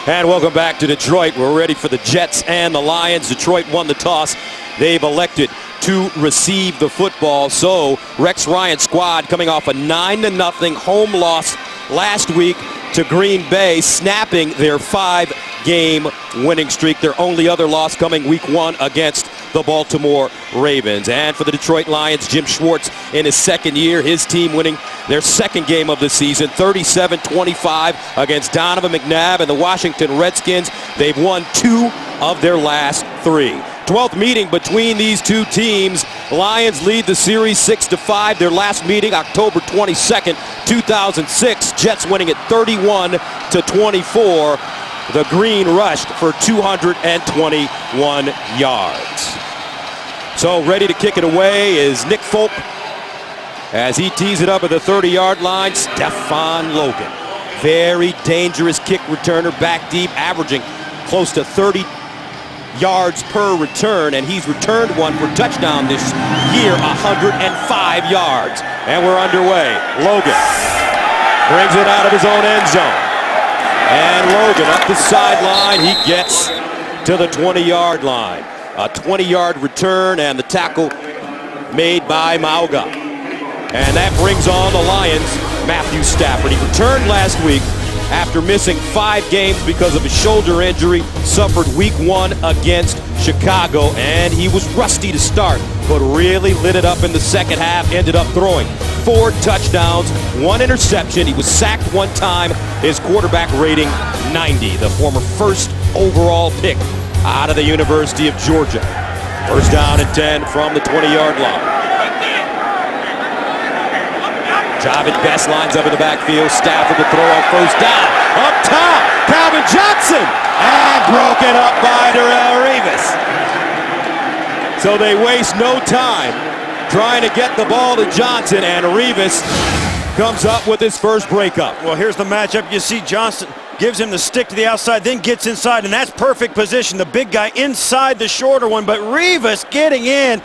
And welcome back to Detroit. We're ready for the Jets and the Lions. Detroit won the toss. They've elected to receive the football. So Rex Ryan's squad coming off a 9-0 home loss last week to Green Bay, snapping their 5-game winning streak. Their only other loss coming week 1 against the Baltimore Ravens. And for the Detroit Lions, Jim Schwartz in his second year, his team winning their second game of the season, 37-25 against Donovan McNabb and the Washington Redskins. They've won 2 of their last 3. 12th meeting between these two teams. Lions lead the series 6-5. Their last meeting, October 22nd, 2006. Jets winning it 31-24. The Green rushed for 221 yards. So ready to kick it away is Nick Folk as he tees it up at the 30-yard line. Stefan Logan, very dangerous kick returner, back deep, averaging close to 30 yards per return, and he's returned one for touchdown this year, 105 yards. And we're underway. Logan brings it out of his own end zone. And Logan up the sideline. He gets to the 20-yard line. A 20-yard return and the tackle made by Mauga. And that brings on the Lions, Matthew Stafford. He returned last week after missing 5 games because of a shoulder injury, suffered week 1 against Chicago, and he was rusty to start, but really lit it up in the second half, ended up throwing 4 touchdowns, 1 interception. He was sacked 1 time, his quarterback rating 90, the former first overall pick out of the University of Georgia. First down and 10 from the 20-yard line. Javid Best lines up in the backfield. Stafford to throw on first down. Up top, Calvin Johnson. And broken up by Darrelle Revis. So they waste no time trying to get the ball to Johnson, and Revis comes up with his first breakup. Well, here's the matchup. You see Johnson gives him the stick to the outside, then gets inside, and that's perfect position. The big guy inside the shorter one, but Revis getting in.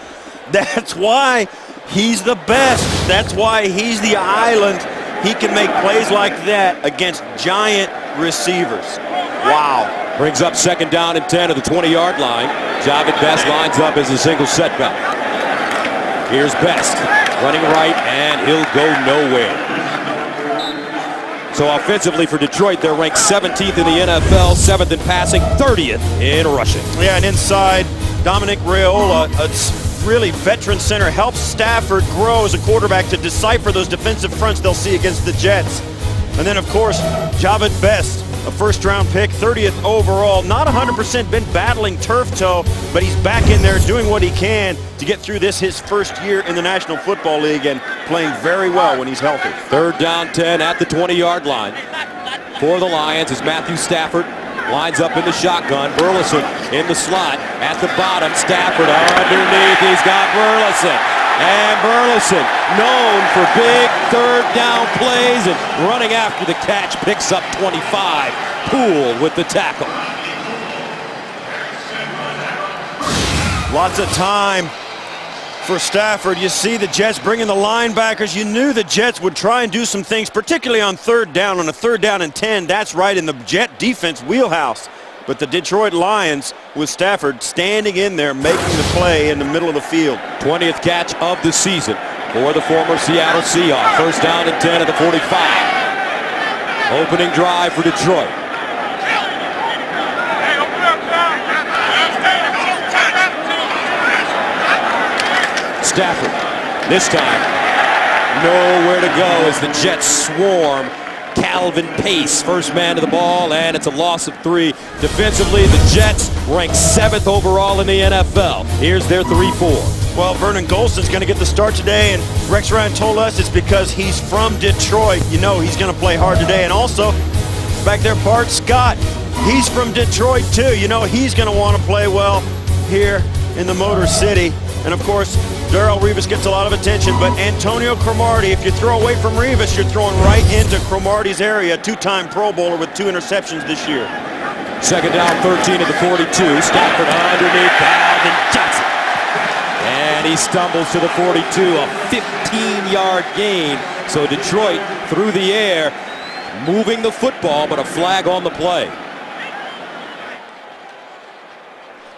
That's why he's the best. That's why he's the island. He can make plays like that against giant receivers. Wow. Brings up second down and 10 at the 20-yard line. Javid Best lines up as a single setback. Here's Best running right, and he'll go nowhere. So offensively for Detroit, they're ranked 17th in the NFL, 7th in passing, 30th in rushing. Yeah, and inside, Dominic Raiola, a really veteran center, helps Stafford grow as a quarterback to decipher those defensive fronts they'll see against the Jets. And then, of course, Javid Best, a first-round pick, 30th overall. Not 100% been battling turf toe, but he's back in there doing what he can to get through this, his first year in the National Football League, and playing very well when he's healthy. Third down 10 at the 20-yard line. For the Lions is Matthew Stafford. Lines up in the shotgun. Burleson in the slot at the bottom. Stafford underneath. He's got Burleson. And Burleson, known for big third down plays and running after the catch, picks up 25. Poole with the tackle. Lots of time for Stafford. You see the Jets bringing the linebackers. You knew the Jets would try and do some things, particularly on third down. On a third down and 10, that's right in the Jet defense wheelhouse. But the Detroit Lions, with Stafford standing in there, making the play in the middle of the field. 20th catch of the season for the former Seattle Seahawks. First down and 10 at the 45. Opening drive for Detroit. Stafford, this time, nowhere to go as the Jets swarm. Calvin Pace, first man to the ball, and it's a loss of 3. Defensively, the Jets ranked 7th overall in the NFL. Here's their 3-4. Well, Vernon Gholston's going to get the start today, and Rex Ryan told us it's because he's from Detroit. You know he's going to play hard today. And also, back there, Bart Scott, he's from Detroit too. You know he's going to want to play well here in the Motor City. And of course, Darrelle Revis gets a lot of attention, but Antonio Cromartie, if you throw away from Revis, you're throwing right into Cromartie's area. 2-time Pro Bowler with 2 interceptions this year. Second down, 13 at the 42. Stafford underneath Calvin Johnson. And he stumbles to the 42, a 15-yard gain. So Detroit through the air, moving the football, but a flag on the play.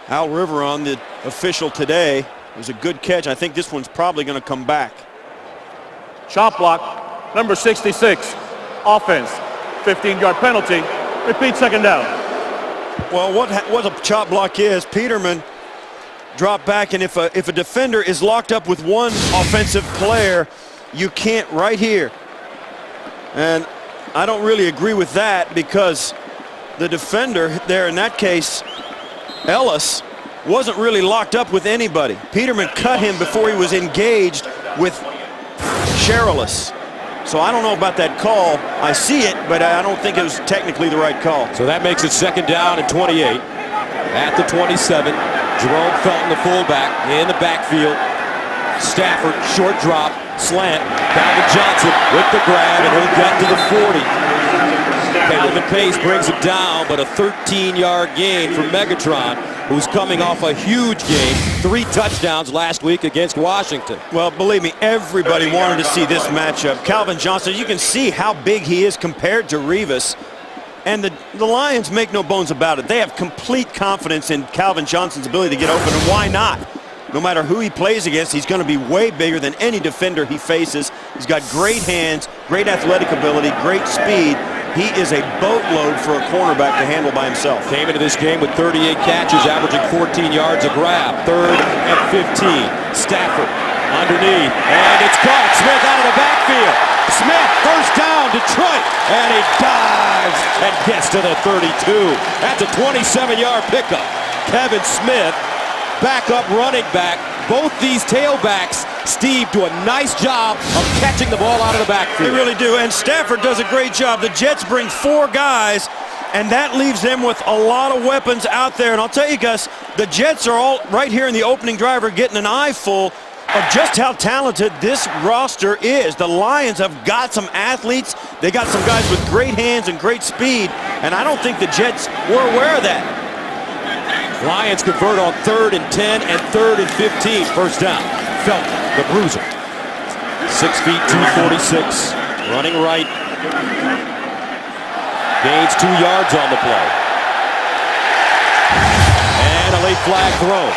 Al Riveron, the official today, it was a good catch. I think this one's probably going to come back. Chop block, number 66. Offense, 15-yard penalty. Repeat, second down. Well, what a chop block is, Peterman drop back, and if a defender is locked up with one offensive player, you can't right here. And I don't really agree with that, because the defender there, in that case, Ellis, wasn't really locked up with anybody. Peterman cut him before he was engaged with Cherilus. So I don't know about that call. I see it, but I don't think it was technically the right call. So that makes it second down and 28 at the 27. Jerome Felton, the fullback, in the backfield. Stafford, short drop, slant. Calvin Johnson with the grab, and he'll get to the 40. Calvin Pace brings it down, but a 13-yard gain for Megatron, who's coming off a huge game, 3 touchdowns last week against Washington. Well, believe me, everybody wanted to see this matchup. Calvin Johnson, you can see how big he is compared to Revis. And the Lions, make no bones about it, they have complete confidence in Calvin Johnson's ability to get open, and why not? No matter who he plays against, he's going to be way bigger than any defender he faces. He's got great hands, great athletic ability, great speed. He is a boatload for a cornerback to handle by himself. Came into this game with 38 catches, averaging 14 yards a grab. 3rd and 15. Stafford underneath, and it's caught. Smith out of the backfield. Smith, first down, Detroit, and he dives and gets to the 32. That's a 27-yard pickup. Kevin Smith, backup running back. Both these tailbacks, Steve, do a nice job of catching the ball out of the backfield. They really do, and Stafford does a great job. The Jets bring 4 guys, and that leaves them with a lot of weapons out there. And I'll tell you, Gus, the Jets are all right here in the opening drive are getting an eyeful of just how talented this roster is. The Lions have got some athletes. They got some guys with great hands and great speed, and I don't think the Jets were aware of that. Lions convert on 3rd and 10 and 3rd and 15. First down. Felton, the bruiser. 6 feet, 246. Running right. Gains 2 yards on the play. And a late flag throw.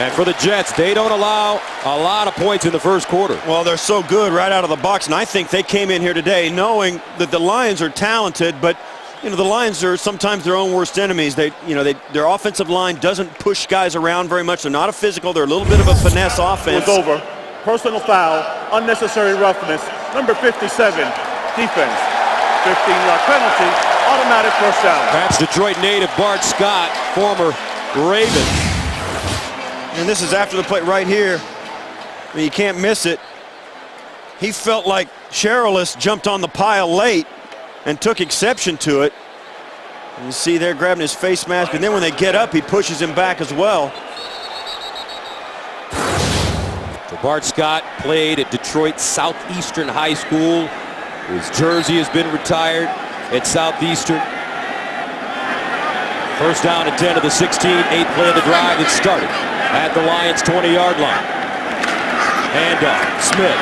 And for the Jets, they don't allow a lot of points in the first quarter. Well, they're so good right out of the box, and I think they came in here today knowing that the Lions are talented, but you know, the Lions are sometimes their own worst enemies. Their offensive line doesn't push guys around very much. They're not a physical. They're a little bit of a finesse offense. It's over. Personal foul, unnecessary roughness, number 57, defense. 15-yard penalty, automatic first down. That's Detroit native Bart Scott, former Raven. And this is after the play right here. I mean, you can't miss it. He felt like Cherilus jumped on the pile late and took exception to it. And you see there grabbing his face mask, and then when they get up, he pushes him back as well. So Bart Scott played at Detroit Southeastern High School. His jersey has been retired at Southeastern. First down and 10 of the 16, 8th play of the drive that started at the Lions' 20-yard line. Handoff, Smith.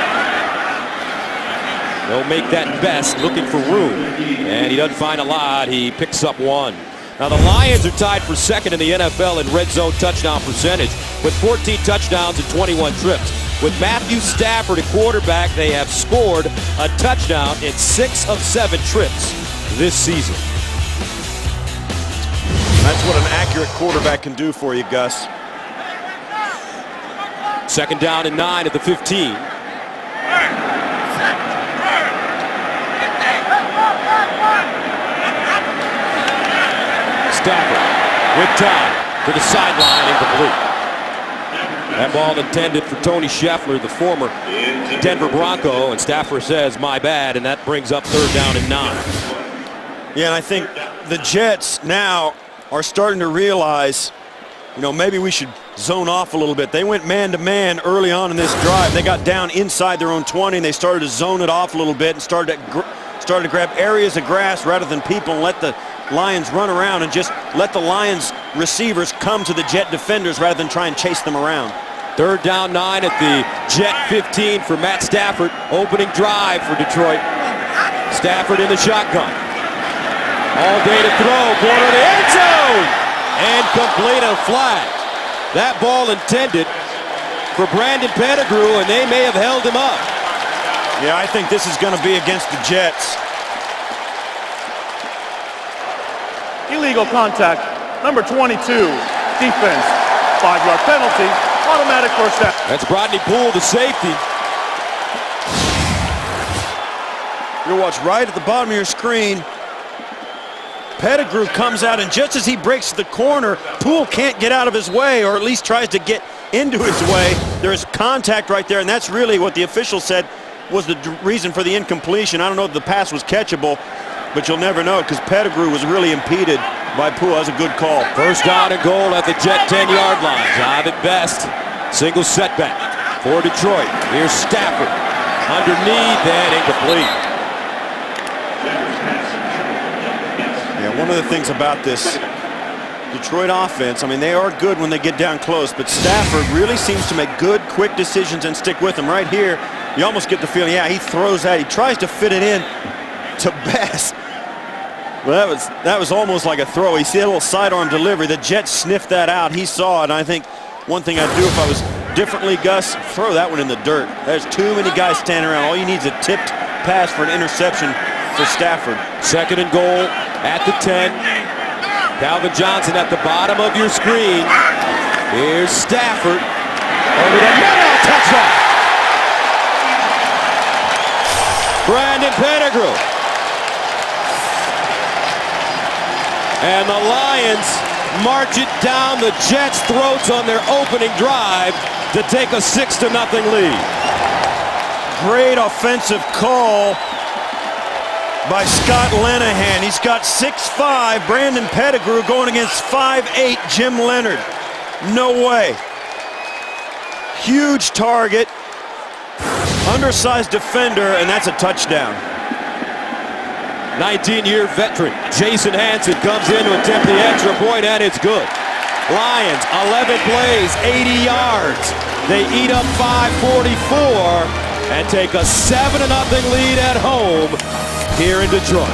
They'll make that best, looking for room. And he doesn't find a lot. He picks up 1. Now the Lions are tied for 2nd in the NFL in red zone touchdown percentage with 14 touchdowns and 21 trips. With Matthew Stafford at quarterback, they have scored a touchdown in 6 of 7 trips this season. That's what an accurate quarterback can do for you, Gus. 2nd down and 9 at the 15. Stafford with time to the sideline, incomplete. That ball intended for Tony Scheffler, the former Denver Bronco, and Stafford says, my bad, and that brings up 3rd down and 9. Yeah, and I think the Jets now are starting to realize, you know, maybe we should zone off a little bit. They went man-to-man early on in this drive. They got down inside their own 20, and they started to zone it off a little bit and started to grab areas of grass rather than people and let the Lions run around and just let the Lions receivers come to the Jet defenders rather than try and chase them around. 3rd down 9 at the Jet 15 for Matt Stafford. Opening drive for Detroit. Stafford in the shotgun. All day to throw. Corner of the end zone. Incomplete and flag. That ball intended for Brandon Pettigrew, and they may have held him up. Yeah, I think this is going to be against the Jets. Illegal contact, number 22, defense. 5-yard penalty, automatic first down. That's Brodney Poole, the safety. You'll watch right at the bottom of your screen. Pettigrew comes out, and just as he breaks the corner, Poole can't get out of his way, or at least tries to get into his way. There's contact right there, and that's really what the official said was the reason for the incompletion. I don't know if the pass was catchable, but you'll never know because Pettigrew was really impeded by Poole. That was a good call. First down and goal at the Jet 10-yard line. Job at best. Single setback for Detroit. Here's Stafford. Underneath and incomplete. Yeah, one of the things about this Detroit offense, I mean, they are good when they get down close, but Stafford really seems to make good, quick decisions and stick with them. Right here, you almost get the feeling, yeah, he throws that. He tries to fit it in to Best. Well, that was almost like a throw. He see a little sidearm delivery. The Jets sniffed that out. He saw it, and I think one thing I'd do if I was differently, Gus, throw that one in the dirt. There's too many guys standing around. All you need is a tipped pass for an interception for Stafford. Second and goal at the 10. Calvin Johnson at the bottom of your screen. Here's Stafford. Over the middle, touchdown. Brandon Pettigrew. And the Lions march it down the Jets' throats on their opening drive to take a 6-0 lead. Great offensive call by Scott Linehan. He's got 6'5", Brandon Pettigrew going against 5'8", Jim Leonard. No way. Huge target, undersized defender, and that's a touchdown. 19-year veteran Jason Hanson comes in to attempt the extra point, and it's good. Lions, 11 plays, 80 yards. They eat up 5:44 and take a 7-0 lead at home here in Detroit.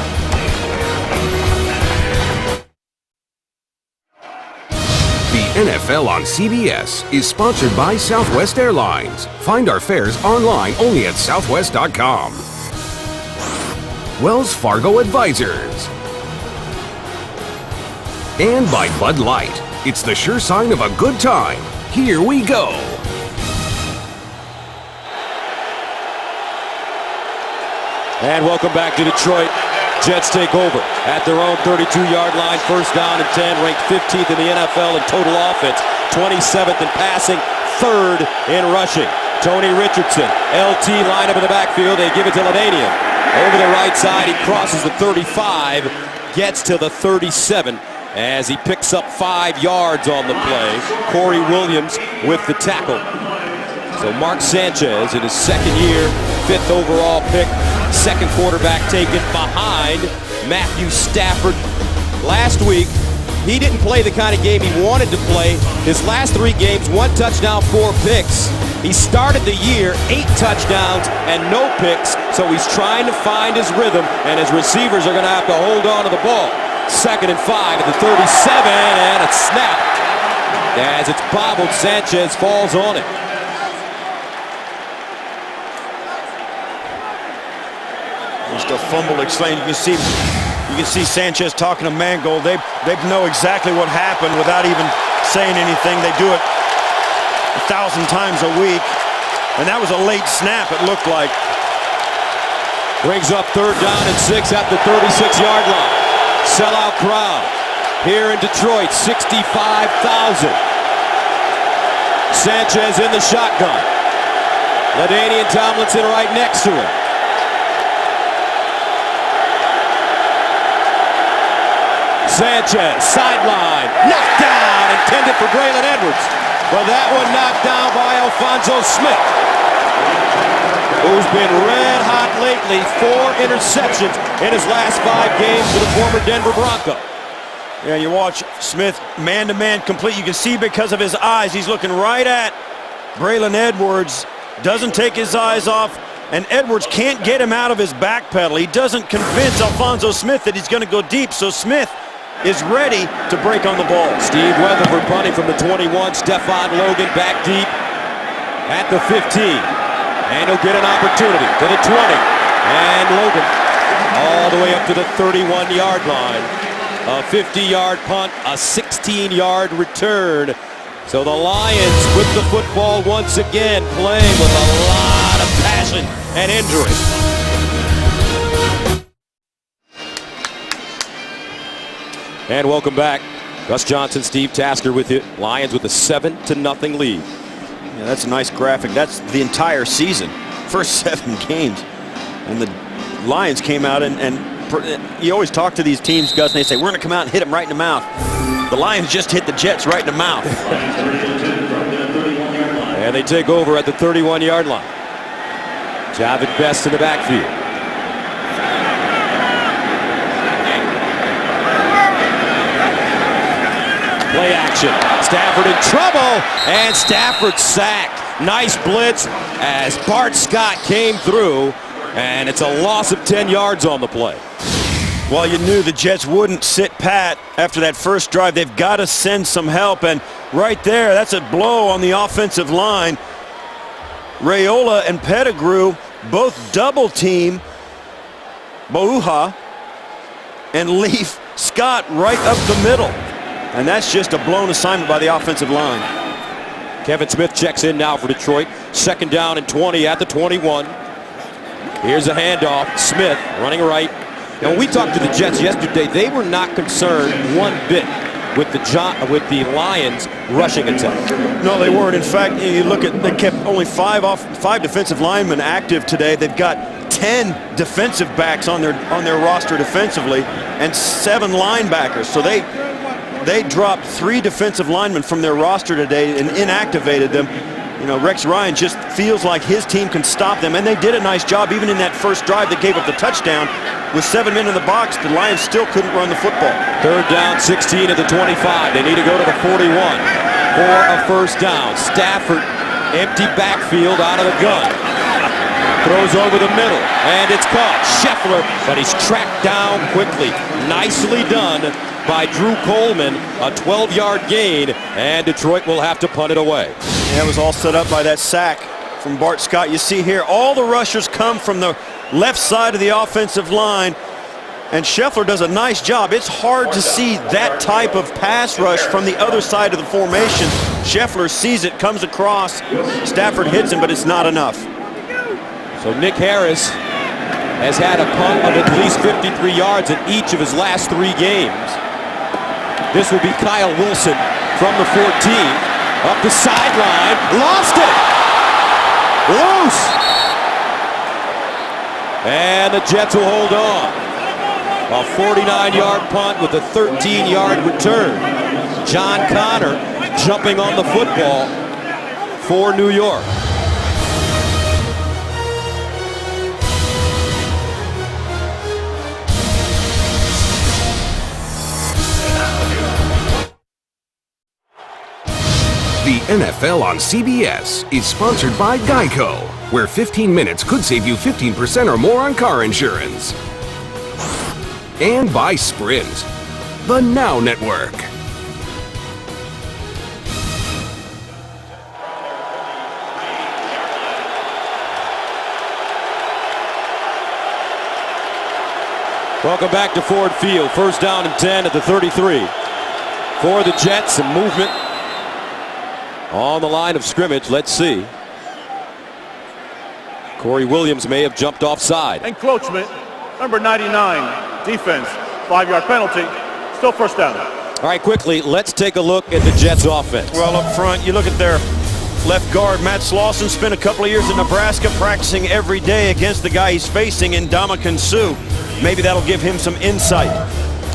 The NFL on CBS is sponsored by Southwest Airlines. Find our fares online only at southwest.com. Wells Fargo Advisors. And by Bud Light. It's the sure sign of a good time. Here we go. And welcome back to Detroit. Jets take over at their own 32-yard line. First down and 10, ranked 15th in the NFL in total offense, 27th in passing, 3rd in rushing. Tony Richardson, LT line up in the backfield. They give it to LaDainian. Over the right side, he crosses the 35, gets to the 37 as he picks up 5 yards on the play. Corey Williams with the tackle. So Mark Sanchez in his second year, 5th overall pick, second quarterback taken behind Matthew Stafford. Last week, he didn't play the kind of game he wanted to play. His last 3 games, 1 touchdown, 4 picks. He started the year 8 touchdowns and no picks, so he's trying to find his rhythm, and his receivers are going to have to hold on to the ball. 2nd and 5 at the 37, and a snap. As it's bobbled, Sanchez falls on it. Just a fumble exchange. You can see Sanchez talking to Mangold. They know exactly what happened without even saying anything. They do it 1,000 times a week, and that was a late snap, it looked like. Brings up 3rd down and 6 at the 36-yard line. Sellout crowd here in Detroit, 65,000. Sanchez in the shotgun. LaDainian Tomlinson right next to him. Sanchez, sideline, knocked down, intended for Braylon Edwards. But that one knocked down by Alphonso Smith, who's been red hot lately. 4 interceptions in his last 5 games for the former Denver Bronco. Yeah, you watch Smith man-to-man complete. You can see because of his eyes, he's looking right at Braylon Edwards. Doesn't take his eyes off, and Edwards can't get him out of his back pedal. He doesn't convince Alphonso Smith that he's going to go deep, so Smith is ready to break on the ball. Steve Weatherford punting from the 21. Stefan Logan back deep at the 15. And he'll get an opportunity to the 20. And Logan all the way up to the 31-yard line. A 50-yard punt, a 16-yard return. So the Lions with the football once again, playing with a lot of passion and injury. And welcome back. Gus Johnson, Steve Tasker with you. Lions with a 7-0 lead. Yeah, that's a nice graphic. That's the entire season. First 7 games. And the Lions came out and you always talk to these teams, Gus, and they say, we're going to come out and hit them right in the mouth. The Lions just hit the Jets right in the mouth. And they take over at the 31-yard line. Javid Best in the backfield. Play action. Stafford in trouble, and Stafford sacked. Nice blitz as Bart Scott came through, and it's a loss of 10 yards on the play. Well, you knew the Jets wouldn't sit pat after that first drive. They've got to send some help, and right there, that's a blow on the offensive line. Raiola and Pettigrew both double team Bouha and leave Scott right up the middle. And that's just a blown assignment by the offensive line. Kevin Smith checks in now for Detroit. 2nd down and 20 at the 21. Here's a handoff. Smith running right. Now, when we talked to the Jets yesterday, they were not concerned one bit with the Lions rushing attack. No, they weren't. In fact, you look at, they kept only 5 defensive linemen active today. They've got 10 defensive backs on their roster defensively and 7 linebackers. So they dropped 3 defensive linemen from their roster today and inactivated them. You know, Rex Ryan just feels like his team can stop them, and they did a nice job even in that first drive that gave up the touchdown. With 7 men in the box, the Lions still couldn't run the football. 3rd down, 16 at the 25. They need to go to the 41 for a first down. Stafford, empty backfield out of the gun. Throws over the middle, and it's caught. Scheffler, but he's tracked down quickly. Nicely done by Drew Coleman. A 12-yard gain, and Detroit will have to punt it away. That was all set up by that sack from Bart Scott. You see here, all the rushers come from the left side of the offensive line, and Scheffler does a nice job. It's hard to see that type of pass rush from the other side of the formation. Scheffler sees it, comes across. Stafford hits him, but it's not enough. So Nick Harris has had a punt of at least 53 yards in each of his last 3 games. This will be Kyle Wilson from the 14. Up the sideline, lost it! Loose! And the Jets will hold on. A 49-yard punt with a 13-yard return. John Connor jumping on the football for New York. The NFL on CBS is sponsored by Geico, where 15 minutes could save you 15% or more on car insurance. And by Sprint, the Now Network. Welcome back to Ford Field. 1st down and 10 at the 33. For the Jets, some movement on the line of scrimmage. Let's see. Corey Williams may have jumped offside. Encroachment, number 99, defense, 5-yard penalty, still first down. All right, quickly, let's take a look at the Jets offense. Well, up front, you look at their left guard, Matt Slauson, spent a couple of years in Nebraska practicing every day against the guy he's facing in Ndamukong Suh. Maybe that'll give him some insight.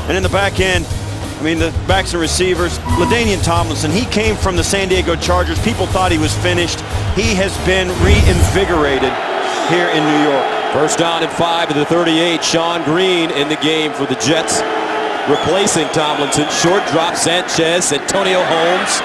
And in the back end, I mean, the backs and receivers, LaDainian Tomlinson, he came from the San Diego Chargers. People thought he was finished. He has been reinvigorated here in New York. 1st down and 5 at the 38. Sean Green in the game for the Jets, replacing Tomlinson. Short drop, Sanchez, Antonio Holmes.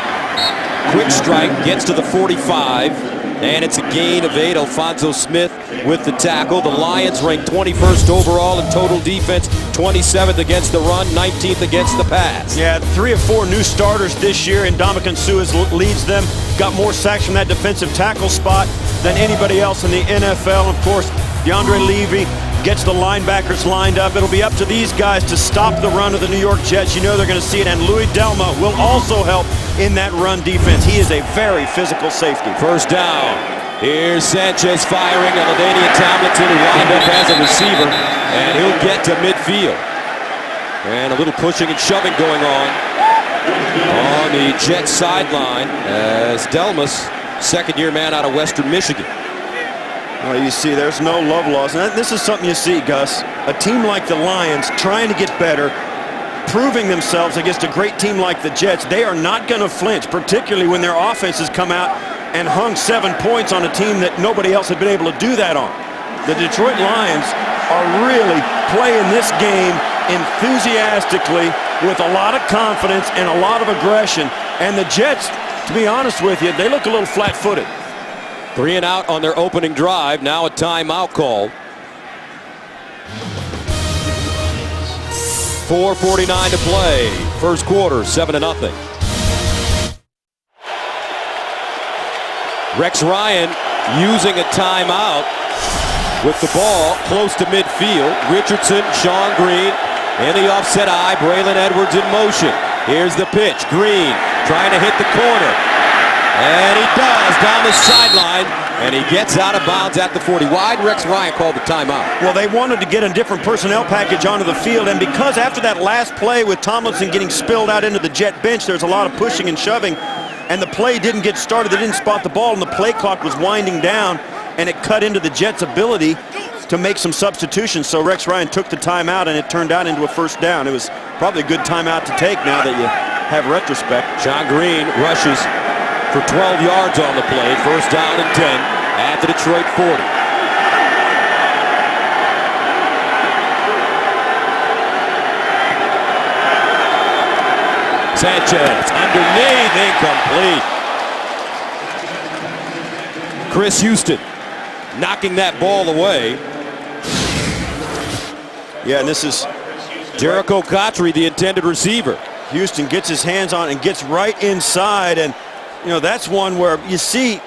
Quick strike, gets to the 45. And it's a gain of 8. Alphonso Smith with the tackle. The Lions ranked 21st overall in total defense, 27th against the run, 19th against the pass. Yeah, 3 or 4 new starters this year, and Ndamukong Suh leads them. Got more sacks from that defensive tackle spot than anybody else in the NFL. Of course, DeAndre Levy gets the linebackers lined up. It'll be up to these guys to stop the run of the New York Jets. You know they're going to see it, and Louis Delma will also help in that run defense. He is a very physical safety. First down. Here's Sanchez firing on LaDainian Tomlinson, who lined up as a receiver, and he'll get to midfield. And a little pushing and shoving going on the Jets sideline as Delmas, second-year man out of Western Michigan. Well, you see, there's no love lost. And this is something you see, Gus. A team like the Lions trying to get better, proving themselves against a great team like the Jets. They are not going to flinch, particularly when their offense has come out and hung 7 points on a team that nobody else had been able to do that on. The Detroit Lions are really playing this game enthusiastically with a lot of confidence and a lot of aggression. And the Jets, to be honest with you, they look a little flat-footed. 3 and out on their opening drive. Now a timeout call. 4:49 to play. First quarter, 7-0. Rex Ryan using a timeout with the ball close to midfield. Richardson, Sean Green in the offset eye. Braylon Edwards in motion. Here's the pitch. Green trying to hit the corner. And he does down the sideline, and he gets out of bounds at the 40. Why'd Rex Ryan call the timeout? Well, they wanted to get a different personnel package onto the field, and because after that last play with Tomlinson getting spilled out into the Jet bench, there's a lot of pushing and shoving, and the play didn't get started. They didn't spot the ball, and the play clock was winding down, and it cut into the Jets' ability to make some substitutions. So Rex Ryan took the timeout, and it turned out into a first down. It was probably a good timeout to take now that you have retrospect. Sean Green rushes for 12 yards on the play. First down and 10 at the Detroit 40. Sanchez underneath, incomplete. Chris Houston knocking that ball away. Yeah, and this is Jericho Cotchery, the intended receiver. Houston gets his hands on it and gets right inside, and you know, that's one where you see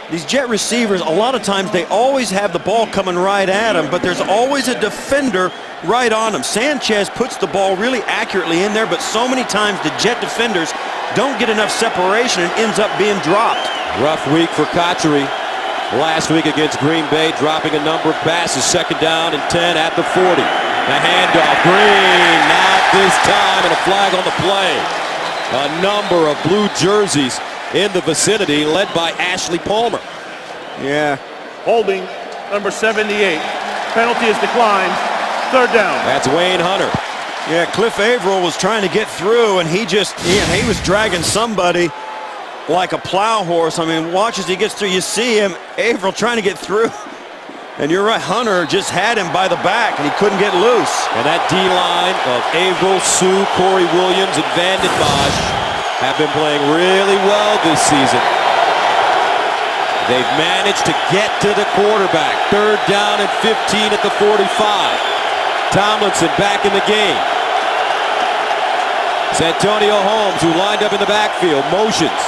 these Jet receivers, a lot of times they always have the ball coming right at them, but there's always a defender right on them. Sanchez puts the ball really accurately in there, but so many times the Jet defenders don't get enough separation and ends up being dropped. Rough week for Cotchery last week against Green Bay, dropping a number of passes. Second down and 10 at the 40. The handoff, Green, not this time, and a flag on the play. A number of blue jerseys in the vicinity, led by Ashley Palmer. Yeah. Holding number 78. Penalty is declined. Third down. That's Wayne Hunter. Yeah, Cliff Averill was trying to get through, and he was dragging somebody like a plow horse. I mean, watch as he gets through. You see him, Averill trying to get through. And you're right, Hunter just had him by the back, and he couldn't get loose. And that D-line of Averill, Sue, Corey Williams, and Vanden Bosch have been playing really well this season. They've managed to get to the quarterback. Third down and 15 at the 45. Tomlinson back in the game. Santonio Holmes, who lined up in the backfield, motions.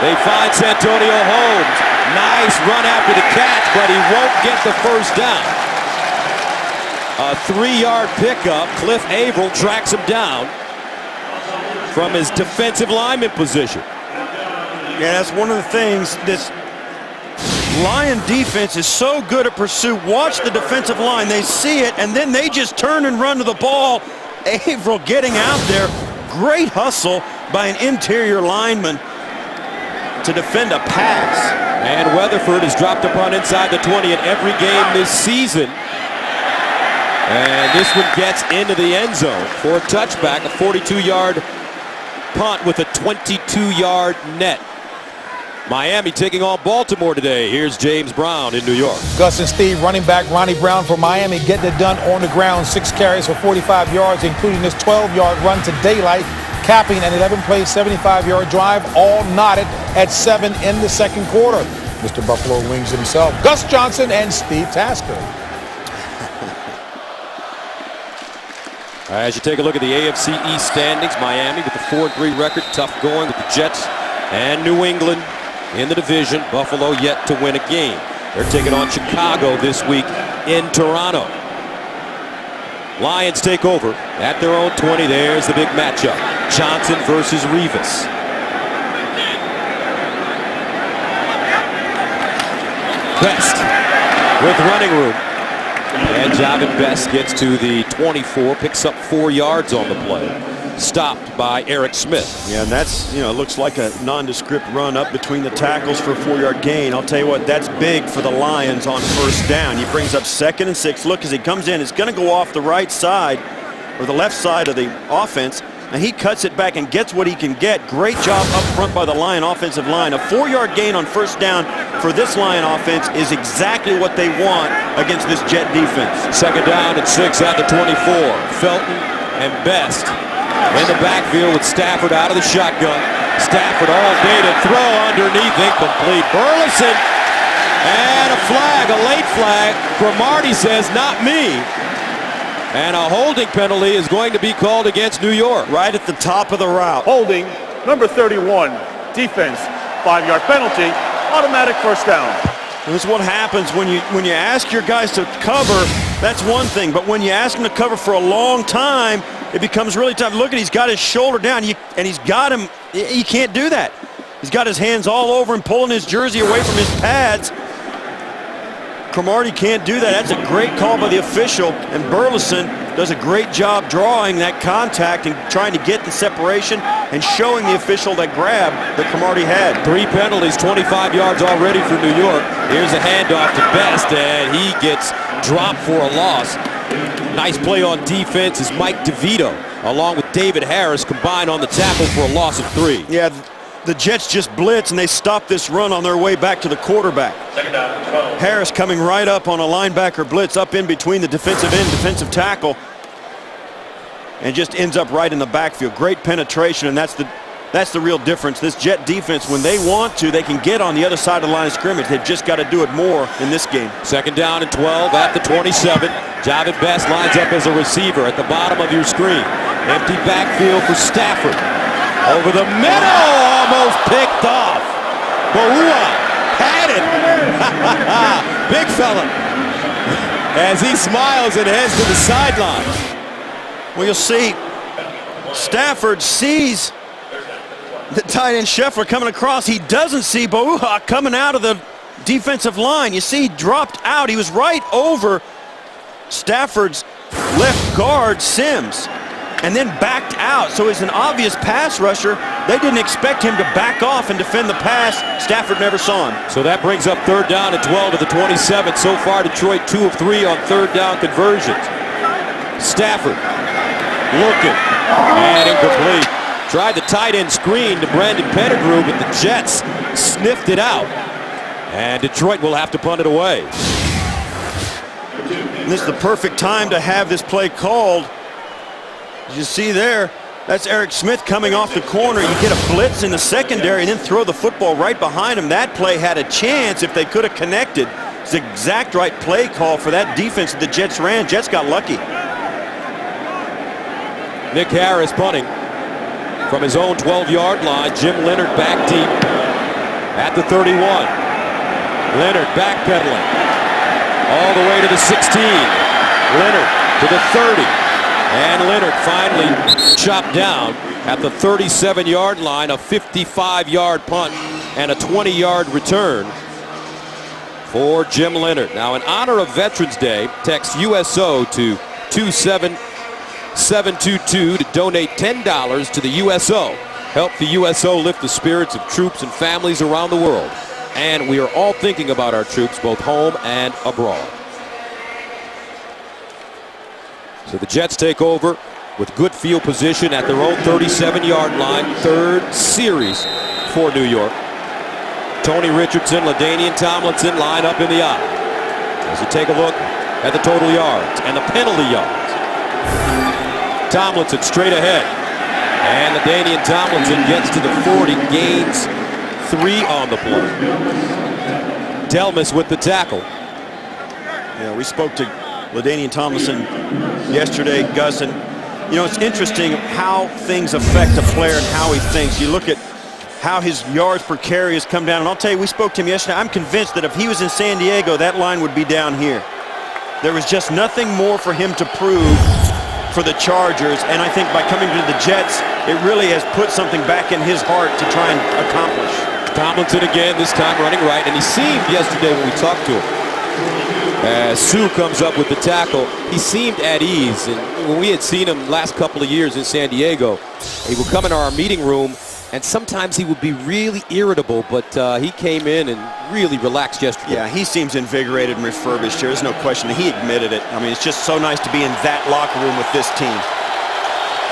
They find Santonio Holmes. Nice run after the catch, but he won't get the first down. A 3-yard pickup. Cliff Averill tracks him down from his defensive lineman position. Yeah, that's one of the things. This Lion defense is so good at pursuit. Watch the defensive line. They see it, and then they just turn and run to the ball. Averill getting out there. Great hustle by an interior lineman to defend a pass. And Weatherford has dropped a punt inside the 20 in every game this season. And this one gets into the end zone for a touchback, a 42-yard punt with a 22-yard net. Miami taking on Baltimore today. Here's James Brown in New York. Gus and Steve, running back Ronnie Brown for Miami getting it done on the ground. 6 carries for 45 yards, including this 12-yard run to daylight. capping an 11-play, 75-yard drive, all knotted at 7 in the second quarter. Mr. Buffalo Wings himself, Gus Johnson and Steve Tasker. As you take a look at the AFC East standings, Miami with the 4-3 record, tough going with the Jets and New England in the division. Buffalo yet to win a game. They're taking on Chicago this week in Toronto. Lions take over at their own 20. There's the big matchup. Johnson versus Revis. Best with running room. And Javid Best gets to the 24, picks up 4 yards on the play. Stopped by Eric Smith. Yeah, and that's, looks like a nondescript run up between the tackles for a 4-yard gain. I'll tell you what, that's big for the Lions on first down. He brings up 2nd and 6. Look, as he comes in, it's going to go off the right side or the left side of the offense. And he cuts it back and gets what he can get. Great job up front by the Lion offensive line. A 4-yard gain on first down for this Lion offense is exactly what they want against this Jet defense. 2nd down and 6 at the 24. Felton and Best in the backfield with Stafford out of the shotgun. Stafford all day to throw underneath, incomplete. Burleson and a flag, a late flag. Cromartie says, not me. And a holding penalty is going to be called against New York. Right at the top of the route. Holding, number 31, defense, 5-yard penalty, automatic first down. And this is what happens when you ask your guys to cover. That's one thing, but when you ask them to cover for a long time, it becomes really tough. Look at, he's got his shoulder down, and he's got him. He can't do that. He's got his hands all over him, pulling his jersey away from his pads. Cromartie can't do that. That's a great call by the official, and Burleson does a great job drawing that contact and trying to get the separation and showing the official that grab that Cromartie had. 3 penalties, 25 yards already for New York. Here's a handoff to Best, and he gets dropped for a loss. Nice play on defense is Mike DeVito, along with David Harris, combined on the tackle for a loss of 3. Yeah, the Jets just blitz, and they stop this run on their way back to the quarterback. Harris coming right up on a linebacker blitz, up in between the defensive end, defensive tackle, and just ends up right in the backfield. Great penetration, and that's the real difference. This Jet defense, when they want to, they can get on the other side of the line of scrimmage. They've just got to do it more in this game. 2nd down and 12 at the 27. Javid Best lines up as a receiver at the bottom of your screen. Empty backfield for Stafford. Over the middle, almost picked off. Boua had it. Big fella. As he smiles and heads to the sideline. Well, you'll see Stafford sees the tight end Scheffler coming across. He doesn't see Boua coming out of the defensive line. You see, he dropped out. He was right over Stafford's left guard, Sims, and then backed out. So he's an obvious pass rusher. They didn't expect him to back off and defend the pass. Stafford never saw him. So that brings up 3rd down and 12 to the 27. So far, Detroit 2 of 3 on 3rd down conversions. Stafford looking and incomplete. Tried the tight end screen to Brandon Pettigrew, but the Jets sniffed it out. And Detroit will have to punt it away. And this is the perfect time to have this play called. As you see there, that's Eric Smith coming off the corner. You get a blitz in the secondary and then throw the football right behind him. That play had a chance if they could have connected. It's the exact right play call for that defense that the Jets ran. Jets got lucky. Nick Harris punting from his own 12-yard line. Jim Leonard back deep at the 31. Leonard backpedaling all the way to the 16. Leonard to the 30. And Leonard finally chopped down at the 37-yard line. A 55-yard punt and a 20-yard return for Jim Leonard. Now, in honor of Veterans Day, text USO to 27722 to donate $10 to the USO. Help the USO lift the spirits of troops and families around the world. And we are all thinking about our troops, both home and abroad. So the Jets take over with good field position at their own 37-yard line. 3rd series for New York. Tony Richardson, LaDainian Tomlinson line up in the eye. As you take a look at the total yards and the penalty yards. Tomlinson straight ahead. And LaDainian Tomlinson gets to the 40, gains 3 on the play. Delmas with the tackle. Yeah, we spoke to LaDainian Tomlinson yesterday, Gus, and you know, it's interesting how things affect a player and how he thinks. You look at how his yards per carry has come down, and I'll tell you, we spoke to him yesterday. I'm convinced that if he was in San Diego, that line would be down here. There was just nothing more for him to prove for the Chargers, and I think by coming to the Jets, it really has put something back in his heart to try and accomplish. Tomlinson again, this time running right, and he seemed yesterday when we talked to him, as Sue comes up with the tackle, he seemed at ease. And when we had seen him last couple of years in San Diego, he would come in our meeting room, and sometimes he would be really irritable, but he came in and really relaxed yesterday. Yeah, he seems invigorated and refurbished here. There's no question. He admitted it. I mean, it's just so nice to be in that locker room with this team.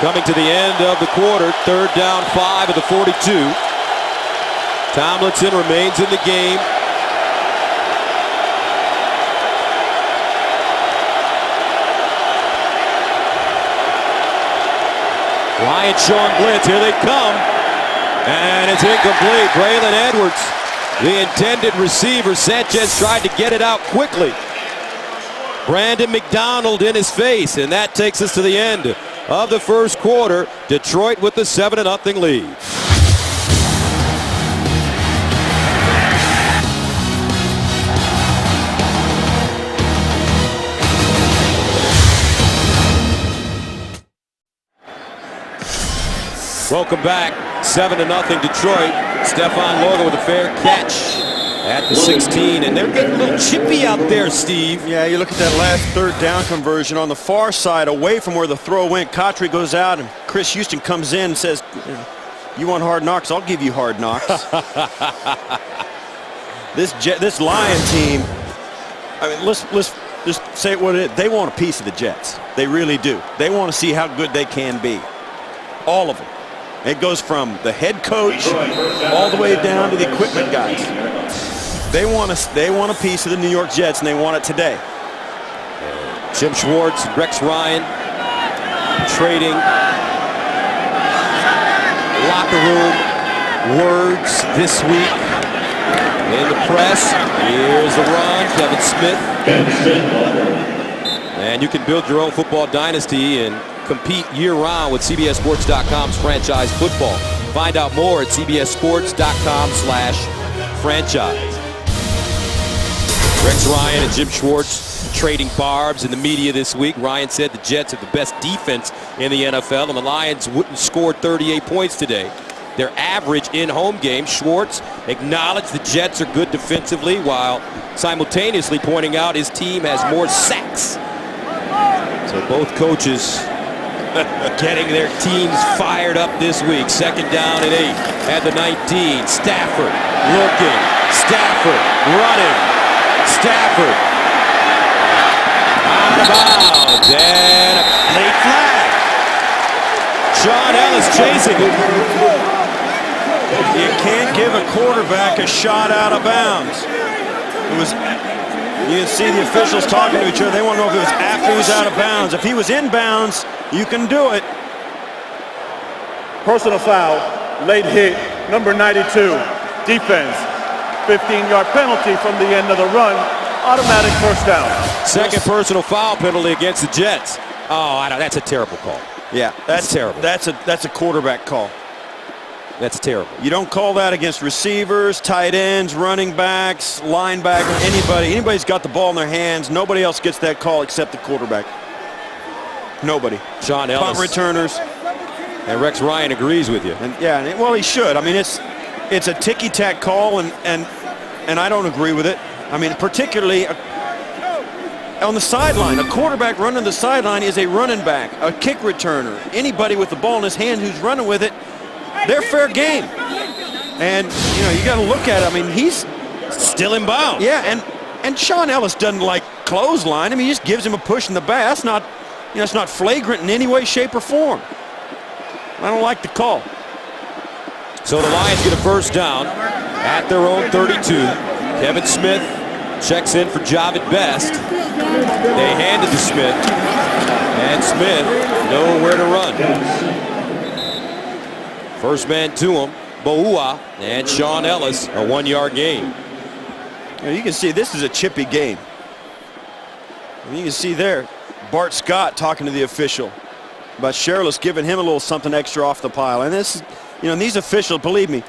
Coming to the end of the quarter, 3rd down, 5 of the 42. Tomlinson remains in the game. Lions showing blitz. Here they come. And it's incomplete. Braylon Edwards, the intended receiver. Sanchez tried to get it out quickly. Brandon McDonald in his face, and that takes us to the end of the first quarter. Detroit with the 7-0 lead. Welcome back, 7-0 Detroit. Stephon Logan with a fair catch at the 16, and they're getting a little chippy out there, Steve. Yeah, you look at that last 3rd down conversion on the far side, away from where the throw went. Cotry goes out, and Chris Houston comes in and says, "You want hard knocks? I'll give you hard knocks." This Lion team, I mean, let's just say what it is. They want a piece of the Jets. They really do. They want to see how good they can be. All of them. It goes from the head coach all the way down to the equipment guys. They want a piece of the New York Jets, and they want it today. Jim Schwartz, Rex Ryan trading locker room words this week in the press. Here's the run, Kevin Smith. And you can build your own football dynasty and compete year-round with CBSSports.com's franchise football. Find out more at CBSSports.com/franchise. Rex Ryan and Jim Schwartz trading barbs in the media this week. Ryan said the Jets have the best defense in the NFL, and the Lions wouldn't score 38 points today. Their average in-home game. Schwartz acknowledged the Jets are good defensively, while simultaneously pointing out his team has more sacks. So both coaches getting their teams fired up this week. 2nd down and 8 at the 19. Stafford looking. Stafford running. Stafford out of bounds. And a late flag. Sean Ellis chasing it. You can't give a quarterback a shot out of bounds. You can see the officials talking to each other. They want to know if it was after he was out of bounds. If he was in bounds, you can do it. Personal foul, late hit, number 92. Defense, 15-yard penalty from the end of the run. Automatic first down. 2nd personal foul penalty against the Jets. Oh, that's a terrible call. Yeah, that's terrible. That's a quarterback call. That's terrible. You don't call that against receivers, tight ends, running backs, linebackers, anybody. Anybody's got the ball in their hands. Nobody else gets that call except the quarterback. Nobody. Sean Ellis. Punt returners. And Rex Ryan agrees with you. And yeah, well, he should. I mean, it's a ticky-tack call, and I don't agree with it. I mean, particularly on the sideline. A quarterback running the sideline is a running back, a kick returner. Anybody with the ball in his hand who's running with it, they're fair game. And, you know, you got to look at it. I mean, he's still in bounds. Yeah, and Sean Ellis doesn't like clothesline. I mean, he just gives him a push in the back. That's not, you know, it's not flagrant in any way, shape, or form. I don't like the call. So the Lions get a first down at their own 32. Kevin Smith checks in for Javid Best. They hand it to Smith, and Smith nowhere to run. First man to him, Boua, and Sean Ellis, a 1-yard gain. You can see this is a chippy game. And you can see there, Bart Scott talking to the official about Sherrills giving him a little something extra off the pile. And this, and these officials, believe me,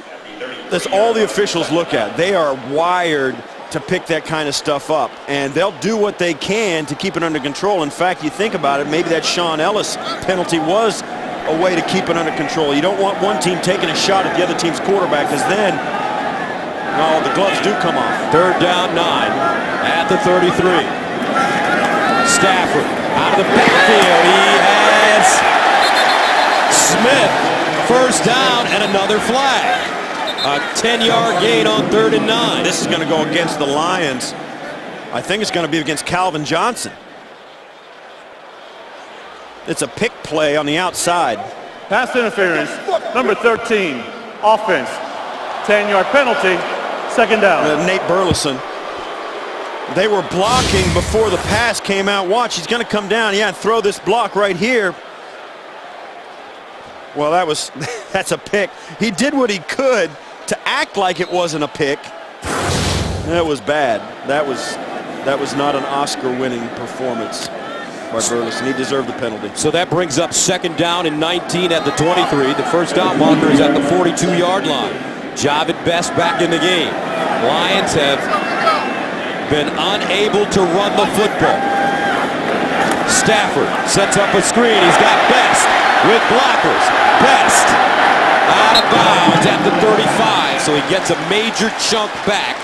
that's all the officials look at. They are wired to pick that kind of stuff up, and they'll do what they can to keep it under control. In fact, you think about it, maybe that Sean Ellis penalty was a way to keep it under control. You don't want one team taking a shot at the other team's quarterback, because then the gloves do come off. Third down 9 at the 33. Stafford out of the backfield. He has Smith. First down and another flag. A 10-yard gain on 3rd and 9. This is going to go against the Lions. I think it's going to be against Calvin Johnson. It's a pick play on the outside. Pass interference, number 13, offense. 10-yard penalty, 2nd down. Nate Burleson. They were blocking before the pass came out. Watch, he's going to come down, and throw this block right here. Well, that's a pick. He did what he could to act like it wasn't a pick. That was bad. That was not an Oscar-winning performance by Burleson. He deserved the penalty. So that brings up 2nd down and 19 at the 23. The first down marker is at the 42-yard line. Javid Best back in the game. Lions have been unable to run the football. Stafford sets up a screen. He's got Best with blockers. Best out of bounds at the 35. So he gets a major chunk back.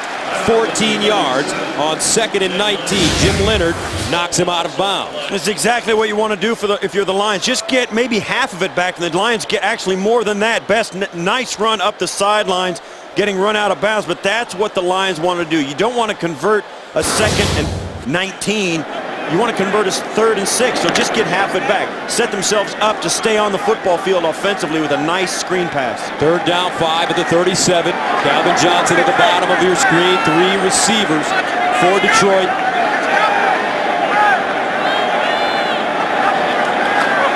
14 yards on 2nd and 19. Jim Leonard knocks him out of bounds. That's exactly what you want to do if you're the Lions. Just get maybe half of it back, and the Lions get actually more than that. Best nice run up the sidelines, getting run out of bounds, but that's what the Lions want to do. You don't want to convert a 2nd and 19. You want to convert a 3rd and 6, so just get half it back. Set themselves up to stay on the football field offensively with a nice screen pass. 3rd down 5 at the 37. Calvin Johnson at the bottom of your screen. 3 receivers for Detroit.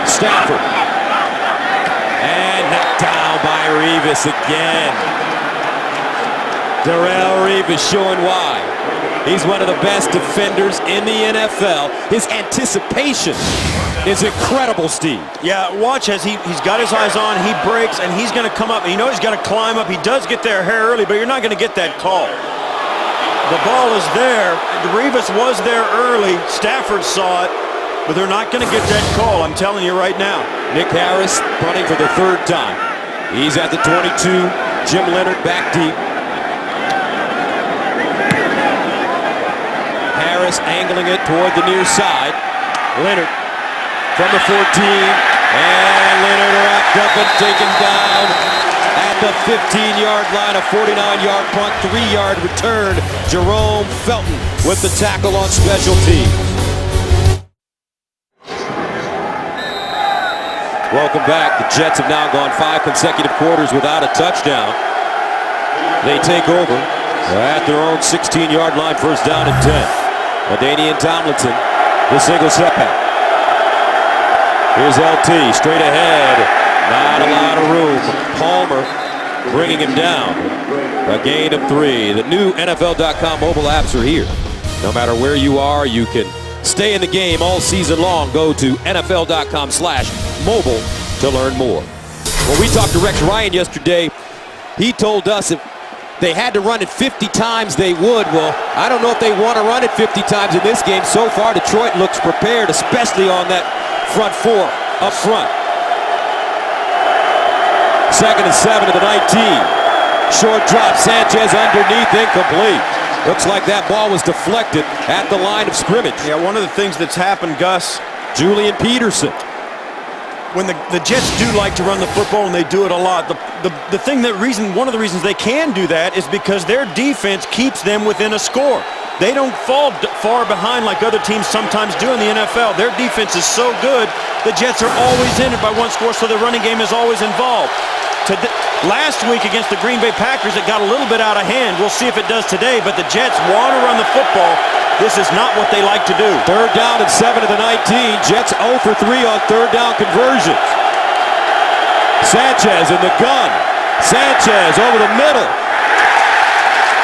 Stafford. And knocked down by Revis again. Darrelle Revis showing why. He's one of the best defenders in the NFL. His anticipation is incredible, Steve. Yeah, watch as he's got his eyes on, he breaks, and he's going to come up. And he's got to climb up. He does get there early, but you're not going to get that call. The ball is there. Revis was there early. Stafford saw it, but they're not going to get that call. I'm telling you right now. Nick Harris punting for the 3rd time. He's at the 22. Jim Leonard back deep. Harris angling it toward the near side. Leonard from the 14, and Leonard wrapped up and taken down at the 15-yard line. A 49-yard punt, 3-yard return. Jerome Felton with the tackle on special teams. Welcome back. The Jets have now gone 5 consecutive quarters without a touchdown. They take over at their own 16-yard line, 1st down and 10. LaDainian Tomlinson, the single setback. Here's LT, straight ahead. Not a lot of room. Palmer bringing him down. A gain of 3. The new NFL.com mobile apps are here. No matter where you are, you can stay in the game all season long. Go to NFL.com/mobile to learn more. When we talked to Rex Ryan yesterday, he told us if they had to run it 50 times, they would. Well, I don't know if they want to run it 50 times in this game. So far, Detroit looks prepared, especially on that front 4 up front. 2nd and 7 to the 19. Short drop, Sanchez underneath, incomplete. Looks like that ball was deflected at the line of scrimmage. Yeah, one of the things that's happened, Gus, Julian Peterson. when the Jets do like to run the football, and they do it a lot, one of the reasons they can do that is because their defense keeps them within a score. They don't fall far behind like other teams sometimes do in the NFL. Their defense is so good, the Jets are always in it by one score, so their running game is always involved. Last week against the Green Bay Packers, it got a little bit out of hand. We'll see if it does today, but the Jets want to run the football. This is not what they like to do. 3rd down and 7 to the 19. Jets 0 for 3 on 3rd down conversions. Sanchez in the gun. Sanchez over the middle.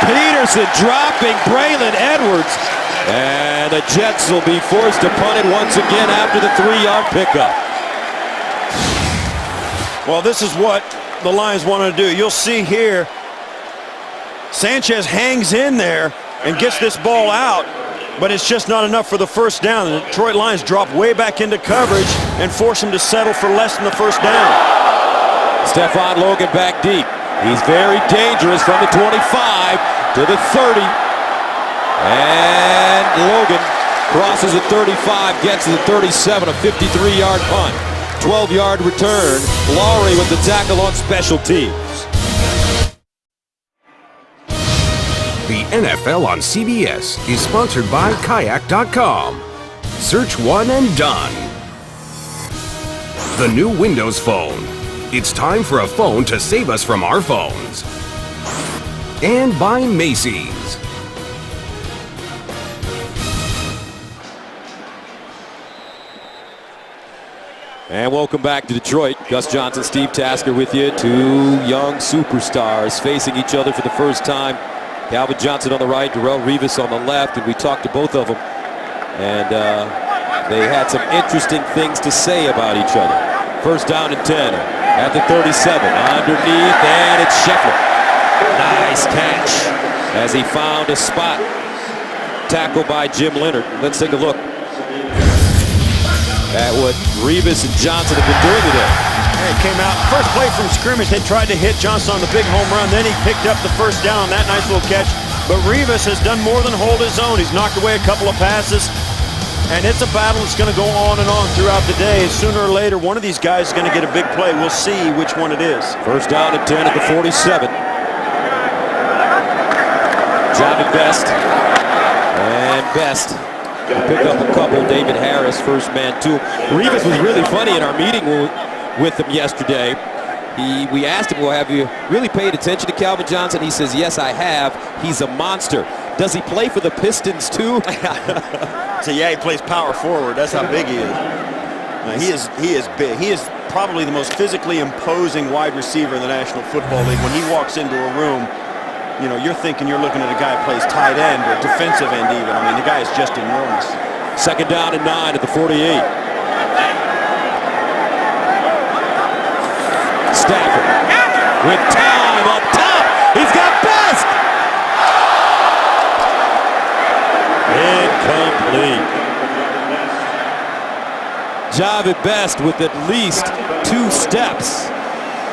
Peterson dropping Braylon Edwards. And the Jets will be forced to punt it once again after the 3-yard pickup. Well, this is what the Lions want to do. You'll see here, Sanchez hangs in there and gets this ball out, but it's just not enough for the first down. The Detroit Lions drop way back into coverage and force him to settle for less than the first down. Stephon Logan back deep. He's very dangerous from the 25 to the 30. And Logan crosses the 35, gets to the 37, a 53-yard punt. 12-yard return. Lowry with the tackle on special teams. The NFL on CBS is sponsored by Kayak.com. Search one and done. The new Windows Phone. It's time for a phone to save us from our phones. And by Macy's. And welcome back to Detroit. Gus Johnson, Steve Tasker with you. Two young superstars facing each other for the first time. Calvin Johnson on the right, Darrelle Revis on the left, and we talked to both of them. And they had some interesting things to say about each other. First down and 10 at the 37. Underneath, and it's Scheffler. Nice catch as he found a spot. Tackle by Jim Leonard. Let's take a look at what Revis and Johnson have been doing today. He came out, first play from scrimmage, they tried to hit Johnson on the big home run, then he picked up the first down on that nice little catch. But Revis has done more than hold his own. He's knocked away a couple of passes, and it's a battle that's going to go on and on throughout the day. Sooner or later, one of these guys is going to get a big play. We'll see which one it is. First down and 10 at the 47. Jamin Best. And Best pick up a couple. David Harris, first man too. Revis was really funny in our meeting with him yesterday. We asked him, well, have you really paid attention to Calvin Johnson? He says, yes, I have. He's a monster. Does he play for the Pistons too? So yeah, he plays power forward. That's how big he is. He is big. He is probably the most physically imposing wide receiver in the National Football League. When he walks into a room, you know, you're thinking you're looking at a guy who plays tight end or defensive end even. I mean, the guy is just enormous. Second down and 9 at the 48. Stafford with time up top. He's got Best. Incomplete. Javid Best with at least 2 steps.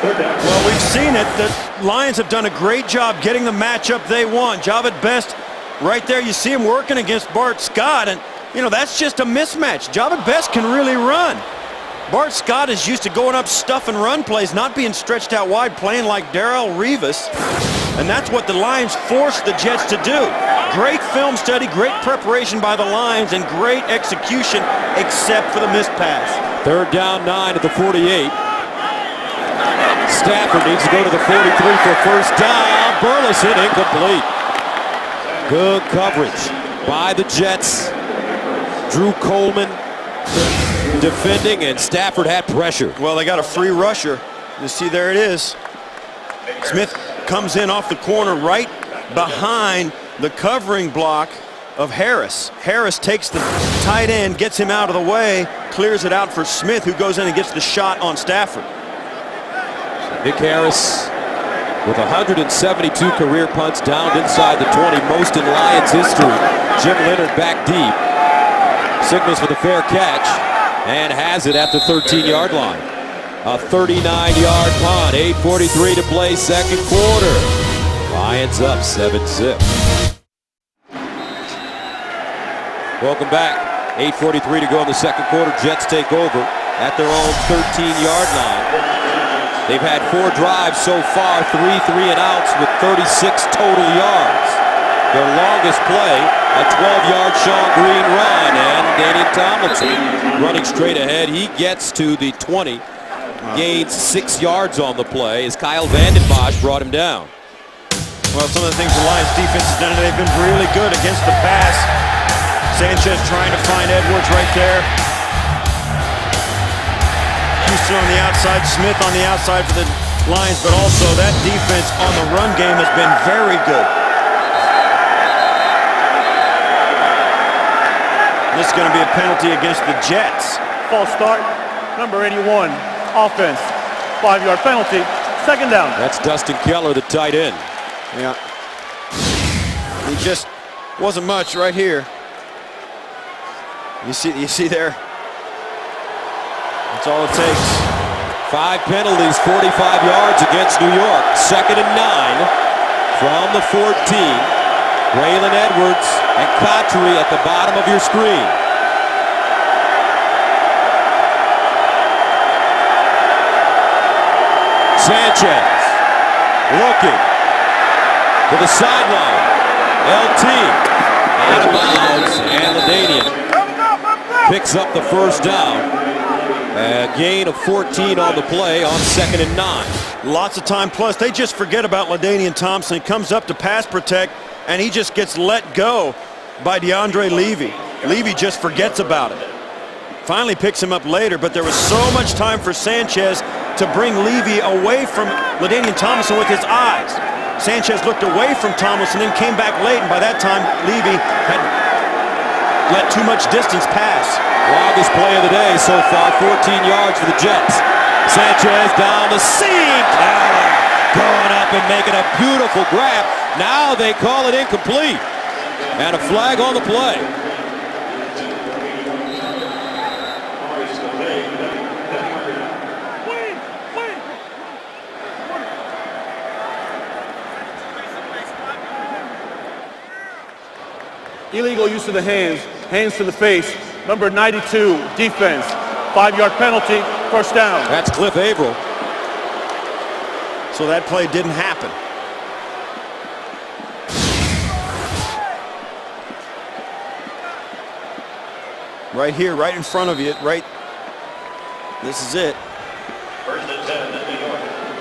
Well, we've seen it. The Lions have done a great job getting the matchup they want. Javid Best right there. You see him working against Bart Scott, and you know that's just a mismatch. Javid Best can really run. Bart Scott is used to going up stuff and run plays, not being stretched out wide, playing like Darrelle Revis. And that's what the Lions forced the Jets to do. Great film study, great preparation by the Lions, and great execution, except for the missed pass. Third down 9 at the 48. Stafford needs to go to the 43 for first down. Burleson incomplete. Good coverage by the Jets. Drew Coleman defending, and Stafford had pressure. Well, they got a free rusher. You see, there it is. Smith comes in off the corner right behind the covering block of Harris. Harris takes the tight end, gets him out of the way, clears it out for Smith, who goes in and gets the shot on Stafford. Nick Harris with 172 career punts downed inside the 20, most in Lions history. Jim Leonard back deep. Signals for the fair catch and has it at the 13-yard line. A 39-yard punt, 8:43 to play, second quarter. Lions up 7-zip. Welcome back. 8:43 to go in the second quarter. Jets take over at their own 13-yard line. They've had 4 drives so far, 3 3-and-outs with 36 total yards. Their longest play, a 12-yard Sean Green run, and Daniel Tomlinson running straight ahead. He gets to the 20, gains 6 yards on the play as Kyle Vanden Bosch brought him down. Well, some of the things the Lions defense has done, they've been really good against the pass. Sanchez trying to find Edwards right there. Wilson on the outside, Smith on the outside for the Lions, but also that defense on the run game has been very good. This is going to be a penalty against the Jets. False start, number 81, offense, 5-yard penalty, second down. That's Dustin Keller, the tight end. Yeah. He just wasn't much right here. You see there? That's all it takes. 5 penalties, 45 yards against New York. 2nd and 9 from the 14. Braylon Edwards and Cotchery at the bottom of your screen. Sanchez looking to the sideline. LT out of bounds, and LaDainian picks up the first down. A gain of 14 on the play on 2nd and 9. Lots of time plus. They just forget about LaDainian Thompson. He comes up to pass protect, and he just gets let go by DeAndre Levy. Levy just forgets about it. Finally picks him up later, but there was so much time for Sanchez to bring Levy away from LaDainian Tomlinson with his eyes. Sanchez looked away from Tomlinson, then came back late, and by that time, Levy had let too much distance pass. Longest play of the day so far, 14 yards for the Jets. Sanchez down the seam. Keller going up and making a beautiful grab. Now they call it incomplete. And a flag on the play. Illegal use of the hands to the face, number 92, defense, 5-yard penalty, first down. That's Cliff Averill. So that play didn't happen. Right here, right in front of you, right. This is it.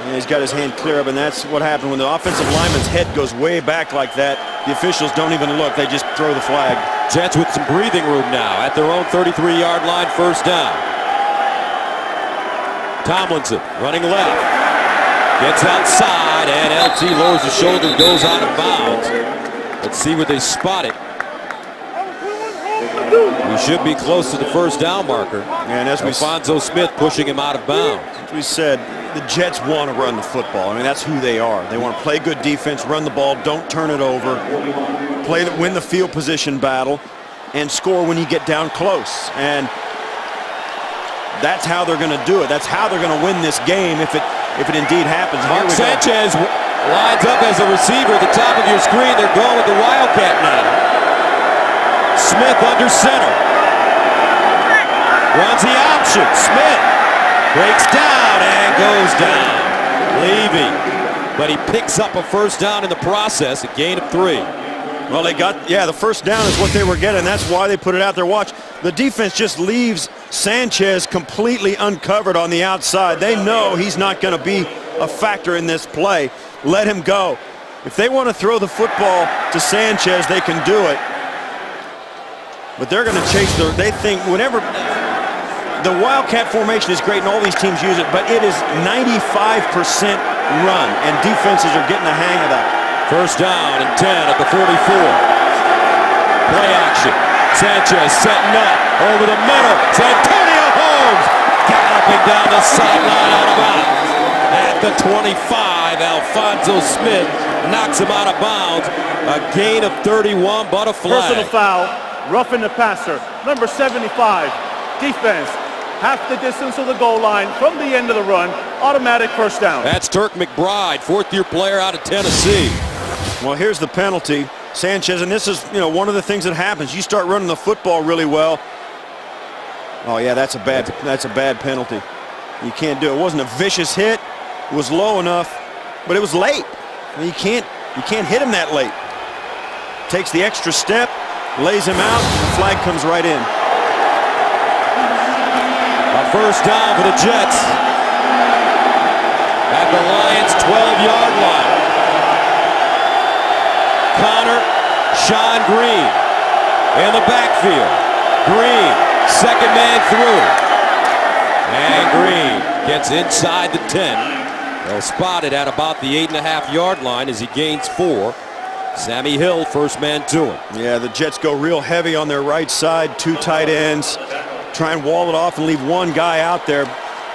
And he's got his hand clear up, and that's what happened when the offensive lineman's head goes way back like that. The officials don't even look, they just throw the flag. Jets with some breathing room now at their own 33-yard line, first down. Tomlinson running left. Gets outside, and LT lowers the shoulder, goes out of bounds. Let's see where they spot it. We should be close to the first down marker. And as Alfonso Smith pushing him out of bounds. As we said, the Jets want to run the football. I mean, that's who they are. They want to play good defense, run the ball, don't turn it over, win the field position battle, and score when you get down close. And that's how they're going to do it. That's how they're going to win this game if it indeed happens. Mark Sanchez lines up as a receiver at the top of your screen. They're going with the Wildcat now. Smith under center. Runs the option. Smith breaks down and goes down. Levy. But he picks up a first down in the process, a gain of 3. Well, the first down is what they were getting. That's why they put it out there. Watch, the defense just leaves Sanchez completely uncovered on the outside. They know he's not going to be a factor in this play. Let him go. If they want to throw the football to Sanchez, they can do it. But they're going to chase they think whenever the Wildcat formation is great and all these teams use it, but it is 95% run, and defenses are getting the hang of that. First down and 10 at the 44. Play action. Sanchez setting up over the middle. Santonio Holmes galloping down the sideline out of bounds. At the 25, Alfonso Smith knocks him out of bounds. A gain of 31, but a flag. Personal foul, roughing the passer, number 75, defense, half the distance of the goal line from the end of the run, automatic first down. That's Turk McBride, fourth-year player out of Tennessee. Well, here's the penalty. Sanchez, and this is, one of the things that happens. You start running the football really well. Oh yeah, that's a bad penalty. You can't do it. It wasn't a vicious hit. It was low enough, but it was late. I mean, you can't hit him that late. Takes the extra step, lays him out, and the flag comes right in. A first down for the Jets at the Lions' 12-yard line. Connor, Sean Green in the backfield. Green, second man through. And Green Gets inside the 10. They'll spot it at about the 8.5-yard line as he gains 4. Sammy Hill, first man to him. Yeah, the Jets go real heavy on their right side. 2 tight ends. Try and wall it off and leave one guy out there.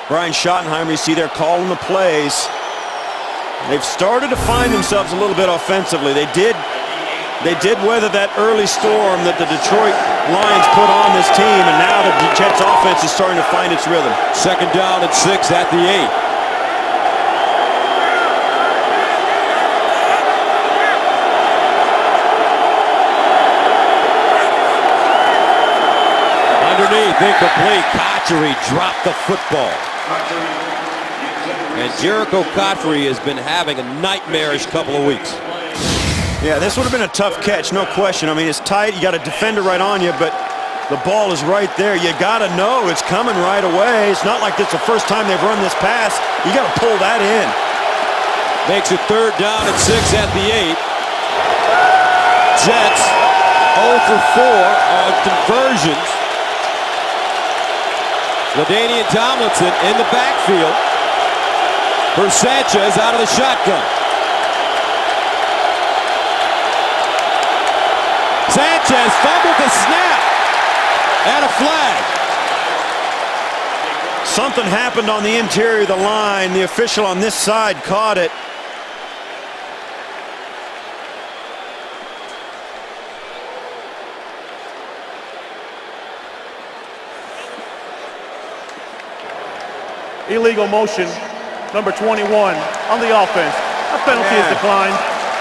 Brian Schottenheimer, you see they're calling the plays. They've started to find themselves a little bit offensively. They did weather that early storm that the Detroit Lions put on this team, and now the Jets offense is starting to find its rhythm. 2nd down and 6 at the 8. Underneath, incomplete. Cotchery dropped the football. And Jericho Cotchery has been having a nightmarish couple of weeks. Yeah, this would have been a tough catch, no question. I mean, it's tight. You got a defender right on you, but the ball is right there. You got to know it's coming right away. It's not like it's the first time they've run this pass. You got to pull that in. Makes it 3rd down and 6 at the 8. Jets 0 for 4 on conversions. LaDainian Tomlinson in the backfield for Sanchez out of the shotgun. Sanchez fumbled the snap and a flag. Something happened on the interior of the line. The official on this side caught it. Illegal motion, number 21 on the offense. A penalty is declined.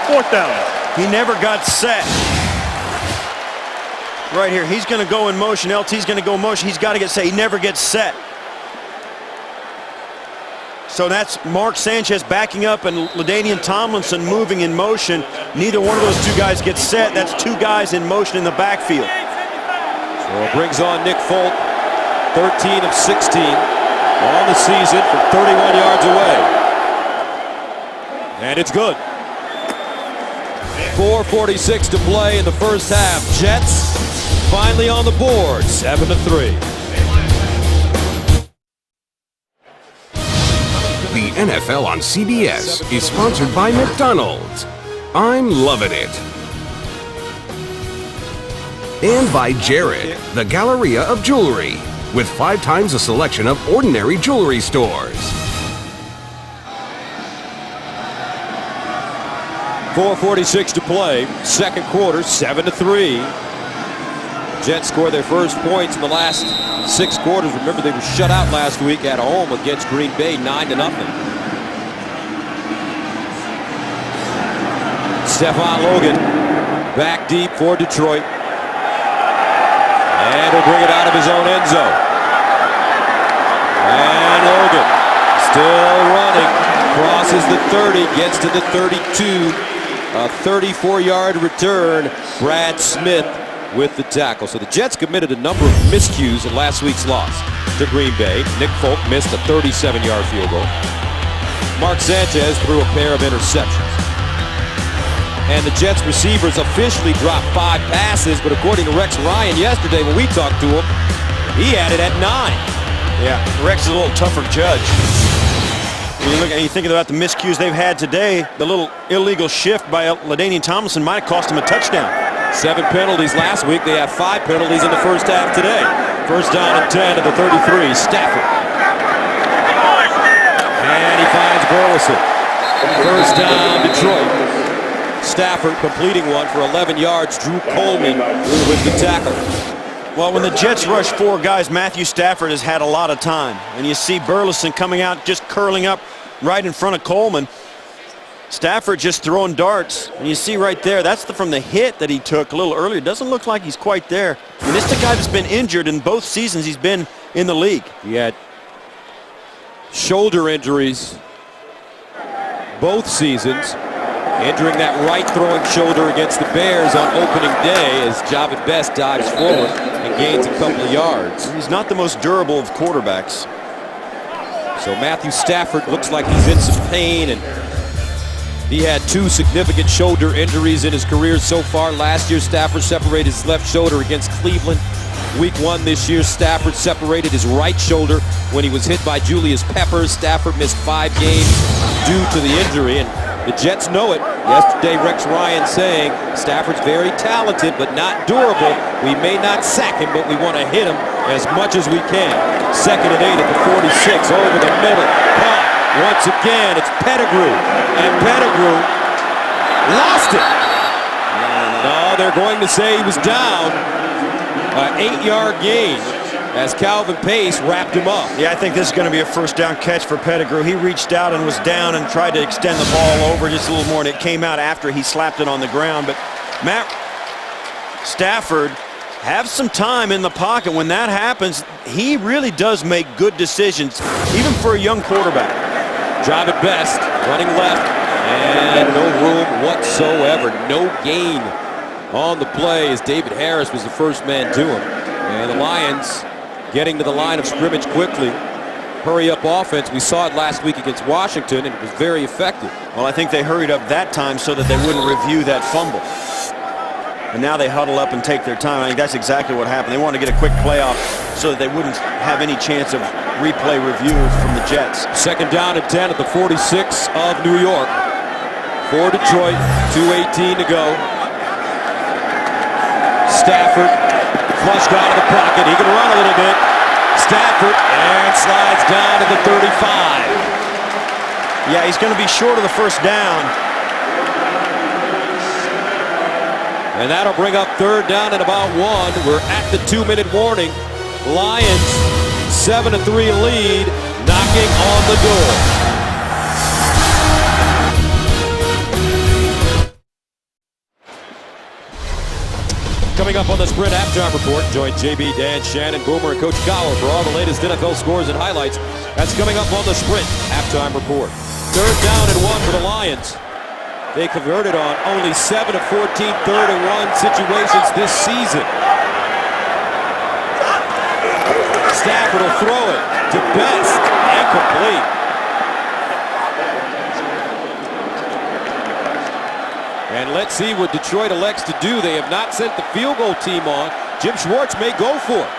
4th down. He never got set. Right here, he's going to go in motion. LT's going to go in motion. He's got to get set. He never gets set. So that's Mark Sanchez backing up and LaDainian Tomlinson moving in motion. Neither one of those 2 guys gets set. That's 2 guys in motion in the backfield. So it brings on Nick Folk, 13 of 16 on the season from 31 yards away. And it's good. 4:46 to play in the first half. Jets finally on the board, 7-3. The NFL on CBS is sponsored by McDonald's. I'm loving it. And by Jared, the Galleria of Jewelry, with 5 times the selection of ordinary jewelry stores. 4:46 to play, 2nd quarter, 7-3. Jets score their first points in the last 6 quarters. Remember, they were shut out last week at home against Green Bay, 9-0. Stephon Logan back deep for Detroit. And he'll bring it out of his own end zone. And Logan still running. Crosses the 30, gets to the 32. A 34-yard return. Brad Smith with the tackle. So the Jets committed a number of miscues in last week's loss to Green Bay. Nick Folk missed a 37-yard field goal. Mark Sanchez threw a pair of interceptions. And the Jets receivers officially dropped 5 passes, but according to Rex Ryan yesterday when we talked to him, he had it at 9. Yeah, Rex is a little tougher judge. When you look and you think about the miscues they've had today, the little illegal shift by LaDainian Tomlinson might have cost him a touchdown. 7 penalties last week. They have 5 penalties in the first half today. 1st down and 10 at the 33. Stafford. And he finds Burleson. 1st down, Detroit. Stafford completing one for 11 yards. Drew Coleman with the tackle. Well, when the Jets rush 4 guys, Matthew Stafford has had a lot of time. And you see Burleson coming out, just curling up right in front of Coleman. Stafford just throwing darts. And you see right there, that's from the hit that he took a little earlier. Doesn't look like he's quite there. And this is the guy that's been injured in both seasons he's been in the league. He had shoulder injuries both seasons, injuring that right throwing shoulder against the Bears on opening day as Javid Best dives forward and gains a couple of yards. He's not the most durable of quarterbacks. So Matthew Stafford looks like he's in some pain, and he had 2 significant shoulder injuries in his career so far. Last year, Stafford separated his left shoulder against Cleveland Week 1 this year, Stafford separated his right shoulder when he was hit by Julius Peppers. Stafford missed 5 games due to the injury, and the Jets know it. Yesterday, Rex Ryan saying Stafford's very talented but not durable. We may not sack him, but we want to hit him as much as we can. 2nd and 8 at the 46, over the middle. Caught. Once again, it's Pettigrew, and Pettigrew lost it. No, they're going to say he was down. An 8-yard gain as Calvin Pace wrapped him up. Yeah, I think this is going to be a first down catch for Pettigrew. He reached out and was down and tried to extend the ball over just a little more, and it came out after he slapped it on the ground. But Matt Stafford have some time in the pocket. When that happens, he really does make good decisions, even for a young quarterback. Drive it best, running left, and no room whatsoever. No gain on the play as David Harris was the first man to him. And the Lions getting to the line of scrimmage quickly. Hurry up offense. We saw it last week against Washington, and it was very effective. Well, I think they hurried up that time so that they wouldn't review that fumble. And now they huddle up and take their time. I think that's exactly what happened. They wanted to get a quick playoff so that they wouldn't have any chance of replay review from the Jets. 2nd down and 10 at the 46 of New York. For Detroit, 2:18 to go. Stafford flushed out of the pocket. He can run a little bit. Stafford and slides down to the 35. Yeah, he's going to be short of the first down. And that'll bring up 3rd down and about 1. We're at the 2-minute warning. Lions 7-3 lead, knocking on the door. Coming up on the Sprint Halftime Report, join JB, Dan, Shannon, Boomer, and Coach Gower for all the latest NFL scores and highlights. That's coming up on the Sprint Halftime Report. 3rd down and 1 for the Lions. They converted on only 7 of 14 3rd and 1 situations this season. Stafford will throw it to Best, incomplete. And let's see what Detroit elects to do. They have not sent the field goal team on. Jim Schwartz may go for it.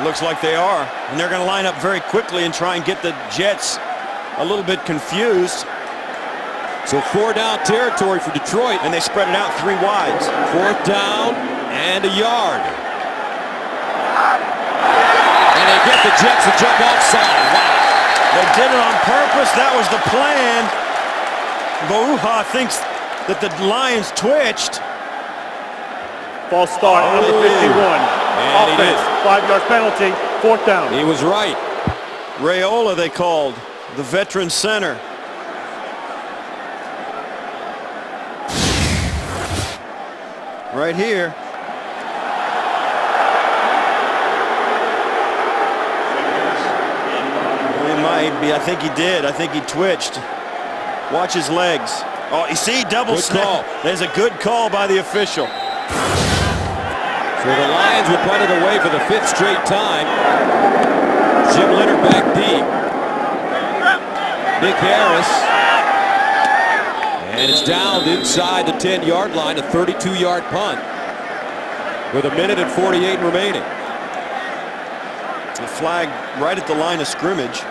Looks like they are. And they're going to line up very quickly and try and get the Jets a little bit confused. So 4 down territory for Detroit. And they spread it out 3 wides. 4th down and a yard. And they get the Jets to jump offside. Wow. They did it on purpose. That was the plan. Bouha thinks that the Lions twitched. False start, number 51. And Offense, 5-yard penalty, 4th down. He was right. Raiola, they called, the veteran center. Right here. He might be. I think he did. I think he twitched. Watch his legs. Oh, you see, double snap. There's a good call by the official. So the Lions will punt it away for the 5th straight time. Jim Leonard back deep. Nick Harris. And it's down inside the 10-yard line, a 32-yard punt with 1:48 remaining. The flag right at the line of scrimmage.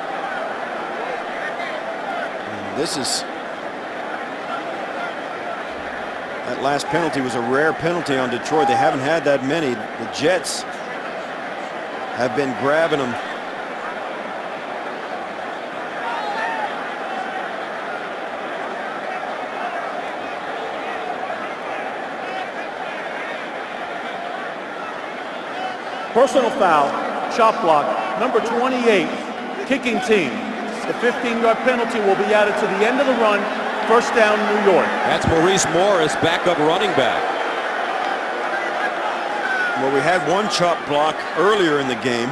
And this is... That last penalty was a rare penalty on Detroit. They haven't had that many. The Jets have been grabbing them. Personal foul, chop block, number 28, kicking team. The 15-yard penalty will be added to the end of the run. 1st down, New York. That's Maurice Morris, backup running back. Well, we had one chop block earlier in the game,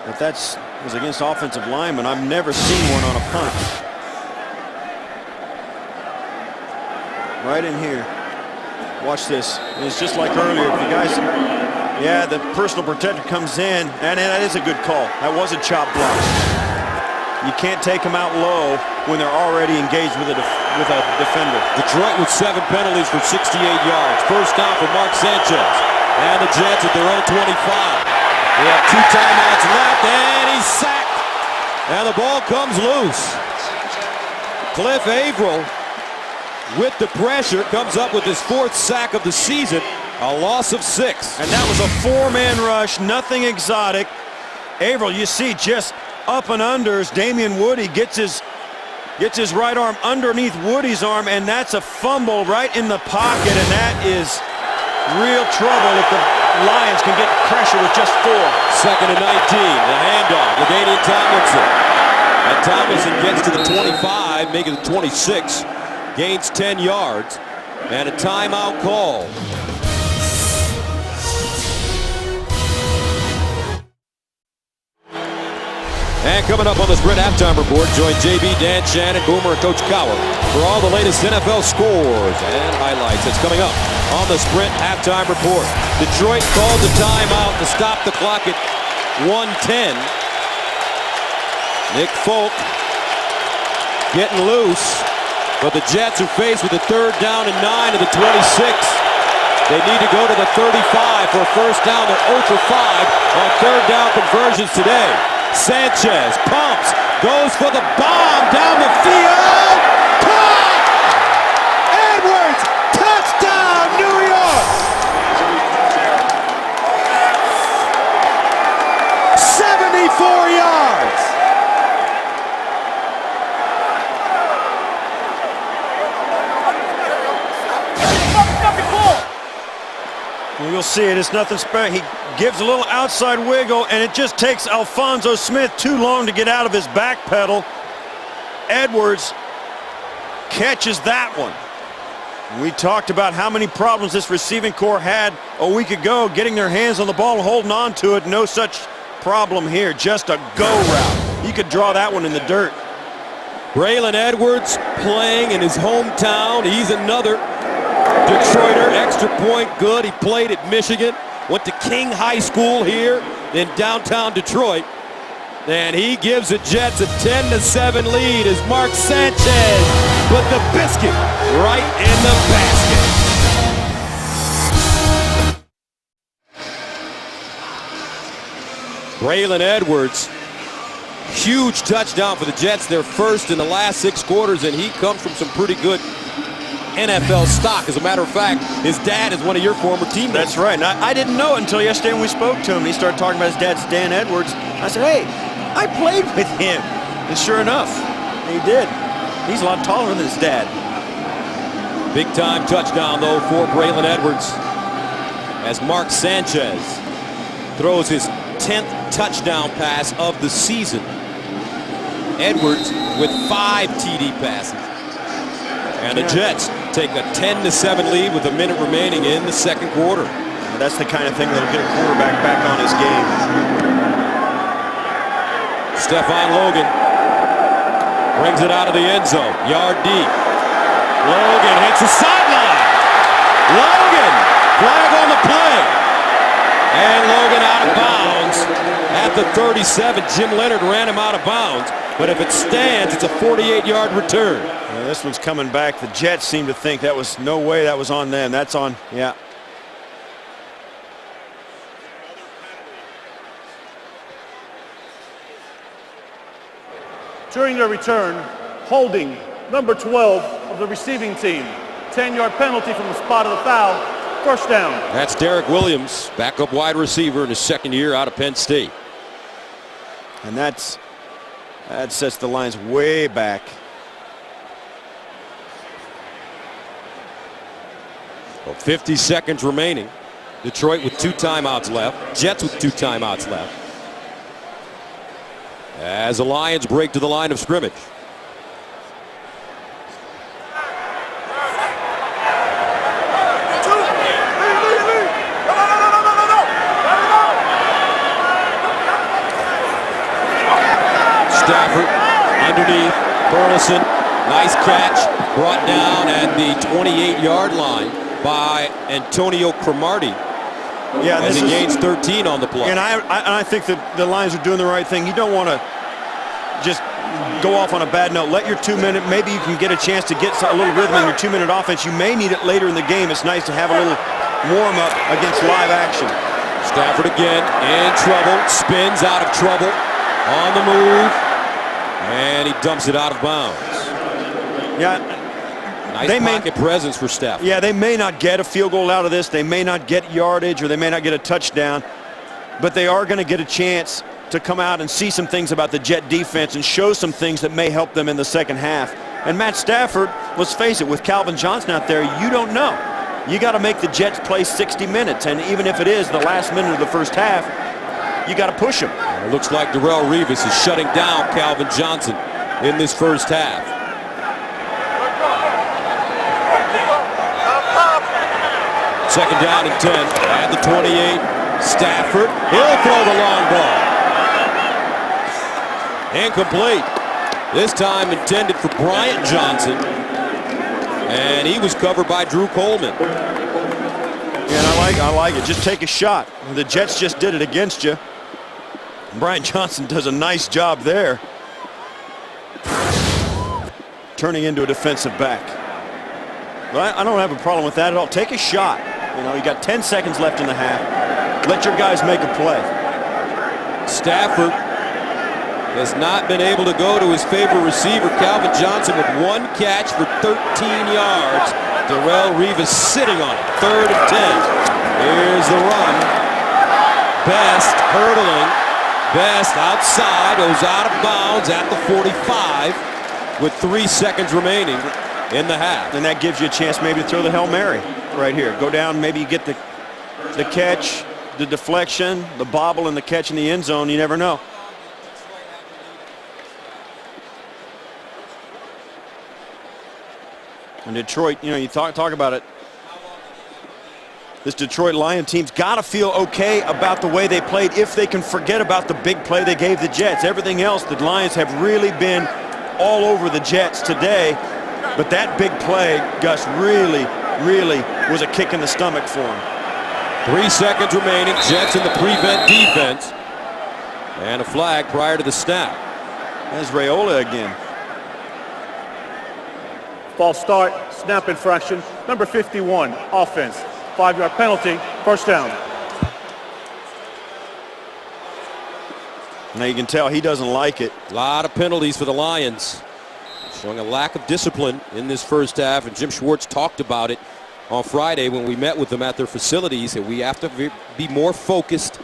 but that was against offensive linemen. I've never seen one on a punt. Right in here. Watch this. And it's just like earlier. If you guys, yeah, the personal protector comes in, and that is a good call. That was a chop block. You can't take them out low when they're already engaged with a defender. Detroit with 7 penalties for 68 yards. 1st down for Mark Sanchez. And the Jets at their own 25. We have 2 timeouts left, and he's sacked. And the ball comes loose. Cliff Averill, with the pressure, comes up with his 4th sack of the season, a loss of 6. And that was a 4-man rush, nothing exotic. Averill, you see, just up and unders. Damien Woody gets his right arm underneath Woody's arm, and that's a fumble right in the pocket, and that is real trouble if the Lions can get pressure with just 4. 2nd and 19, the handoff with Aiden Tomlinson. And Tomlinson gets to the 25, making it 26, gains 10 yards, and a timeout call. And coming up on the Sprint Halftime Report, join JB, Dan Shannon, Boomer, and Coach Cowher for all the latest NFL scores and highlights. It's coming up on the Sprint Halftime Report. Detroit called the timeout to stop the clock at 1:10. Nick Folk getting loose, but the Jets are faced with a 3rd down and 9 to the 26. They need to go to the 35 for a 1st down. They're 0 for 5 on 3rd down conversions today. Sanchez pumps, goes for the bomb down the field. Caught! Edwards, touchdown, New York! 74 yards. You'll see it. It's nothing special. He gives a little outside wiggle, and it just takes Alphonso Smith too long to get out of his back pedal. Edwards catches that one. We talked about how many problems this receiving corps had a week ago getting their hands on the ball and holding on to it. No such problem here. Just a go route. You could draw that one in the dirt. Braylon Edwards playing in his hometown. He's another Detroiter, extra point good. He played at Michigan, went to King High School here in downtown Detroit. And he gives the Jets a 10-7 lead as Mark Sanchez put the biscuit right in the basket. Braylon Edwards, huge touchdown for the Jets. Their 1st in the last 6 quarters, and he comes from some pretty good NFL stock. As a matter of fact, his dad is one of your former teammates. That's right. And I didn't know it until yesterday when we spoke to him. He started talking about his dad's Dan Edwards. I said, hey, I played with him. And sure enough, he did. He's a lot taller than his dad. Big time touchdown, though, for Braylon Edwards as Mark Sanchez throws his 10th touchdown pass of the season. Edwards with 5 TD passes. And the Jets take a 10-7 lead with a minute remaining in the 2nd quarter. That's the kind of thing that'll get a quarterback back on his game. Stephon Logan brings it out of the end zone, yard deep. Logan hits the sideline. Logan, flag on the play. And Logan out of bounds at the 37. Jim Leonard ran him out of bounds. But if it stands, it's a 48-yard return. Yeah, this one's coming back. The Jets seem to think that was no way that was on them. That's on, yeah. During their return, holding number 12 of the receiving team. 10-yard penalty from the spot of the foul. 1st down. That's Derek Williams, backup wide receiver in his 2nd year out of Penn State. And that sets the Lions way back. Well, 50 seconds remaining. Detroit with 2 timeouts left. Jets with 2 timeouts left. As the Lions break to the line of scrimmage. Stafford underneath Burleson. Nice catch. Brought down at the 28-yard line by Antonio Cromartie. Yeah, as he gains 13 on the play. And I think that the Lions are doing the right thing. You don't want to just go off on a bad note. Let your 2-minute, maybe you can get a chance to get a little rhythm in your 2-minute offense. You may need it later in the game. It's nice to have a little warm-up against live action. Stafford again in trouble, spins out of trouble, on the move, and he dumps it out of bounds. Yeah. Nice pocket presence for Stafford. Yeah, they may not get a field goal out of this. They may not get yardage, or they may not get a touchdown, but they are going to get a chance to come out and see some things about the Jet defense and show some things that may help them in the second half. And Matt Stafford, let's face it, with Calvin Johnson out there, you don't know. You got to make the Jets play 60 minutes, and even if it is the last minute of the first half, you got to push them. It looks like Darrelle Revis is shutting down Calvin Johnson in this first half. Second down and 10 at the 28. Stafford, he'll throw the long ball. Incomplete. This time intended for Bryant Johnson. And he was covered by Drew Coleman. Yeah, I like it. Just take a shot. The Jets just did it against you. Bryant Johnson does a nice job there, turning into a defensive back. But I don't have a problem with that at all. Take a shot. You know, you got 10 seconds left in the half. Let your guys make a play. Stafford has not been able to go to his favorite receiver, Calvin Johnson, with one catch for 13 yards. Darrelle Revis sitting on it. 3rd and 10. Here's the run. Best hurdling. Best outside. Goes out of bounds at the 45 with 3 seconds remaining in the half. And that gives you a chance maybe to throw the Hail Mary right here. Go down, maybe you get the catch, the deflection, the bobble, and the catch in the end zone. You never know. And Detroit, you know, you talk about it. This Detroit Lion team's got to feel okay about the way they played if they can forget about the big play they gave the Jets. Everything else, the Lions have really been all over the Jets today. But that big play, Gus, really was a kick in the stomach for him. 3 seconds remaining. Jets in the prevent defense. And a flag prior to the snap. There's Raiola again. False start, snap infraction, number 51, offense. 5-yard penalty, first down. Now you can tell he doesn't like it. A lot of penalties for the Lions. Showing a lack of discipline in this first half, and Jim Schwartz talked about it on Friday when we met with them at their facilities, and we have to be more focused.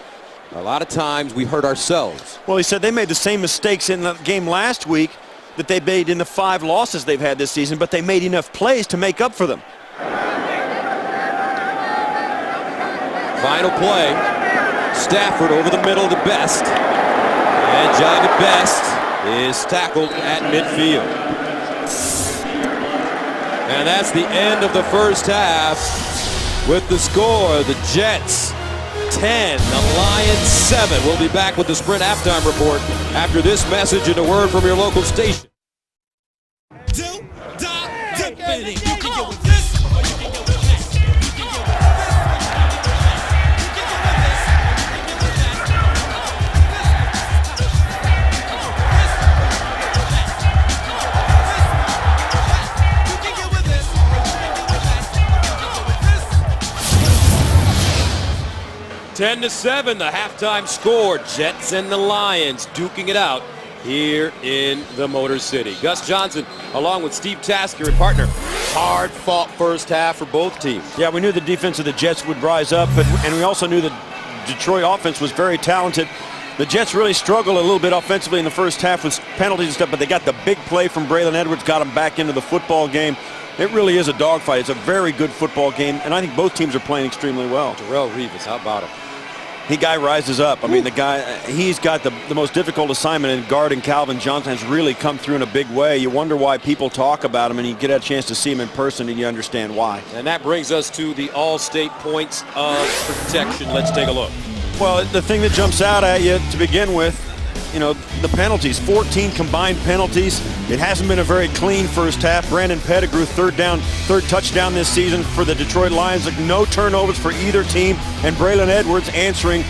A lot of times we hurt ourselves. Well, he said they made the same mistakes in the game last week that they made in the 5 losses they've had this season, but they made enough plays to make up for them. Final play. Stafford over the middle to Best. And Jahvid Best is tackled at midfield. And that's the end of the first half with the score. The Jets 10, the Lions 7. We'll be back with the Sprint halftime report after this message and a word from your local station. Ten to 7, the halftime score. Jets and the Lions duking it out here in the Motor City. Gus Johnson, along with Steve Tasker and partner. Hard-fought first half for both teams. Yeah, we knew the defense of the Jets would rise up, and we also knew the Detroit offense was very talented. The Jets really struggled a little bit offensively in the first half with penalties and stuff, but they got the big play from Braylon Edwards, got them back into the football game. It really is a dogfight. It's a very good football game, and I think both teams are playing extremely well. Darrelle Revis, how about him? The guy rises up. I mean, the guy, he's got the most difficult assignment, and guarding Calvin Johnson has really come through in a big way. You wonder why people talk about him, and you get a chance to see him in person, and you understand why. And that brings us to the all-state points of protection. Let's take a look. Well, the thing that jumps out at you to begin with, you know, the penalties, 14 combined penalties. It hasn't been a very clean first half. Brandon Pettigrew, third touchdown this season for the Detroit Lions. Like, no turnovers for either team. And Braylon Edwards answering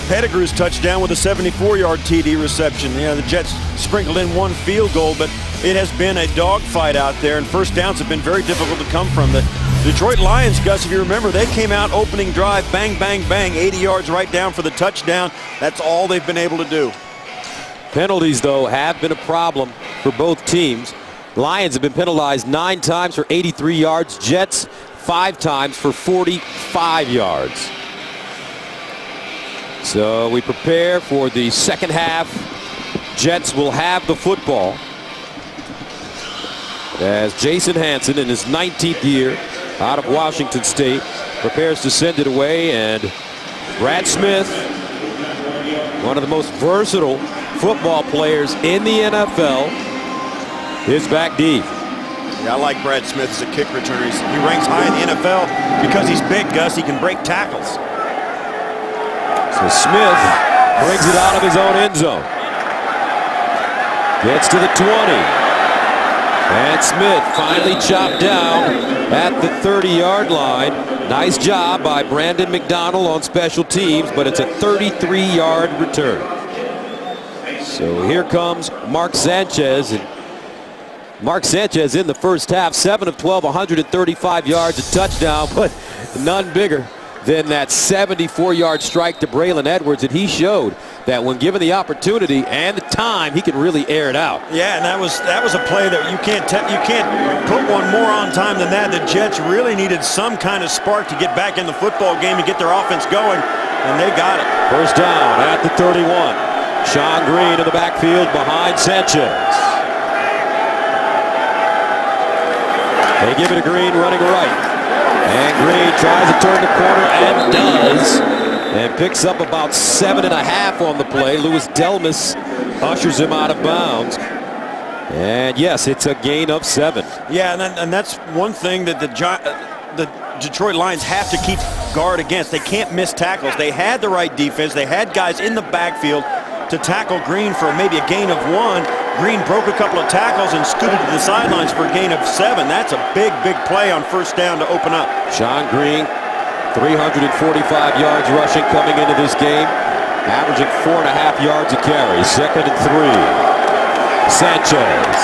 Pettigrew's touchdown with a 74-yard TD reception. You know, the Jets sprinkled in one field goal, but it has been a dogfight out there, and first downs have been very difficult to come from. The Detroit Lions, Gus, if you remember, they came out opening drive, bang, bang, bang, 80 yards right down for the touchdown. That's all they've been able to do. Penalties, though, have been a problem for both teams. Lions have been penalized 9 times for 83 yards. Jets 5 times for 45 yards. So we prepare for the second half. Jets will have the football as Jason Hanson, in his 19th year out of Washington State, prepares to send it away. And Brad Smith, one of the most versatile football players in the NFL, is back deep. Yeah, I like Brad Smith as a kick returner. He ranks high in the NFL because he's big, Gus. He can break tackles. So Smith brings it out of his own end zone. Gets to the 20. And Smith finally chopped down at the 30-yard line. Nice job by Brandon McDonald on special teams, but it's a 33-yard return. So here comes Mark Sanchez. And Mark Sanchez in the first half, 7 of 12, 135 yards, a touchdown, but none bigger than that 74-yard strike to Braylon Edwards. And he showed that when given the opportunity and the time, he can really air it out. Yeah, and that was a play that you can't put one more on time than that. The Jets really needed some kind of spark to get back in the football game and get their offense going, and they got it. First down at the 31. Sean Green in the backfield behind Sanchez. They give it to Green running right. And Green tries to turn the corner and does. And picks up about 7.5 on the play. Louis Delmas ushers him out of bounds. And yes, it's a gain of 7. Yeah, and that's one thing that the Detroit Lions have to keep guard against. They can't miss tackles. They had the right defense. They had guys in the backfield to tackle Green for maybe a gain of 1. Green broke a couple of tackles and scooted to the sidelines for a gain of 7. That's a big, big play on first down to open up. Sean Green, 345 yards rushing coming into this game, averaging 4.5 yards a carry. 2nd and 3. Sanchez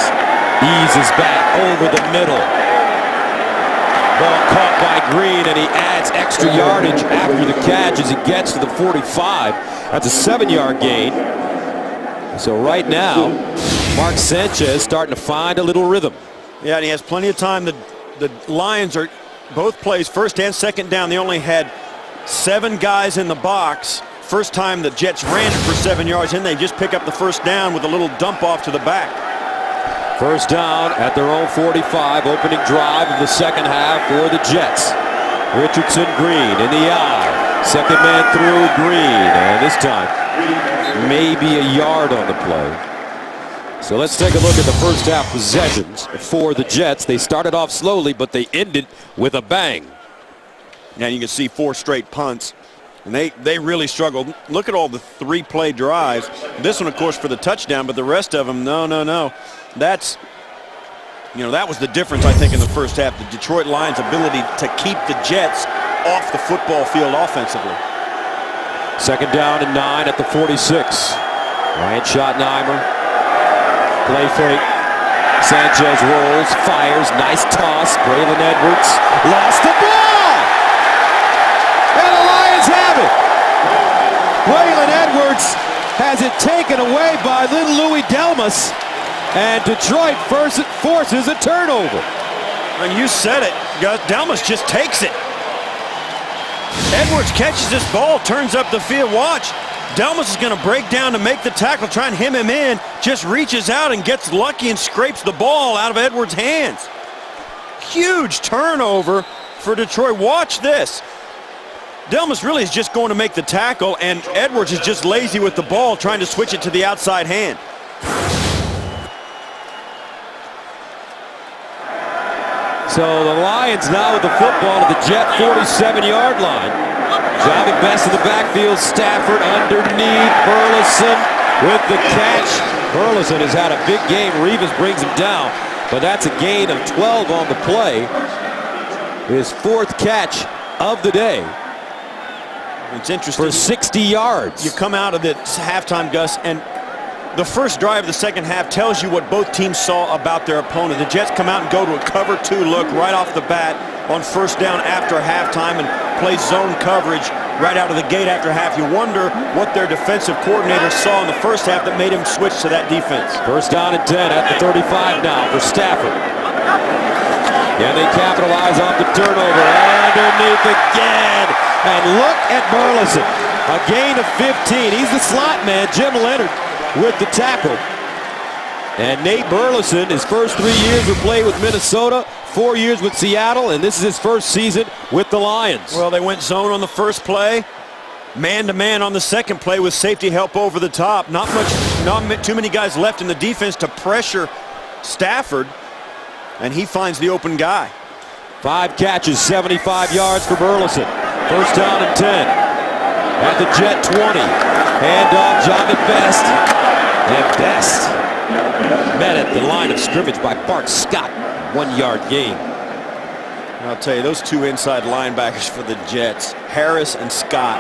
eases back over the middle. Ball caught by Green, and he adds extra yardage after the catch as he gets to the 45. That's a 7-yard gain. So right now, Mark Sanchez starting to find a little rhythm. Yeah, and he has plenty of time. The Lions are both plays, first and second down. They only had 7 guys in the box. First time the Jets ran it for 7 yards, and they just pick up the first down with a little dump off to the back. First down at their own 45, opening drive of the second half for the Jets. Richardson, Green in the eye. Second man through, Green, and this time maybe a yard on the play. So let's take a look at the first half possessions for the Jets. They started off slowly, but they ended with a bang. Now you can see 4 straight punts, and they really struggled. Look at all the 3-play drives. This one, of course, for the touchdown, but the rest of them, no. That's, that was the difference, I think, in the first half. The Detroit Lions' ability to keep the Jets off the football field offensively. Second down and 9 at the 46. Ryan Schottenheimer. Play fake. Sanchez rolls, fires, nice toss. Braylon Edwards lost the ball! And the Lions have it! Braylon Edwards has it taken away by little Louis Delmas, and Detroit forces a turnover. And you said it, Delmas just takes it. Edwards catches this ball, turns up the field. Watch. Delmas is going to break down to make the tackle, try and hem him in. Just reaches out and gets lucky and scrapes the ball out of Edwards' hands. Huge turnover for Detroit. Watch this. Delmas really is just going to make the tackle, and Edwards is just lazy with the ball, trying to switch it to the outside hand. So the Lions now with the football at the Jet 47-yard line. Driving best in the backfield. Stafford underneath. Burleson with the catch. Burleson has had a big game. Reeves brings him down, but that's a gain of 12 on the play. His 4th catch of the day. It's interesting. For 60 yards. You come out of the halftime, Gus, and the first drive of the second half tells you what both teams saw about their opponent. The Jets come out and go to a cover 2 look right off the bat. on first down after halftime and plays zone coverage right out of the gate after half. You wonder what their defensive coordinator saw in the first half that made him switch to that defense. First down and 10 at the 35 now for Stafford. Yeah, they capitalize off the turnover. Underneath again. And look at Burleson. A gain of 15. He's the slot man, Jim Leonard, with the tackle. And Nate Burleson, his first 3 years were played with Minnesota, 4 years with Seattle, and this is his first season with the Lions. Well, they went zone on the first play, man-to-man on the second play with safety help over the top. Not too many guys left in the defense to pressure Stafford, and he finds the open guy. 5 catches, 75 yards for Burleson. First down and 10 at the Jet 20. Handoff, Jonathan Best. And Best met at the line of scrimmage by Bart Scott. 1-yard gain. And I'll tell you, those two inside linebackers for the Jets, Harris and Scott,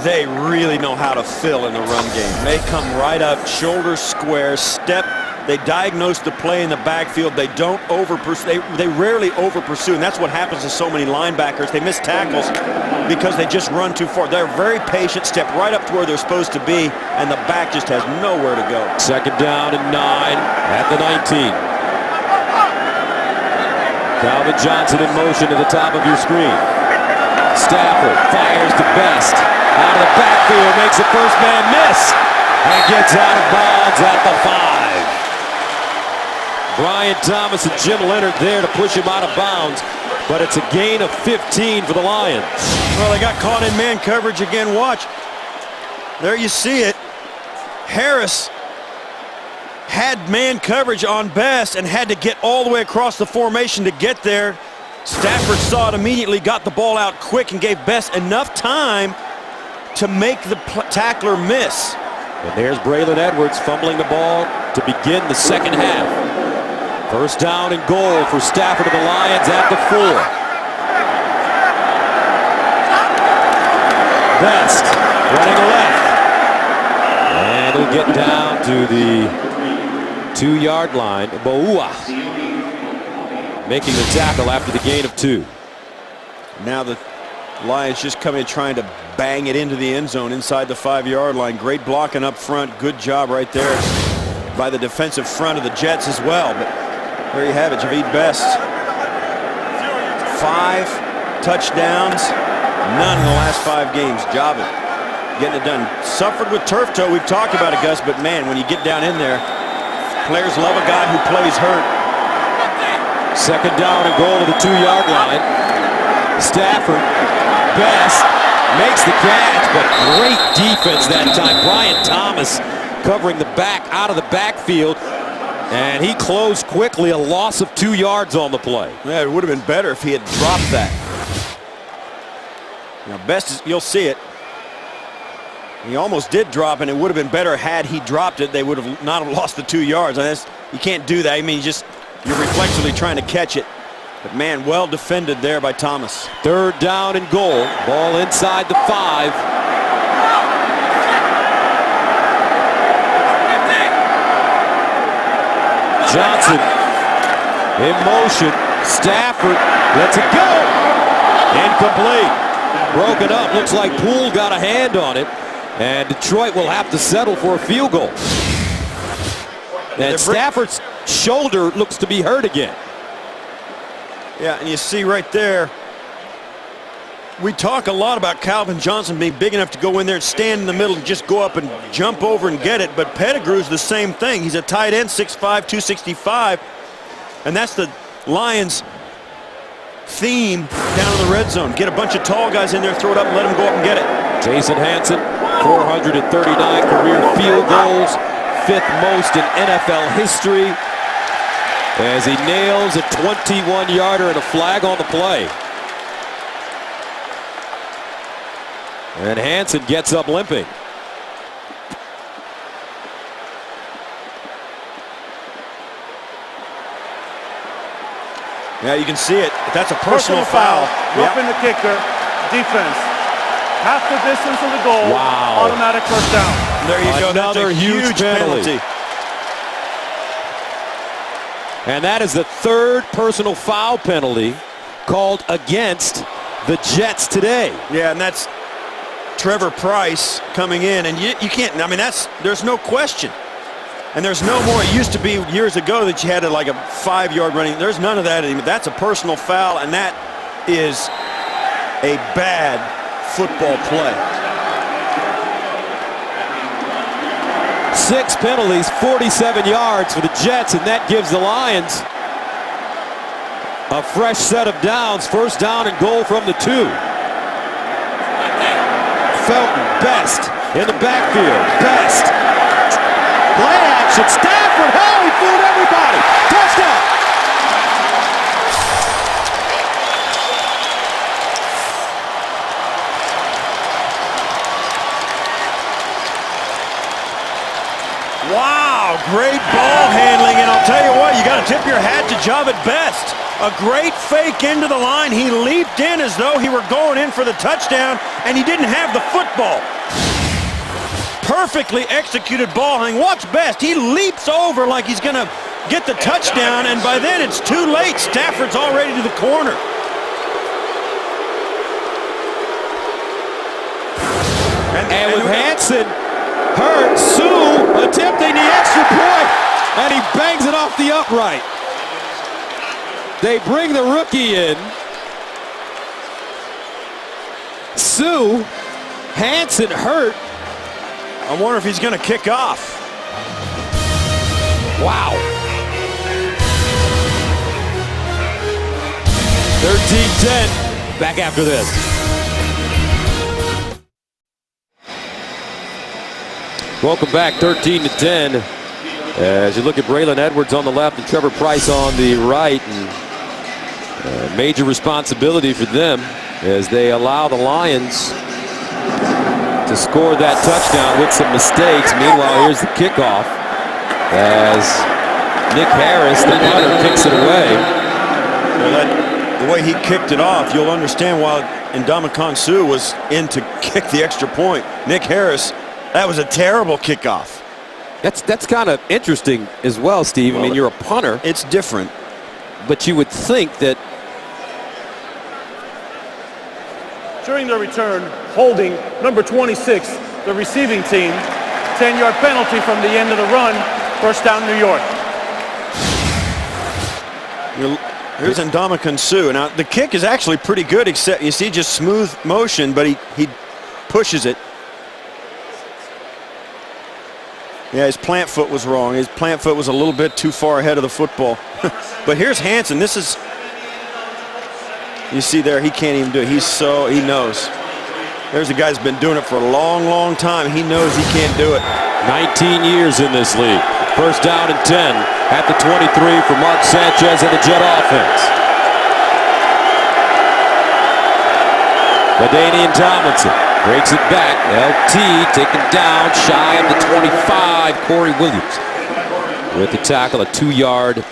they really know how to fill in the run game. They come right up, shoulders square, step. They diagnose the play in the backfield. They don't over-pursue. They rarely over-pursue, and that's what happens to so many linebackers. They miss tackles because they just run too far. They're very patient, step right up to where they're supposed to be, and the back just has nowhere to go. Second down and 9 at the 19. Calvin Johnson in motion to the top of your screen. Stafford fires to Best. Out of the backfield, makes a first man miss, and gets out of bounds at the 5. Brian Thomas and Jim Leonard there to push him out of bounds, but it's a gain of 15 for the Lions. Well, they got caught in man coverage again. Watch. There you see it. Harris had man coverage on Best and had to get all the way across the formation to get there. Stafford saw it immediately, got the ball out quick, and gave Best enough time to make the tackler miss. And there's Braylon Edwards fumbling the ball to begin the second half. First down and goal for Stafford and the Lions at the 4. Best running left. And he'll get down to the 2-yard line. Boua making the tackle after the gain of 2. Now the Lions just come in trying to bang it into the end zone inside the 5-yard line. Great blocking up front. Good job right there by the defensive front of the Jets as well. But there you have it, Javid Best. 5 touchdowns, none in the last 5 games. Job it, getting it done. Suffered with turf toe. We've talked about it, Gus, but man, when you get down in there, players love a guy who plays hurt. Second down and goal to the 2-yard line. Stafford, Best makes the catch, but great defense that time. Brian Thomas covering the back out of the backfield. And he closed quickly, a loss of 2 yards on the play. Yeah, it would have been better if he had dropped that. Now, Best is, you'll see it. He almost did drop, and it would have been better had he dropped it. They would have not have lost the 2 yards. And you can't do that. I mean, you're reflexively trying to catch it. But man, well defended there by Thomas. Third down and goal. Ball inside the 5. Johnson in motion. Stafford lets it go. Incomplete. Broken up. Looks like Poole got a hand on it. And Detroit will have to settle for a field goal. And Stafford's shoulder looks to be hurt again. Yeah, and you see right there, we talk a lot about Calvin Johnson being big enough to go in there and stand in the middle and just go up and jump over and get it, but Pettigrew's the same thing. He's a tight end, 6'5", 265, and that's the Lions' theme down in the red zone. Get a bunch of tall guys in there, throw it up, and let them go up and get it. Jason Hanson, 439 career field goals, 5th most in NFL history, as he nails a 21-yarder and a flag on the play. And Hanson gets up limping. Yeah, you can see it. That's a personal foul. Roughing the kicker. Defense. Half the distance of the goal. Wow. Automatic first down. There you go. Another That's a huge penalty. And that is the 3rd personal foul penalty called against the Jets today. Yeah, and that's Trevor Pryce coming in, and you can't, I mean, there's no question. And there's no more. It used to be years ago that you had like a 5-yard running. There's none of that anymore. That's a personal foul, and that is a bad football play. 6 penalties, 47 yards for the Jets, and that gives the Lions a fresh set of downs. First down and goal from the 2. Felton, Best in the backfield. Best. Play action. Stafford. Oh, he fooled everybody. Touchdown. Wow, great ball handling, and I'll tell you what, you got to tip your hat to Jahvid Best. A great fake into the line. He leaped in as though he were going in for the touchdown, and he didn't have the football. Perfectly executed ball handling. Watch Best. He leaps over like he's going to get the touchdown, and by then it's too late. Stafford's already to the corner. And with Hanson hurt, Sue attempting the extra point, and he bangs it off the upright. They bring the rookie in. Sue, Hanson hurt. I wonder if he's going to kick off. Wow. 13-10. Back after this. Welcome back, 13-10. As you look at Braylon Edwards on the left and Trevor Pryce on the right. And major responsibility for them as they allow the Lions to score that touchdown with some mistakes. Meanwhile, here's the kickoff as Nick Harris, the punter, kicks it away. Well, the way he kicked it off, you'll understand why Ndamukong Suh was in to kick the extra point. Nick Harris, that was a terrible kickoff. That's kind of interesting as well, Steve. I mean, you're a punter. It's different. But you would think that During the return, holding number 26, the receiving team, 10-yard penalty from the end of the run, first down New York. Here's Ndamukong Suh. Now, the kick is actually pretty good, except you see just smooth motion, but he pushes it. Yeah, his plant foot was wrong. His plant foot was a little bit too far ahead of the football. But here's Hanson. This is, you see there, he can't even do it. He knows. There's a guy who's been doing it for a long, long time. He knows he can't do it. 19 years in this league. First down and 10 at the 23 for Mark Sanchez and the Jet offense. LaDainian Tomlinson breaks it back. LT taken down shy of the 25. Corey Williams with the tackle, a 2-yard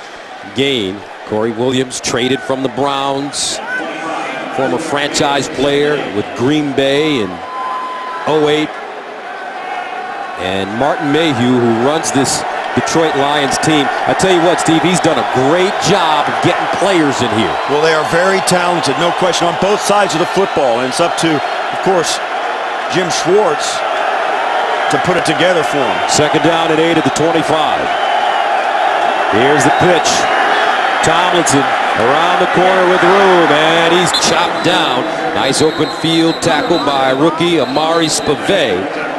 gain. Corey Williams traded from the Browns. Former franchise player with Green Bay in 08. And Martin Mayhew, who runs this Detroit Lions team. I tell you what, Steve, he's done a great job of getting players in here. Well, they are very talented, no question, on both sides of the football. And it's up to, of course, Jim Schwartz to put it together for him. Second down and 8 at the 25. Here's the pitch. Tomlinson around the corner with room, and he's chopped down. Nice open field tackle by rookie Amari Spivey.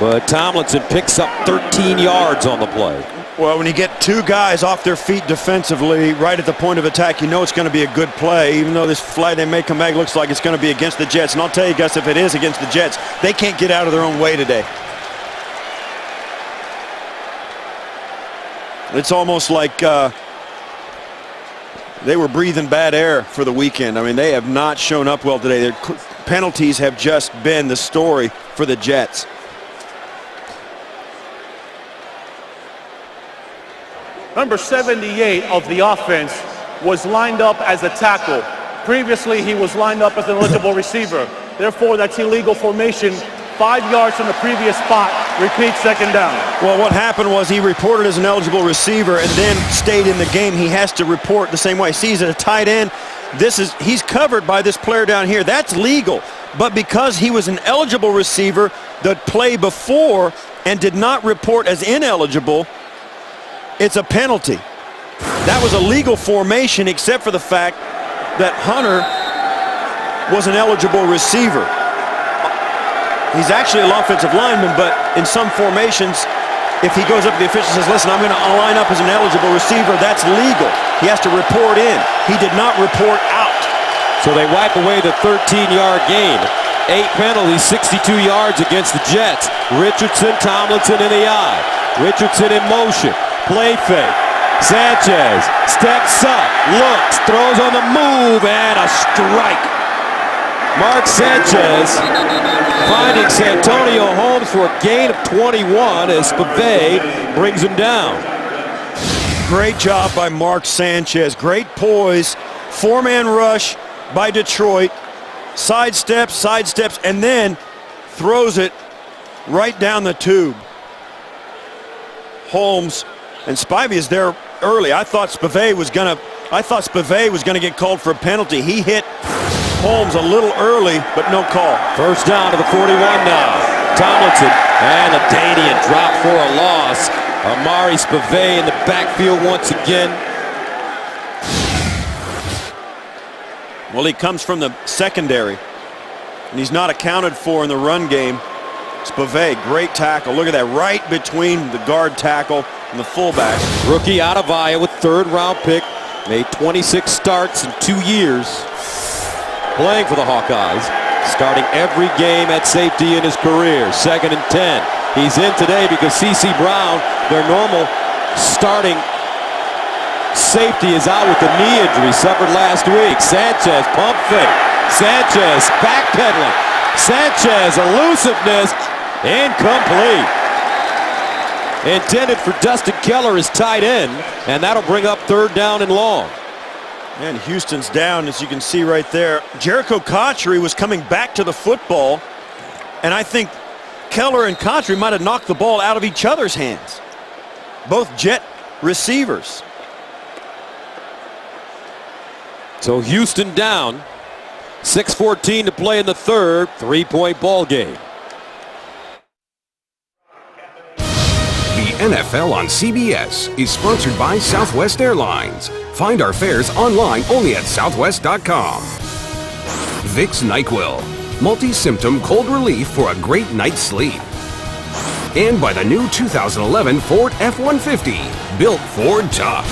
But Tomlinson picks up 13 yards on the play. Well, when you get two guys off their feet defensively right at the point of attack, you know it's going to be a good play, even though this flag they may come back looks like it's going to be against the Jets. And I'll tell you, Gus, if it is against the Jets, they can't get out of their own way today. It's almost like they were breathing bad air for the weekend. I mean, they have not shown up well today. Their penalties have just been the story for the Jets. Number 78 of the offense was lined up as a tackle. Previously, he was lined up as an eligible receiver. Therefore, that's illegal formation. 5 yards from the previous spot. Repeat, second down. Well, what happened was he reported as an eligible receiver and then stayed in the game. He has to report the same way. See, he's at a tight end. he's covered by this player down here. That's legal. But because he was an eligible receiver that played before and did not report as ineligible, it's a penalty. That was a legal formation except for the fact that Hunter was an eligible receiver. He's actually an offensive lineman, but in some formations, if he goes up to the official and says, listen, I'm going to line up as an eligible receiver, that's legal. He has to report in. He did not report out. So they wipe away the 13-yard gain. 8 penalties, 62 yards against the Jets. Richardson, Tomlinson in the eye. Richardson in motion. Play fake. Sanchez steps up, looks, throws on the move, and a strike. Mark Sanchez finding Santonio Holmes for a gain of 21 as Spivey brings him down. Great job by Mark Sanchez. Great poise. 4-man rush by Detroit. Sidesteps, and then throws it right down the tube. Holmes and Spivey is there early. I thought Spivey was gonna get called for a penalty. He hit Holmes a little early, but no call. First down to the 41 now. Tomlinson and a Danian drop for a loss. Amari Spivey in the backfield once again. Well, he comes from the secondary, and he's not accounted for in the run game. Spivey, great tackle. Look at that, right between the guard tackle and the fullback. Rookie out of Iowa, 3rd-round pick. Made 26 starts in 2 years. Playing for the Hawkeyes. Starting every game at safety in his career. 2nd and 10. He's in today because C.C. Brown, their normal starting safety, is out with the knee injury suffered last week. Sanchez, pump fake. Sanchez backpedaling. Sanchez, elusiveness, incomplete. Intended for Dustin Keller as tight end, and that'll bring up 3rd down and long. And Houston's down, as you can see right there. Jericho Cotchery was coming back to the football, and I think Keller and Cotchery might have knocked the ball out of each other's hands. Both Jet receivers. So Houston down. 6:14 to play in the 3rd. 3-point ball game. The NFL on CBS is sponsored by Southwest Airlines. Find our fares online only at southwest.com. Vicks NyQuil, multi-symptom cold relief for a great night's sleep. And by the new 2011 Ford F-150, built Ford tough.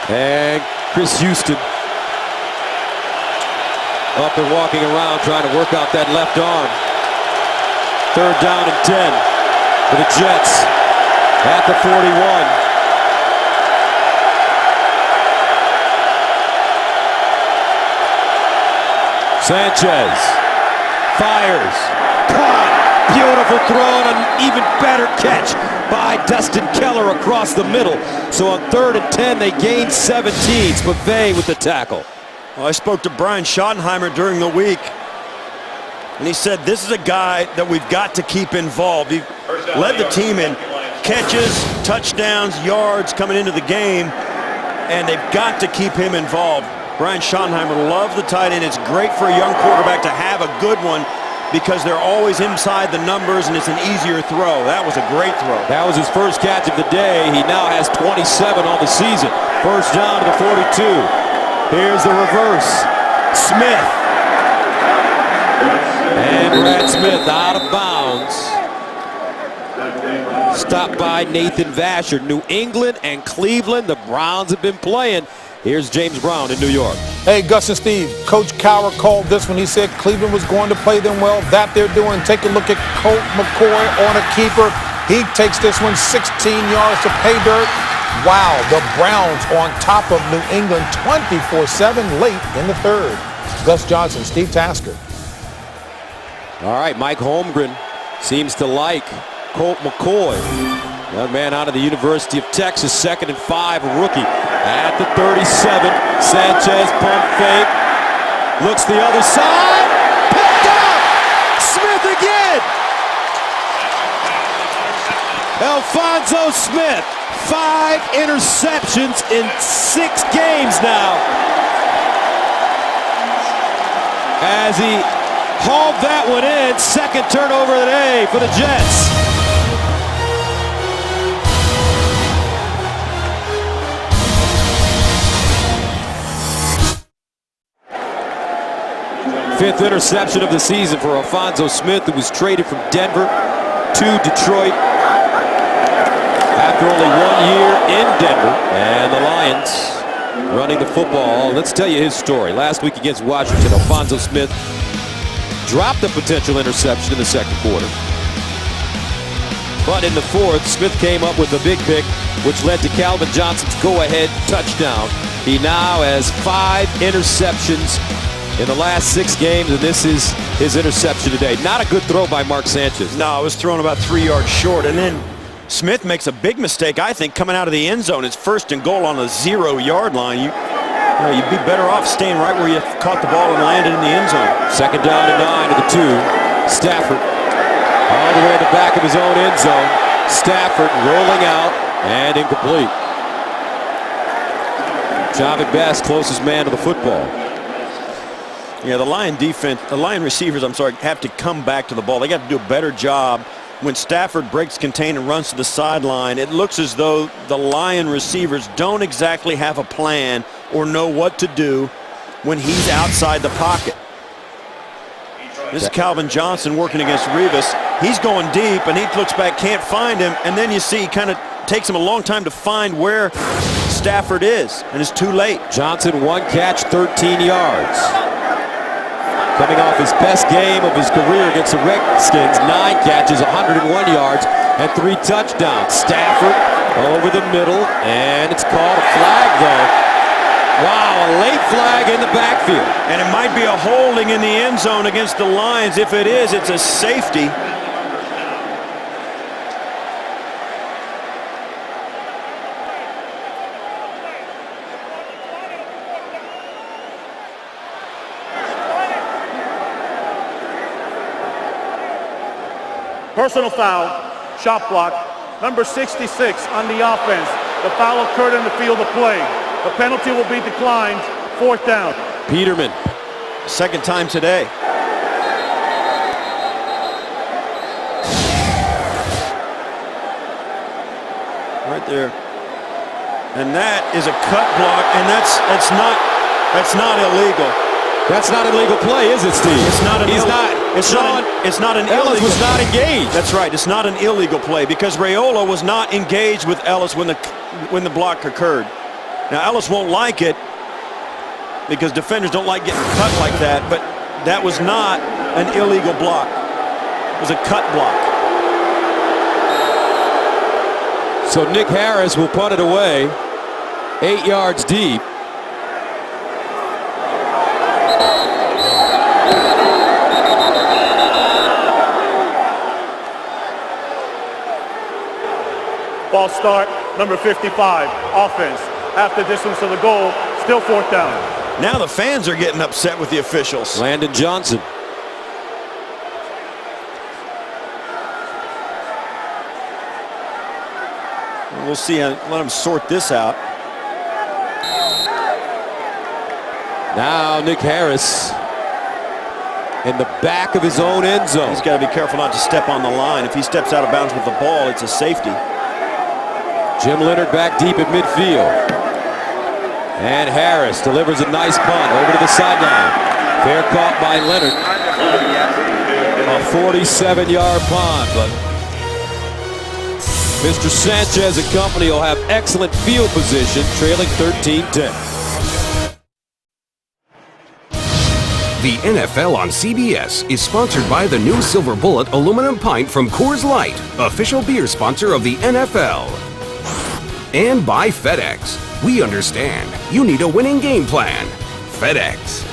And Chris Houston up and walking around trying to work out that left arm. 3rd down and 10 for the Jets at the 41. Sanchez fires. Caught. Beautiful throw and an even better catch by Dustin Keller across the middle. So on 3rd and 10, they gain 17. Spivey with the tackle. Well, I spoke to Brian Schottenheimer during the week, and he said this is a guy that we've got to keep involved. He led the team in catches, touchdowns, yards coming into the game, and they've got to keep him involved. Brian Schottenheimer loves the tight end. It's great for a young quarterback to have a good one because they're always inside the numbers and it's an easier throw. That was a great throw. That was his first catch of the day. He now has 27 on the season. First down to the 42. Here's the reverse. Smith. And Brad Smith out of bounds. Stopped by Nathan Vasher. New England and Cleveland, the Browns have been playing. Here's James Brown in New York. Hey, Gus and Steve, Coach Cowher called this when he said Cleveland was going to play them well. That they're doing. Take a look at Colt McCoy on a keeper. He takes this one 16 yards to pay dirt. Wow, the Browns on top of New England 24-7 late in the 3rd. Gus Johnson, Steve Tasker. All right, Mike Holmgren seems to like Colt McCoy. Young man out of the University of Texas, 2nd and 5, a rookie. At the 37, Sanchez pump fake. Looks the other side. Picked up! Smith again! Alphonzo Smith 5 interceptions in 6 games now. As he hauled that one in, second turnover of the day for the Jets. Fifth interception of the season for Alphonso Smith, who was traded from Denver to Detroit after only 1 year in Denver. And the Lions running the football. Let's tell you his story. Last week against Washington, Alphonso Smith dropped a potential interception in the second quarter. But in the fourth, Smith came up with a big pick, which led to Calvin Johnson's go-ahead touchdown. He now has 5 interceptions in the last 6 games, and this is his interception today. Not a good throw by Mark Sanchez. No, it was thrown about 3 yards short, and then Smith makes a big mistake, I think, coming out of the end zone. It's 1st and goal on the 0-yard line. You'd be better off staying right where you caught the ball and landed in the end zone. Second down and 9 to the 2. Stafford all the way in the back of his own end zone. Stafford rolling out and incomplete. Javid Best, closest man to the football. Yeah, the Lion receivers, have to come back to the ball. They got to do a better job. When Stafford breaks contain and runs to the sideline, it looks as though the Lion receivers don't exactly have a plan or know what to do when he's outside the pocket. This is Calvin Johnson working against Rivas. He's going deep, and he looks back, can't find him, and then you see he kind of takes him a long time to find where Stafford is, and it's too late. Johnson, 1 catch, 13 yards. Coming off his best game of his career against the Redskins, 9 catches, 101 yards, and 3 touchdowns. Stafford over the middle, and it's called a flag, though. Wow, a late flag in the backfield. And it might be a holding in the end zone against the Lions. If it is, it's a safety. Personal foul, shot block, number 66 on the offense. The foul occurred in the field of play. The penalty will be declined, 4th down. Peterman. Second time today. Right there. And that is a cut block, and that's not illegal. That's not an illegal play, is it, Steve? It's not an It's not an illegal. Ellis was not engaged. That's right. It's not an illegal play because Raiola was not engaged with Ellis when the block occurred. Now Ellis won't like it because defenders don't like getting cut like that, but that was not an illegal block. It was a cut block. So Nick Harris will punt it away, 8 yards deep. Ball start, number 55, offense. Half the distance to the goal, still 4th down. Now the fans are getting upset with the officials. Landon Johnson. We'll see. Let them sort this out. Now Nick Harris in the back of his own end zone. He's got to be careful not to step on the line. If he steps out of bounds with the ball, it's a safety. Jim Leonard back deep at midfield. And Harris delivers a nice punt over to the sideline. Fair caught by Leonard. A 47-yard punt, but Mr. Sanchez and company will have excellent field position, trailing 13-10. The NFL on CBS is sponsored by the new Silver Bullet aluminum pint from Coors Light, official beer sponsor of the NFL. And by FedEx. We understand you need a winning game plan. FedEx.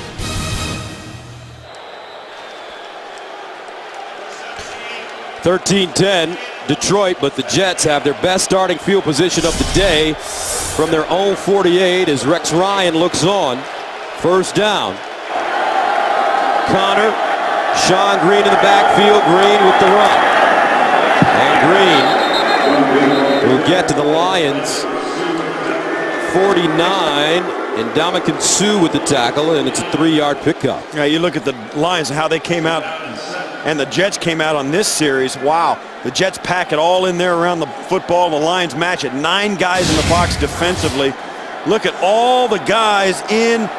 (13-10) Detroit, but the Jets have their best starting field position of the day from their own 48 as Rex Ryan looks on. First down. Connor, Sean Green in the backfield. Green with the run. And Green We'll get to the Lions. 49, and Ndamukong Suh with the tackle, and it's a 3-yard pickup. Yeah, you look at the Lions and how they came out, and the Jets came out on this series. Wow, the Jets pack it all in there around the football. The Lions match it. 9 guys in the box defensively. Look at all the guys in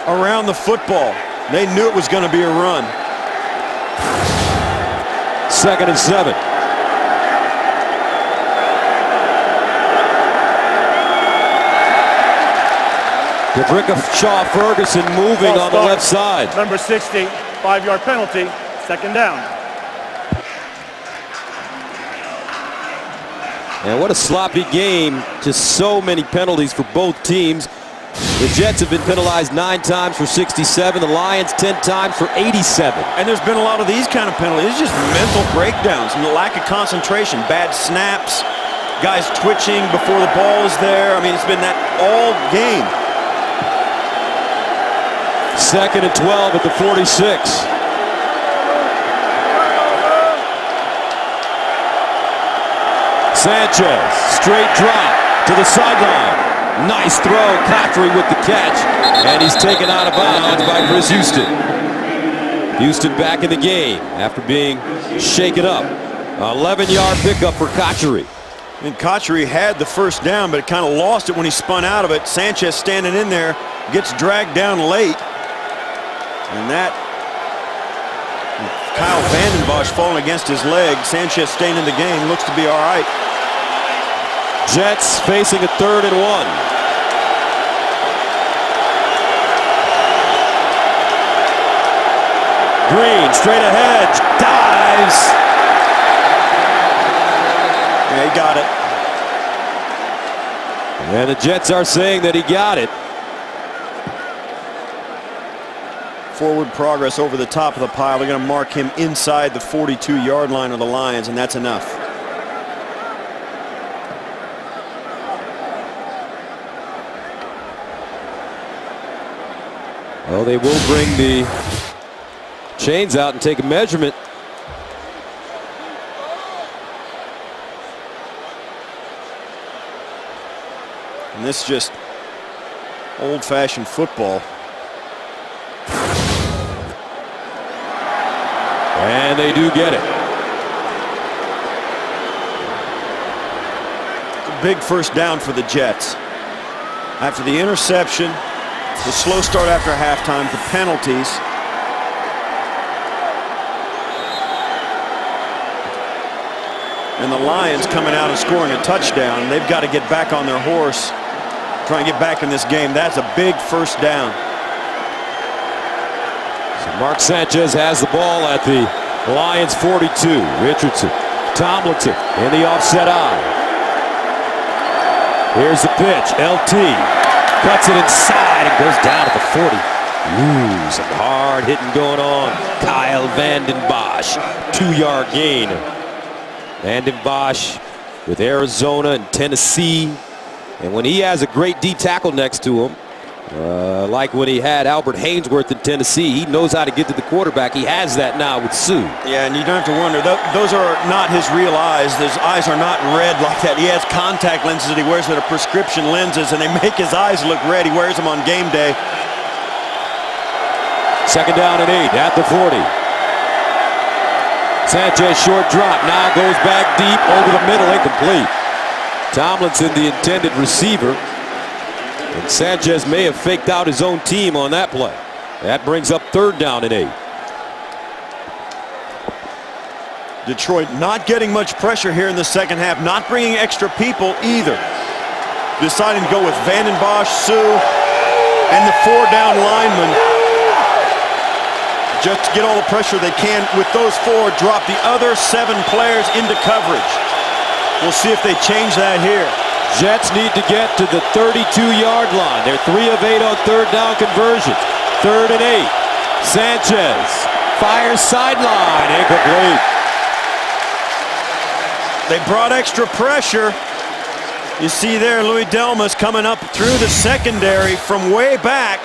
around the football. They knew it was going to be a run. 2nd and 7. Shaw Ferguson moving on the left side. Number 60, 5-yard penalty, 2nd down. And what a sloppy game. Just so many penalties for both teams. The Jets have been penalized 9 times for 67. The Lions 10 times for 87. And there's been a lot of these kind of penalties. It's just mental breakdowns and the lack of concentration. Bad snaps, guys twitching before the ball is there. I mean, it's been that all game. 2nd and 12 at the 46. Sanchez, straight drop to the sideline. Nice throw, Cotchery with the catch, and he's taken out of bounds by Chris Houston. Houston back in the game after being shaken up. 11-yard pickup for Cotchery. And Cotchery had the 1st down, but kind of lost it when he spun out of it. Sanchez standing in there, gets dragged down late. And that, Kyle Vanden Bosch falling against his leg. Sanchez staying in the game, looks to be all right. Jets facing a 3rd and 1. Green straight ahead, dives. Yeah, he got it. And the Jets are saying that he got it. Forward progress over the top of the pile. They're going to mark him inside the 42-yard line of the Lions, and that's enough. Well, they will bring the chains out and take a measurement. And this is just old-fashioned football. And they do get it. It's a big 1st down for the Jets. After the interception, the slow start after halftime, the penalties. And the Lions coming out and scoring a touchdown. They've got to get back on their horse, try and get back in this game. That's a big 1st down. So Mark Sanchez has the ball at the Lions 42. Richardson, Tomlinson in the offset eye. Here's the pitch. LT cuts it inside and goes down at the 40. Ooh, some hard hitting going on. Kyle Vanden Bosch, 2-yard gain. Vanden Bosch with Arizona and Tennessee. And when he has a great D tackle next to him, like when he had Albert Hainsworth in Tennessee, he knows how to get to the quarterback. He has that now with Suh. Yeah, and you don't have to wonder. Those are not his real eyes. His eyes are not red like that. He has contact lenses that he wears that are prescription lenses, and they make his eyes look red. He wears them on game day. 2nd down and 8 at the 40. Sanchez short drop, now goes back deep over the middle, incomplete. Tomlinson, the intended receiver. And Sanchez may have faked out his own team on that play. That brings up 3rd down and 8. Detroit not getting much pressure here in the 2nd half, not bringing extra people either. Deciding to go with Vanden Bosch, Suh, and the 4-down lineman. Just to get all the pressure they can with those 4, drop the other 7 players into coverage. We'll see if they change that here. Jets need to get to the 32-yard line. They're 3 of 8 on 3rd down conversions. 3rd and 8. Sanchez fires sideline, incomplete. They brought extra pressure. You see there, Louis Delmas coming up through the secondary from way back.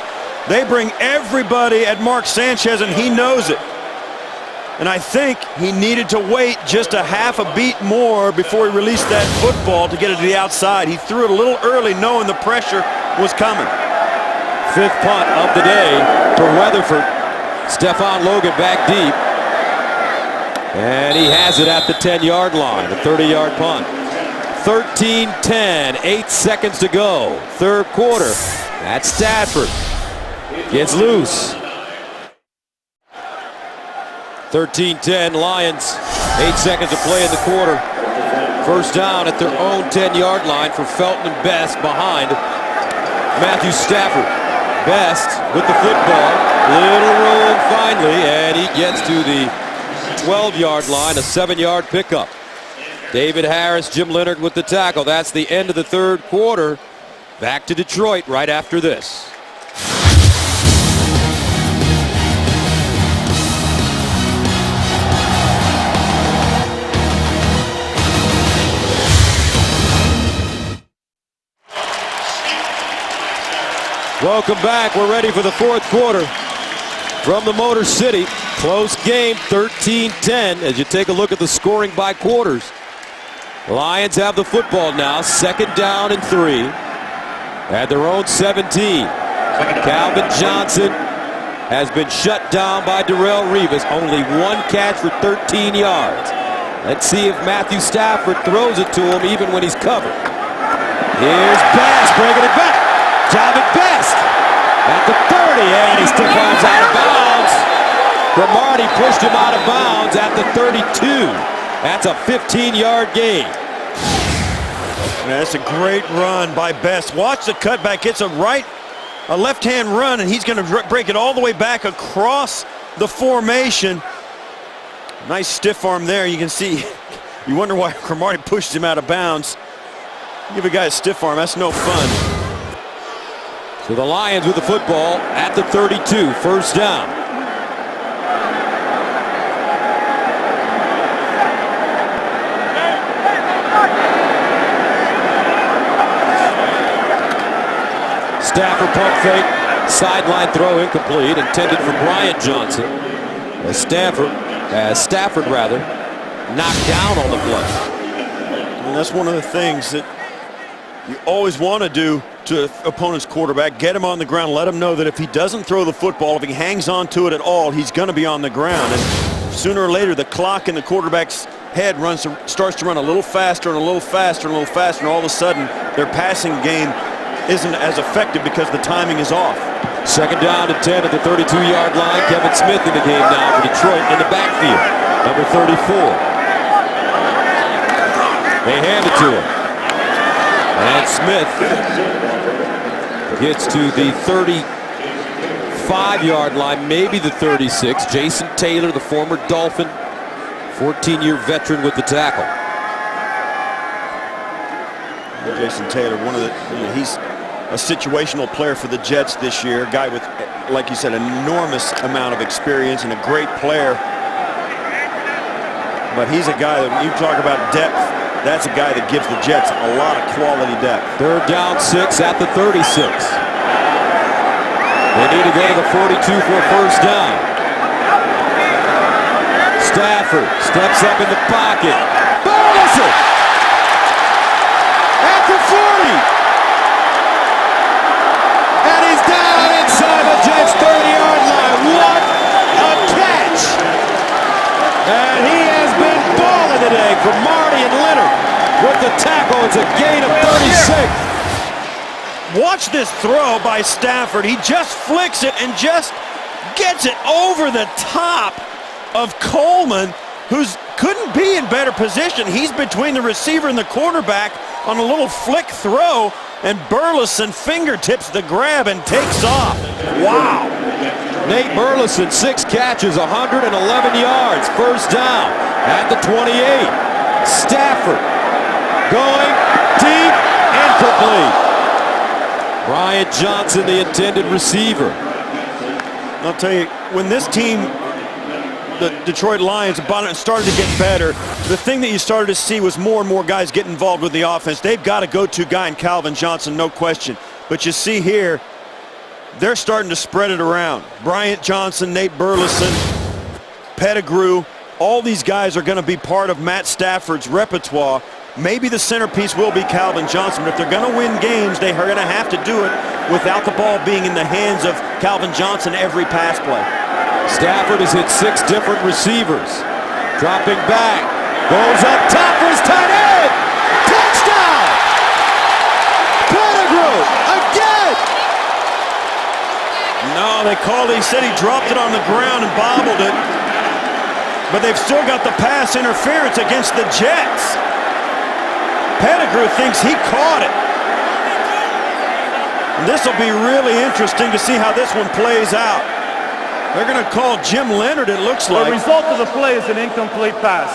They bring everybody at Mark Sanchez, and he knows it. And I think he needed to wait just a half a beat more before he released that football to get it to the outside. He threw it a little early knowing the pressure was coming. Fifth punt of the day for Weatherford. Stefan Logan back deep. And he has it at the 10-yard line, a 30-yard punt. 13-10, 8 seconds to go. Third quarter. That's Stafford. Gets loose. 13-10 Lions. 8 seconds to play in the quarter. First down at their own 10-yard line for Felton and Best behind Matthew Stafford. Best with the football. Little room finally, and he gets to the 12-yard line, a 7-yard pickup. David Harris, Jim Leonard with the tackle. That's the end of the third quarter. Back to Detroit right after this. Welcome back. We're ready for the fourth quarter from the Motor City. Close game, 13-10 as you take a look at the scoring by quarters. Lions have the football now, second down and 3 at their own 17. Calvin Johnson has been shut down by Darrelle Revis. Only one catch for 13 yards. Let's see if Matthew Stafford throws it to him even when he's covered. Here's Best breaking it back. Javid Best at the 30, and he still runs out of bounds. Cromartie pushed him out of bounds at the 32. That's a 15-yard gain. That's a great run by Best. Watch the cutback. It's a left-hand run, and he's going to break it all the way back across the formation. Nice stiff arm there. You can see, you wonder why Cromartie pushed him out of bounds. Give a guy a stiff arm, that's no fun. So the Lions with the football at the 32, first down. Stafford pump fake, sideline throw incomplete, intended for Brian Johnson. As Stafford knocked down on the play. And that's one of the things that you always want to do to opponent's quarterback. Get him on the ground. Let him know that if he doesn't throw the football, if he hangs on to it at all, he's going to be on the ground. And sooner or later, the clock in the quarterback's head starts to run a little faster and a little faster and a little faster. And all of a sudden, their passing game isn't as effective because the timing is off. Second down and 10 at the 32-yard line. Kevin Smith in the game now for Detroit in the backfield. Number 34. They hand it to him. And Smith gets to the 35-yard line, maybe the 36. Jason Taylor, the former Dolphin, 14-year veteran with the tackle. Jason Taylor, he's a situational player for the Jets this year. A guy with, like you said, an enormous amount of experience and a great player. But he's a guy that, when you talk about depth, that's a guy that gives the Jets a lot of quality depth. Third down 6 at the 36. They need to go to the 42 for a first down. Stafford steps up in the pocket. Burleson at the 40. And he's down inside the Jets' 30-yard line. What a catch! And he has been balling today for Marty and Leonard with the tackle. It's a gain of 36. Watch this throw by Stafford. He just flicks it and just gets it over the top of Coleman, who couldn't be in better position. He's between the receiver and the quarterback on a little flick throw, and Burleson fingertips the grab and takes off. Wow. Nate Burleson, 6 catches, 111 yards. First down at the 28. Stafford going deep, incomplete. Brian Johnson, the intended receiver. I'll tell you, when this team, the Detroit Lions, started to get better, the thing that you started to see was more and more guys get involved with the offense. They've got a go-to guy in Calvin Johnson, no question. But you see here, they're starting to spread it around. Bryant Johnson, Nate Burleson, Pettigrew, all these guys are going to be part of Matt Stafford's repertoire. Maybe the centerpiece will be Calvin Johnson, but if they're going to win games, they are going to have to do it without the ball being in the hands of Calvin Johnson every pass play. Stafford has hit 6 different receivers. Dropping back. Goes up top for his tight end. Touchdown! Pettigrew again! No, he said he dropped it on the ground and bobbled it. But they've still got the pass interference against the Jets. Pettigrew thinks he caught it. This will be really interesting to see how this one plays out. They're going to call Jim Leonard, it looks like. The result of the play is an incomplete pass.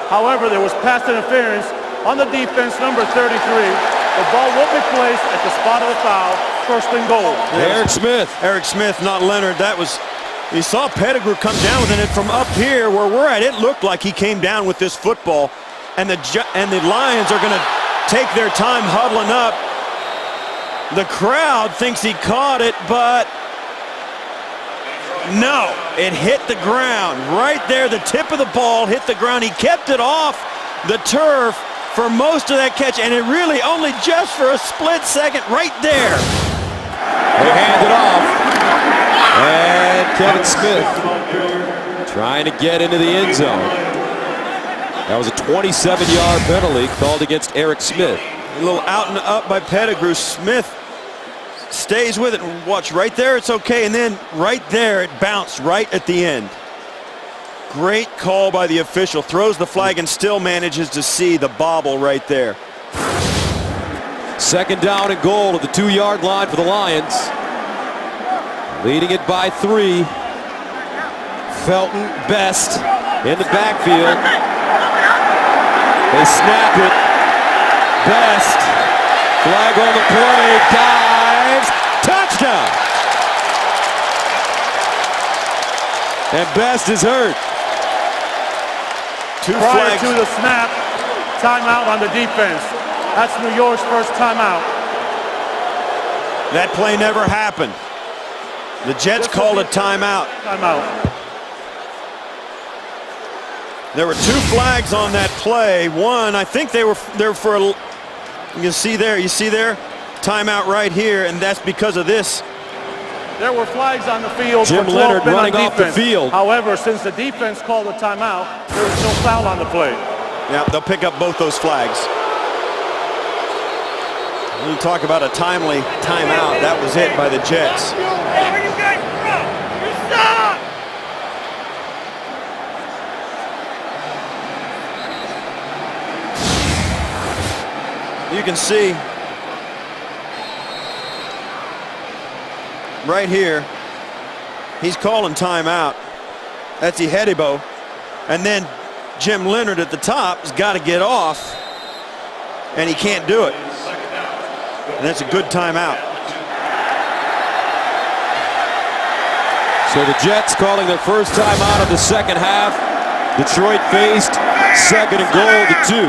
However, there was pass interference on the defense, number 33. The ball will be placed at the spot of the foul, first and goal. Eric Smith. Eric Smith, not Leonard. That was, you saw Pettigrew come down with it from up here where we're at. It looked like he came down with this football, and the Lions are going to take their time huddling up. The crowd thinks he caught it, but no, it hit the ground. Right there, the tip of the ball hit the ground. He kept it off the turf for most of that catch, and it really only just for a split second right there. They hand it off. And Kevin Smith trying to get into the end zone. That was a 27-yard penalty called against Eric Smith. A little out and up by Pettigrew. Smith stays with it. Watch right there, it's okay. And then right there, it bounced right at the end. Great call by the official. Throws the flag and still manages to see the bobble right there. Second down and goal at the 2-yard line for the Lions. Leading it by 3. Felton, Best in the backfield. They snap it. Best. Flag on the play. Dives. Touchdown. And Best is hurt. Prior to the snap, timeout on the defense. That's New York's first timeout. That play never happened. The Jets called a timeout. Timeout. There were 2 flags on that play. One, I think they were for a, you see there, timeout right here, and that's because of this. There were flags on the field. Jim for 12 Leonard men on running off the defense. field. However, since the defense called a timeout, there was no foul on the play. Yeah, they'll pick up both those flags. When you talk about a timely timeout, that was it by the Jets. Where you guys from? You suck! You can see right here, he's calling timeout. That's Ihedibo. And then Jim Leonard at the top has got to get off, and he can't do it. And that's a good timeout. So the Jets calling their first timeout of the second half. Detroit faced second and goal to 2.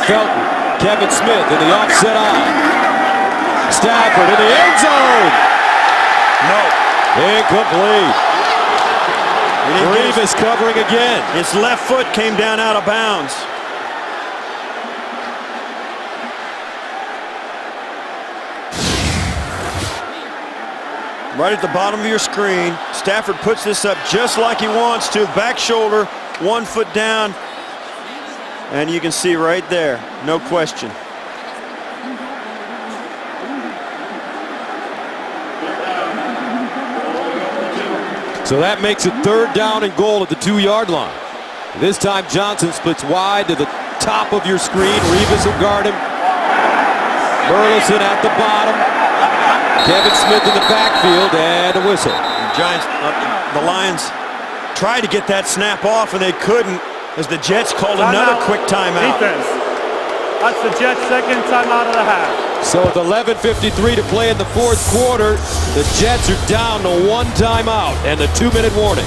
Felton, Kevin Smith in the offset eye. Stafford in the end zone. No. Incomplete. Revis covering again. His left foot came down out of bounds. Right at the bottom of your screen, Stafford puts this up just like he wants to. Back shoulder, 1 foot down. And you can see right there, no question. So that makes it 3rd down and goal at the 2-yard line. This time Johnson splits wide to the top of your screen. Revis will guard him. Burleson at the bottom. Kevin Smith in the backfield, and a whistle. The Lions tried to get that snap off, and they couldn't, as the Jets called another quick timeout. Defense. That's the Jets' second timeout of the half. So with 11:53 to play in the 4th quarter, the Jets are down to 1 timeout and the 2-minute warning.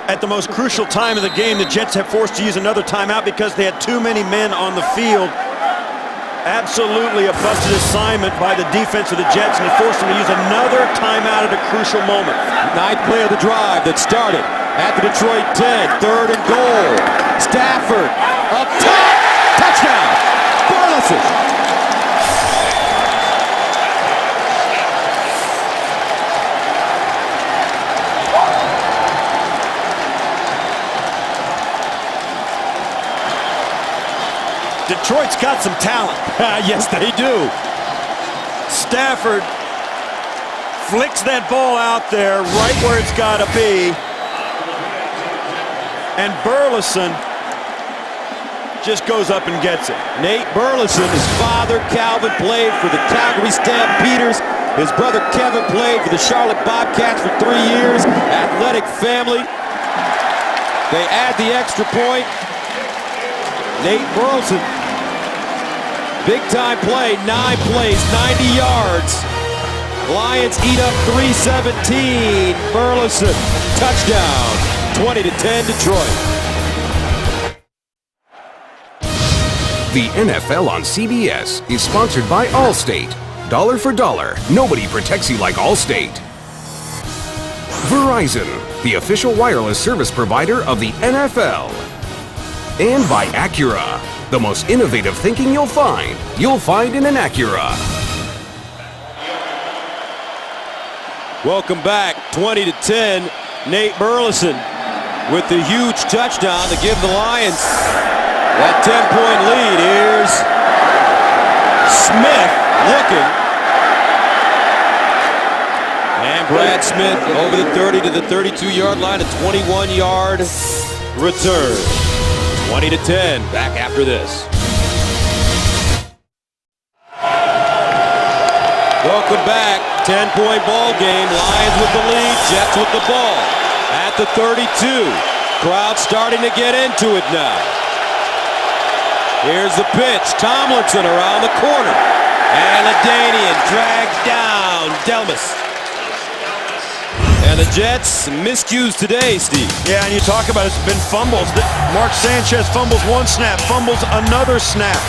At the most crucial time of the game, the Jets have forced to use another timeout because they had too many men on the field. Absolutely a busted assignment by the defense of the Jets, and it forced them to use another timeout at a crucial moment. Ninth play of the drive that started at the Detroit 10. 3rd and goal. Stafford up top. Touchdown. Burleson. Detroit's got some talent. Yes, they do. Stafford flicks that ball out there right where it's got to be. And Burleson just goes up and gets it. Nate Burleson, his father Calvin played for the Calgary Stampeders. His brother Kevin played for the Charlotte Bobcats for 3 years. Athletic family. They add the extra point. Nate Burleson, big time play, 9 plays, 90 yards. Lions eat up 317. Burleson, touchdown, 20-10 Detroit. The NFL on CBS is sponsored by Allstate. Dollar for dollar, nobody protects you like Allstate. Verizon, the official wireless service provider of the NFL. And by Acura, the most innovative thinking you'll find in an Acura. Welcome back, 20-10. Nate Burleson with the huge touchdown to give the Lions that 10-point lead. Here's Smith looking. And Brad Smith over the 30 to the 32-yard line, a 21-yard return. 20-10, back after this. Welcome back, 10-point ball game. Lions with the lead, Jets with the ball. At the 32, crowd starting to get into it now. Here's the pitch, Tomlinson around the corner. And LaDainian drags down Delmas. And the Jets miscues today, Steve. Yeah, and you talk about it's been fumbles. Mark Sanchez fumbles one snap, fumbles another snap.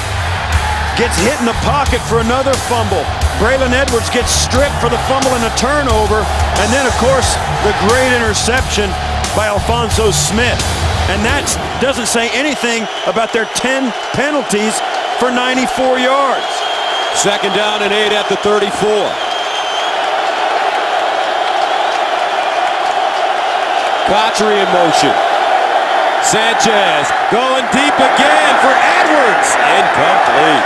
Gets hit in the pocket for another fumble. Braylon Edwards gets stripped for the fumble and a turnover. And then, of course, the great interception by Alphonso Smith. And that doesn't say anything about their 10 penalties for 94 yards. 2nd down and 8 at the 34. Cotchery in motion. Sanchez going deep again for Edwards. Incomplete.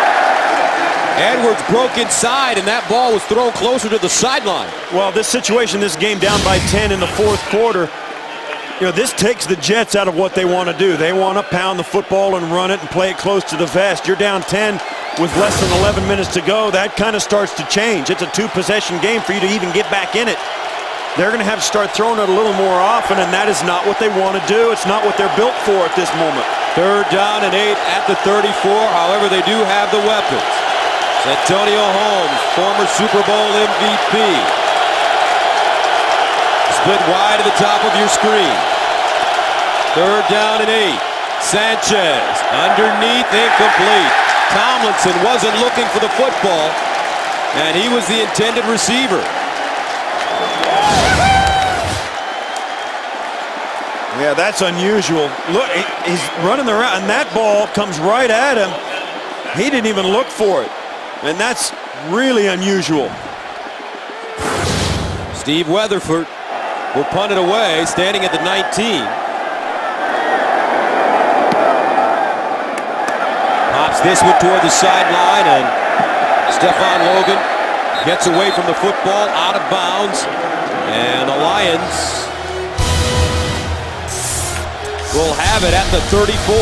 Edwards broke inside, and that ball was thrown closer to the sideline. Well, this situation, this game down by 10 in the 4th quarter, you know, this takes the Jets out of what they want to do. They want to pound the football and run it and play it close to the vest. You're down 10 with less than 11 minutes to go. That kind of starts to change. It's a 2-possession game for you to even get back in it. They're going to have to start throwing it a little more often, and that is not what they want to do. It's not what they're built for at this moment. 3rd down and 8 at the 34. However, they do have the weapons. Antonio Holmes, former Super Bowl MVP. Split wide to the top of your screen. 3rd down and 8. Sanchez underneath, incomplete. Tomlinson wasn't looking for the football, and he was the intended receiver. Yeah, that's unusual. Look, he's running around, and that ball comes right at him. He didn't even look for it, and that's really unusual. Steve Weatherford will punt it away, standing at the 19. Pops this one toward the sideline, and Stephon Logan gets away from the football, out of bounds, and the Lions will have it at the 34.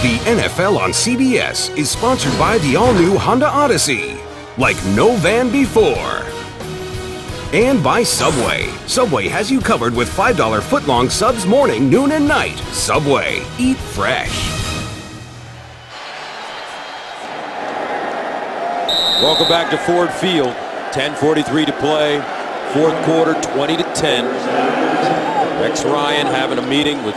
The NFL on CBS is sponsored by the all-new Honda Odyssey, like no van before. And by Subway. Subway has you covered with $5 footlong subs morning, noon, and night. Subway. Eat fresh. Welcome back to Ford Field. 10:43 to play. 4th quarter, 20-10. Rex Ryan having a meeting with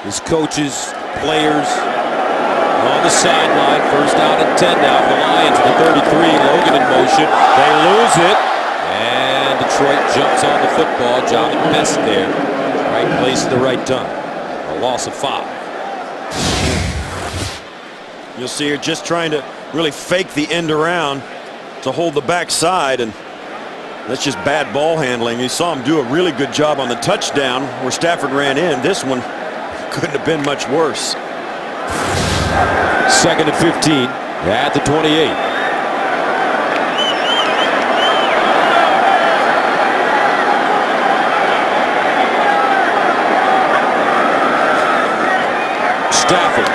his coaches players on the sideline. First down and 10 now for the Lions at the 33. Logan in motion. They lose it. And Detroit jumps on the football. Jonathan Best there. Right place at the right time. A loss of 5. You'll see her just trying to really fake the end around to hold the backside, and that's just bad ball handling. You saw him do a really good job on the touchdown where Stafford ran in. This one couldn't have been much worse. 2nd and 15 at the 28. Stafford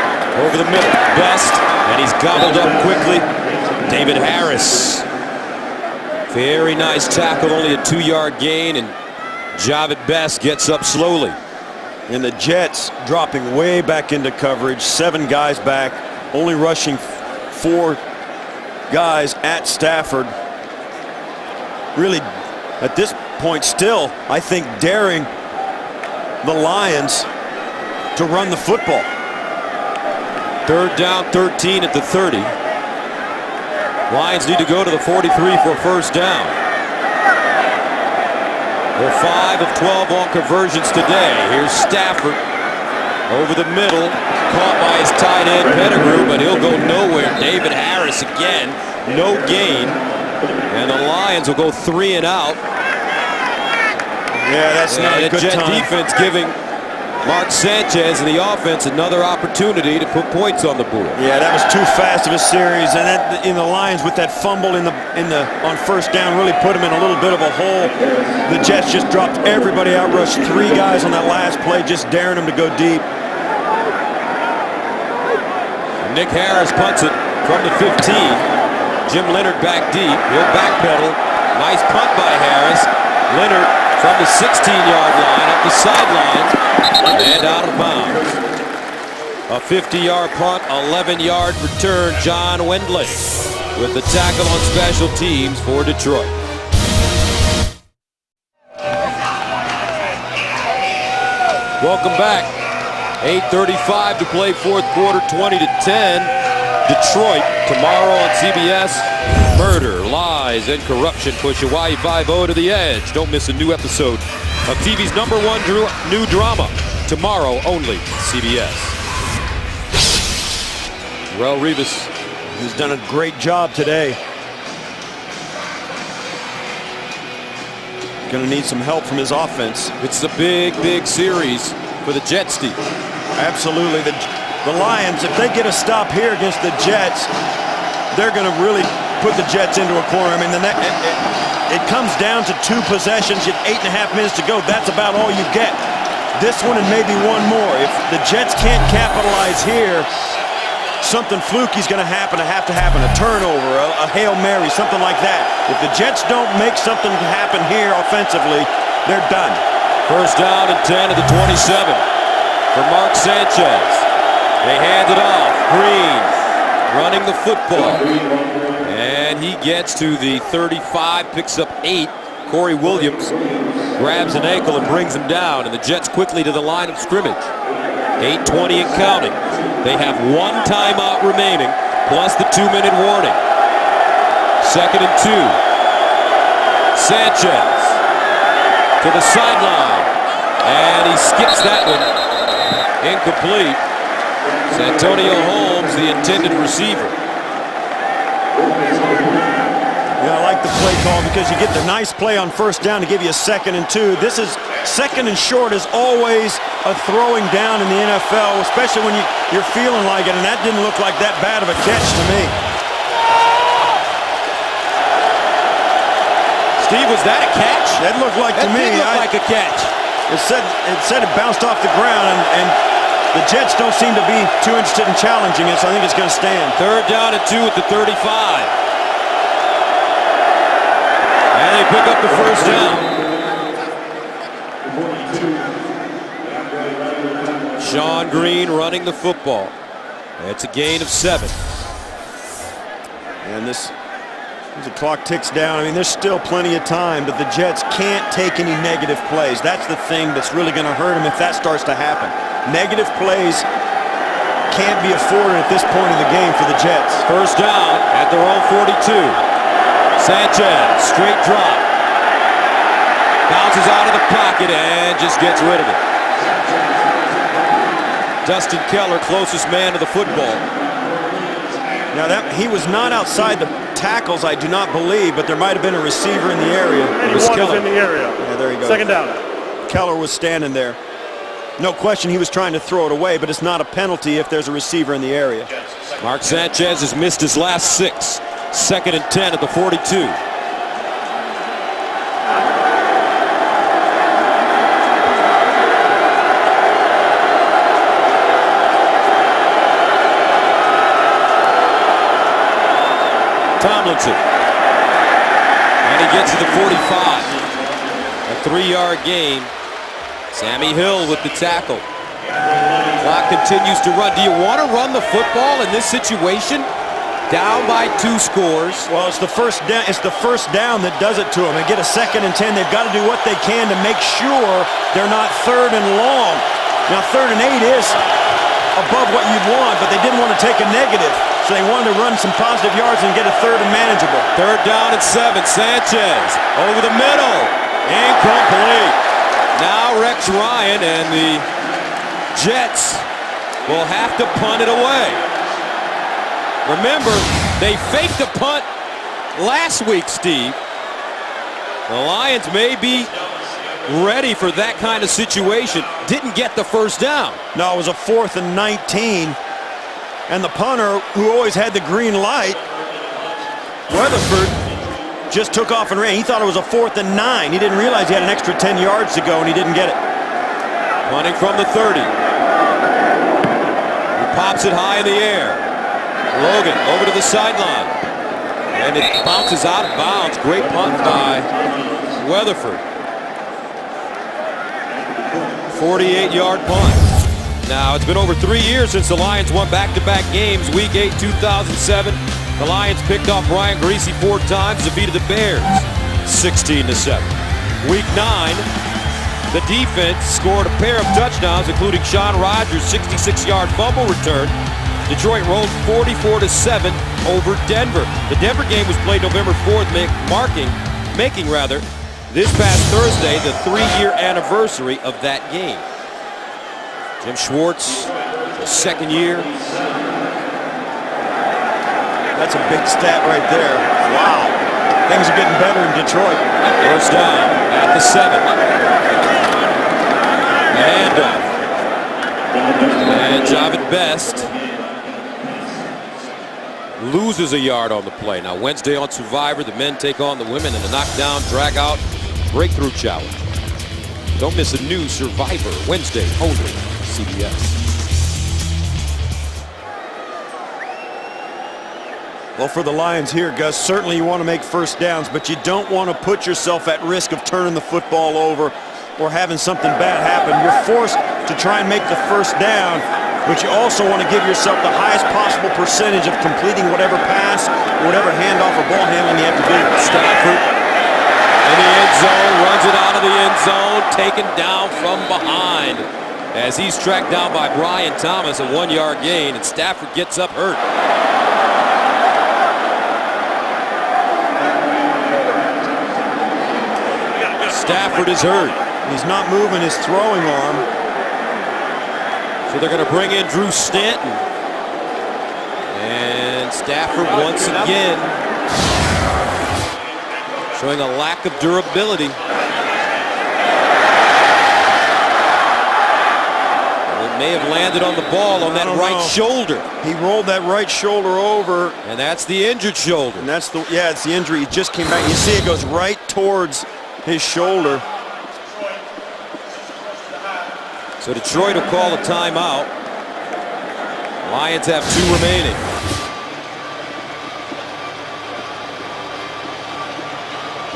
over the middle. Best, and he's gobbled up quickly. David Harris. Very nice tackle, only a 2-yard gain, and Javid Best gets up slowly. And the Jets dropping way back into coverage. 7 guys back, only rushing 4 guys at Stafford. Really, at this point still, I think daring the Lions to run the football. 3rd down, 13 at the 30. Lions need to go to the 43 for a first down. They're 5 of 12 on conversions today. Here's Stafford over the middle, caught by his tight end Pettigrew, but he'll go nowhere. David Harris again, no gain, and the Lions will go 3 and out. Yeah, that's not a the good Jet time. defense giving Mark Sanchez and the offense another opportunity to put points on the board. Yeah, that was too fast of a series, and that, in the Lions with that fumble on first down really put them in a little bit of a hole. The Jets just dropped everybody out, rushed 3 guys on that last play, just daring them to go deep. Nick Harris punts it from the 15. Jim Leonard back deep. He'll backpedal. Nice punt by Harris. Leonard from the 16-yard line up the sideline and out of bounds. A 50-yard punt, 11-yard return. John Wendley with the tackle on special teams for Detroit. Welcome back. 8:35 to play, 4th quarter, 20-10. Detroit tomorrow on CBS. Murder, lies, and corruption push Hawaii 5-0 to the edge. Don't miss a new episode of TV's #1 new drama. Tomorrow only, CBS. Darrelle Revis. He's done a great job today. Going to need some help from his offense. It's a big, big series for the Jets team. Absolutely. The Lions, if they get a stop here against the Jets, they're going to really put the Jets into a corner. I mean, it comes down to 2 possessions. You have 8.5 minutes to go. That's about all you get. This one and maybe one more. If the Jets can't capitalize here, something fluky is going to happen. A turnover, a Hail Mary, something like that. If the Jets don't make something happen here offensively, they're done. First down and 10 at the 27 for Mark Sanchez. They hand it off. Green running the football. And he gets to the 35, picks up 8. Corey Williams grabs an ankle and brings him down. And the Jets quickly to the line of scrimmage. 8:20 and counting. They have 1 timeout remaining, plus the 2-minute warning. 2nd and 2. Sanchez to the sideline. And he skips that one. Incomplete. Santonio Holmes, the intended receiver. Yeah, I like the play call because you get the nice play on first down to give you a 2nd and 2. This is 2nd and short is always a throwing down in the NFL, especially when you're feeling like it, and that didn't look like that bad of a catch to me. Steve, was that a catch? That looked like to me. That did look like a catch. It said it bounced off the ground, and the Jets don't seem to be too interested in challenging it, so I think it's going to stand. 3rd down and 2 at the 35. And they pick up the first down. Sean Green running the football. It's a gain of 7. And as the clock ticks down, I mean, there's still plenty of time, but the Jets can't take any negative plays. That's the thing that's really going to hurt them if that starts to happen. Negative plays can't be afforded at this point in the game for the Jets. First down at their own 42. Sanchez, straight drop. Bounces out of the pocket and just gets rid of it. Dustin Keller, closest man to the football. Now he was not outside the tackles, I do not believe, but there might have been a receiver in the area. Anyone is in the area. Yeah, there you go. Second down. Keller was standing there. No question he was trying to throw it away, but it's not a penalty if there's a receiver in the area. Mark Sanchez has missed his last 6. Second and 10 at the 42. Tomlinson. And he gets to the 45. A 3-yard gain. Sammy Hill with the tackle. Clock continues to run. Do you want to run the football in this situation? Down by 2 scores. Well, it's the first down that does it to them. They get a 2nd and 10. They've got to do what they can to make sure they're not 3rd and long. Now 3rd and 8 is above what you'd want, but they didn't want to take a negative. So they wanted to run some positive yards and get a 3rd and manageable. 3rd down and 7. Sanchez over the middle. Incomplete. Now Rex Ryan and the Jets will have to punt it away. Remember, they faked a punt last week, Steve. The Lions may be ready for that kind of situation. Didn't get the first down. No, it was a 4th and 19. And the punter, who always had the green light, Weatherford, just took off and ran. He thought it was a 4th and 9. He didn't realize he had an extra 10 yards to go, and he didn't get it. Punting from the 30. He pops it high in the air. Logan over to the sideline. And it bounces out of bounds. Great punt by Weatherford. 48-yard punt. Now, it's been over 3 years since the Lions won back-to-back games. Week 8, 2007, the Lions picked off Brian Griese 4 times, defeated the Bears 16-7. Week 9, the defense scored a pair of touchdowns, including Sean Rogers' 66-yard fumble return. Detroit rolled 44-7 over Denver. The Denver game was played November 4th, making this past Thursday the 3-year anniversary of that game. Jim Schwartz, his 2nd year. That's a big stat right there. Wow. Things are getting better in Detroit. First down at the 7. And Javid Best loses a yard on the play. Now Wednesday on Survivor, the men take on the women in the knockdown, drag out, breakthrough challenge. Don't miss a new Survivor Wednesday only on CBS. Well, for the Lions here, Gus, certainly you want to make first downs, but you don't want to put yourself at risk of turning the football over or having something bad happen. You're forced to try and make the first down, but you also want to give yourself the highest possible percentage of completing whatever pass, whatever handoff or ball handling you have to do. Stafford in the end zone, runs it out of the end zone, taken down from behind as he's tracked down by Brian Thomas, a 1-yard gain, and Stafford gets up hurt. Stafford is hurt. He's not moving his throwing arm. So they're going to bring in Drew Stanton. And Stafford once again showing a lack of durability. It may have landed on the ball on that right shoulder. He rolled that right shoulder over. And that's the injured shoulder. And that's it's the injury. He just came back. You see it goes right towards his shoulder. So Detroit will call a timeout. Lions have 2 remaining.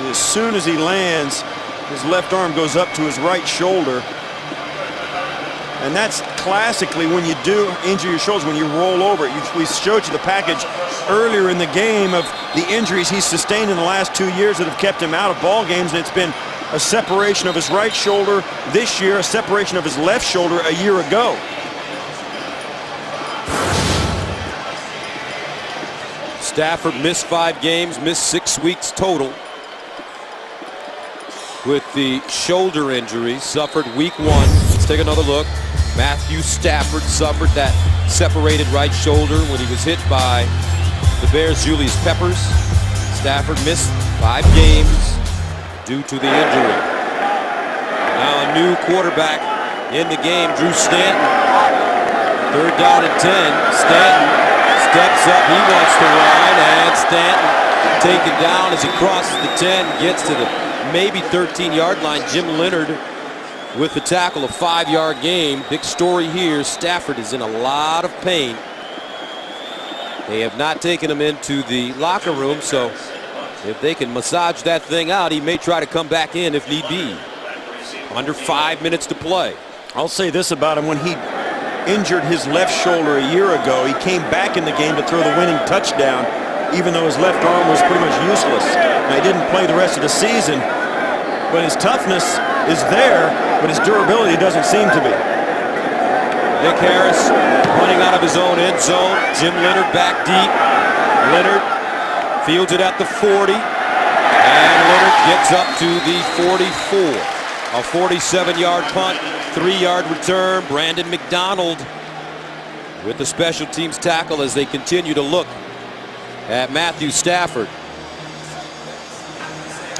As soon as he lands, his left arm goes up to his right shoulder. And that's classically when you do injure your shoulders, when you roll over. We showed you the package earlier in the game of the injuries he's sustained in the last 2 years that have kept him out of ball games, and it's been a separation of his right shoulder this year, a separation of his left shoulder a year ago. Stafford missed 5 games, missed 6 weeks total with the shoulder injury suffered week 1. Let's take another look. Matthew Stafford suffered that separated right shoulder when he was hit by the Bears' Julius Peppers. Stafford missed 5 games due to the injury. Now a new quarterback in the game, Drew Stanton. 3rd down and 10. Stanton steps up, he wants to run, and Stanton taken down as he crosses the 10, gets to the maybe 13-yard line. Jim Leonard with the tackle, a 5-yard gain. Big story here, Stafford is in a lot of pain. They have not taken him into the locker room, so if they can massage that thing out, he may try to come back in if need be. Under 5 minutes to play. I'll say this about him: when he injured his left shoulder a year ago, he came back in the game to throw the winning touchdown, even though his left arm was pretty much useless. Now, he didn't play the rest of the season, but his toughness is there, but his durability doesn't seem to be. Nick Harris running out of his own end zone. Jim Leonard back deep. Leonard fields it at the 40, and Leonard gets up to the 44. A 47-yard punt, 3-yard return. Brandon McDonald with the special teams tackle as they continue to look at Matthew Stafford.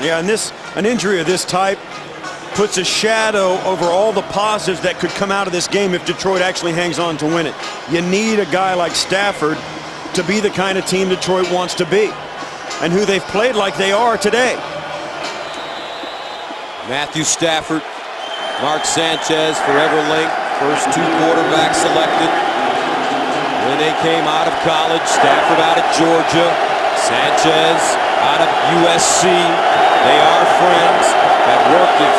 Yeah, and an injury of this type puts a shadow over all the positives that could come out of this game if Detroit actually hangs on to win it. You need a guy like Stafford to be the kind of team Detroit wants to be, and who they've played like they are today. Matthew Stafford, Mark Sanchez, Forever Link, first 2 quarterbacks selected when they came out of college. Stafford out of Georgia, Sanchez out of USC. They are friends, have worked as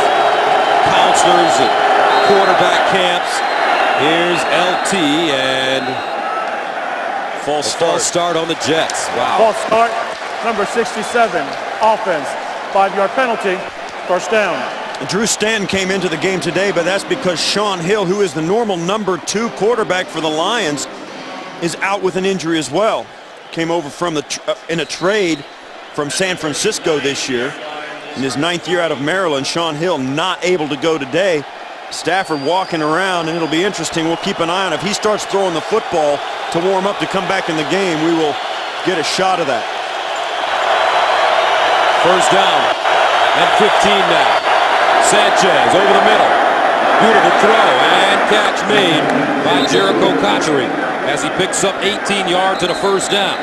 counselors at quarterback camps. Here's LT and false start on the Jets. Wow. False start, number 67, offense, 5-yard penalty, first down. Drew Stanton came into the game today, but that's because Sean Hill, who is the normal number 2 quarterback for the Lions, is out with an injury as well. Came over from in a trade from San Francisco this year. In his 9th year out of Maryland, Sean Hill not able to go today. Stafford walking around, and it'll be interesting. We'll keep an eye on if he starts throwing the football to warm up to come back in the game. We will get a shot of that. First down and 15 now. Sanchez over the middle. Beautiful throw and catch made by Jericho Cotchery as he picks up 18 yards and a first down.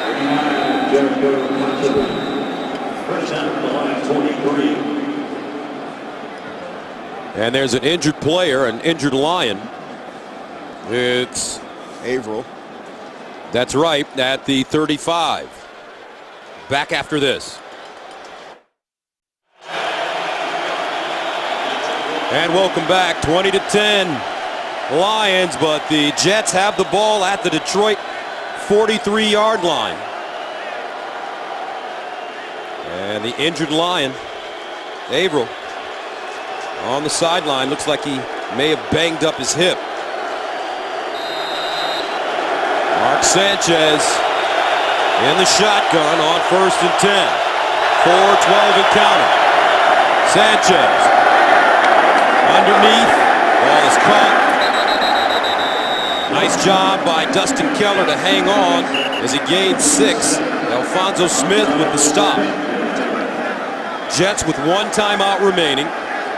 And there's an injured player, an injured Lion. It's Averill. That's right, at the 35. Back after this. And welcome back, 20-10 Lions, but the Jets have the ball at the Detroit 43-yard line. And the injured Lion, Averill, on the sideline. Looks like he may have banged up his hip. Mark Sanchez in the shotgun on 1st and 10. 4-12 and counting. Sanchez underneath, ball is caught. Nice job by Dustin Keller to hang on as he gained 6. Alfonso Smith with the stop. Jets with 1 timeout remaining,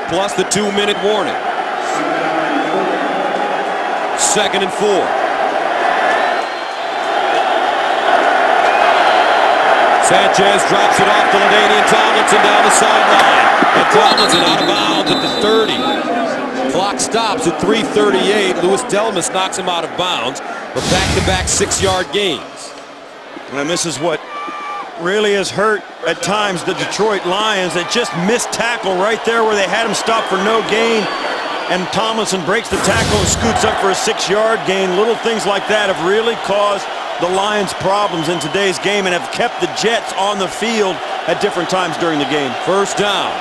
plus the 2-minute warning. 2nd and 4. Sanchez drops it off to LaDainian Tomlinson down the sideline. And Tomlinson out of bounds at the 30. Clock stops at 3:38. Louis Delmas knocks him out of bounds, but back-to-back 6-yard gains. And this is what really has hurt at times the Detroit Lions. They just missed tackle right there where they had him stop for no gain. And Tomlinson breaks the tackle and scoots up for a 6-yard gain. Little things like that have really caused the Lions problems in today's game and have kept the Jets on the field at different times during the game. First down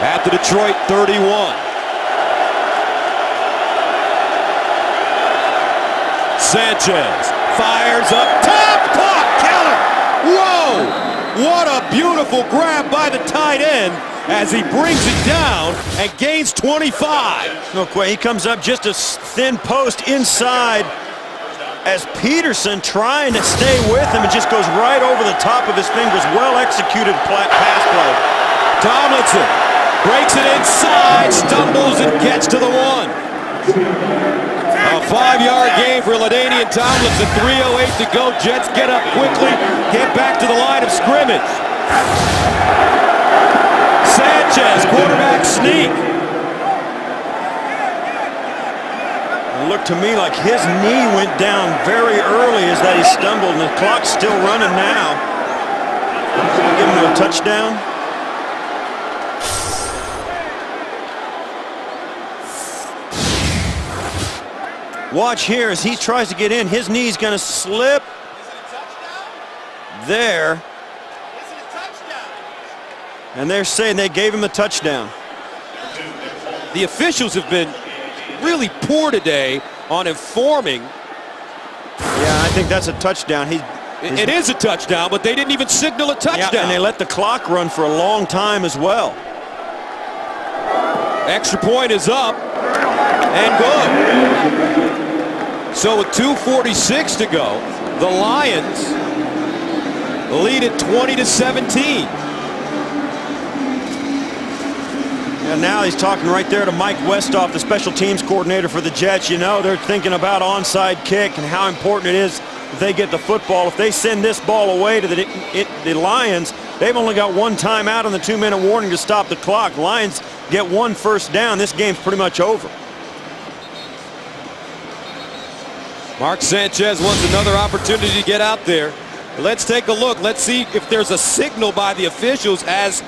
at the Detroit 31. Sanchez fires up top. Keller Whoa! What a beautiful grab by the tight end as he brings it down and gains 25. No question. He comes up just a thin post inside as Peterson trying to stay with him and just goes right over the top of his fingers. Well executed pass play. Tomlinson breaks it inside, stumbles and gets to the 1. A 5-yard gain for LaDainian Tomlinson. 3:08 to go. Jets get up quickly, get back to the line of scrimmage. Sanchez, quarterback sneak. It looked to me like his knee went down very early as that he stumbled, and the clock's still running now. Give him a touchdown. Watch here as he tries to get in. His knee's going to slip. There. And they're saying they gave him a touchdown. The officials have been really poor today on informing. Yeah, I think that's a touchdown. It is a touchdown, but they didn't even signal a touchdown. Yeah, and they let the clock run for a long time as well. Extra point is up and good. So with 2:46 to go, the Lions lead at 20-17. And now he's talking right there to Mike Westhoff, the special teams coordinator for the Jets. You know, they're thinking about onside kick and how important it is that they get the football. If they send this ball away to the Lions, they've only got 1 timeout on the 2-minute warning to stop the clock. Lions get 1 first down. This game's pretty much over. Mark Sanchez wants another opportunity to get out there. Let's take a look. Let's see if there's a signal by the officials as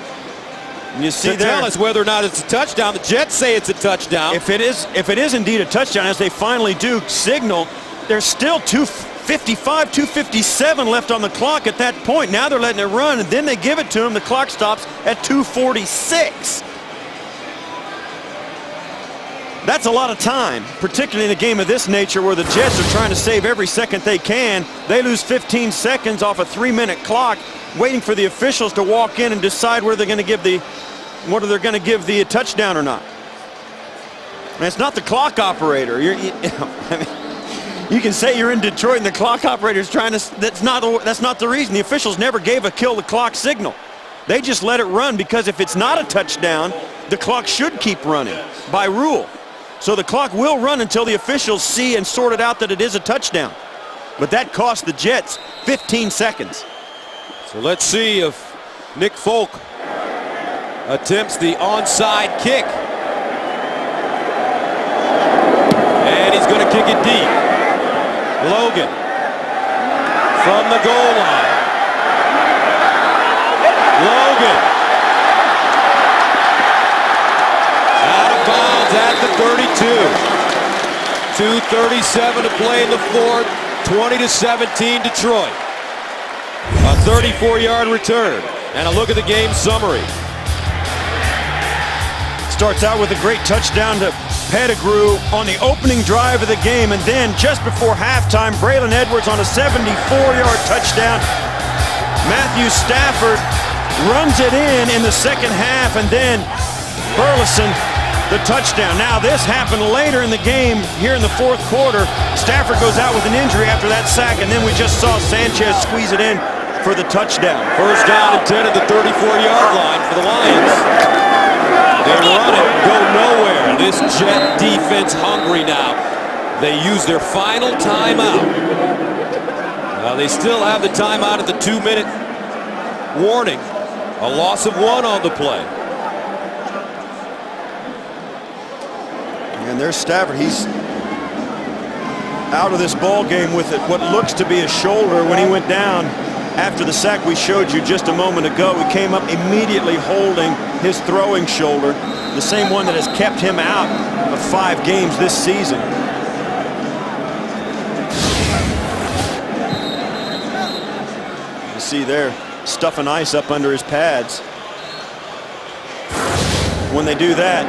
you see to tell us whether or not it's a touchdown. The Jets say it's a touchdown. If it is indeed a touchdown, as they finally do signal, there's still 2:55, 2:57 left on the clock at that point. Now they're letting it run, and then they give it to him. The clock stops at 2:46. That's a lot of time, particularly in a game of this nature where the Jets are trying to save every second they can. They lose 15 seconds off a 3-minute clock, waiting for the officials to walk in and decide whether they're going to give the touchdown or not. And it's not the clock operator. You can say you're in Detroit and the clock operator is trying to. That's not the reason. The officials never gave a kill the clock signal. They just let it run because if it's not a touchdown, the clock should keep running by rule. So the clock will run until the officials see and sort it out that it is a touchdown. But that cost the Jets 15 seconds. So let's see if Nick Folk attempts the onside kick. And he's going to kick it deep. Logan from the goal line. Logan out of bounds at the 32. 2:37 to play in the fourth. 20-17 Detroit. A 34-yard return. And a look at the game summary. Starts out with a great touchdown to Pettigrew on the opening drive of the game, and then just before halftime, Braylon Edwards on a 74-yard touchdown. Matthew Stafford runs it in the second half, and then Burleson the touchdown. Now this happened later in the game here in the fourth quarter. Stafford goes out with an injury after that sack, and then we just saw Sanchez squeeze it in for the touchdown. First down and 10 at the 34-yard line for the Lions. They run it, go nowhere. This Jet defense hungry now. They use their final timeout. Now they still have the timeout at the 2-minute warning. A loss of 1 on the play. And there's Stafford. He's out of this ball game with it. What looks to be a shoulder when he went down after the sack we showed you just a moment ago. He came up immediately holding his throwing shoulder, the same one that has kept him out of 5 games this season. You see there, stuffing ice up under his pads. When they do that,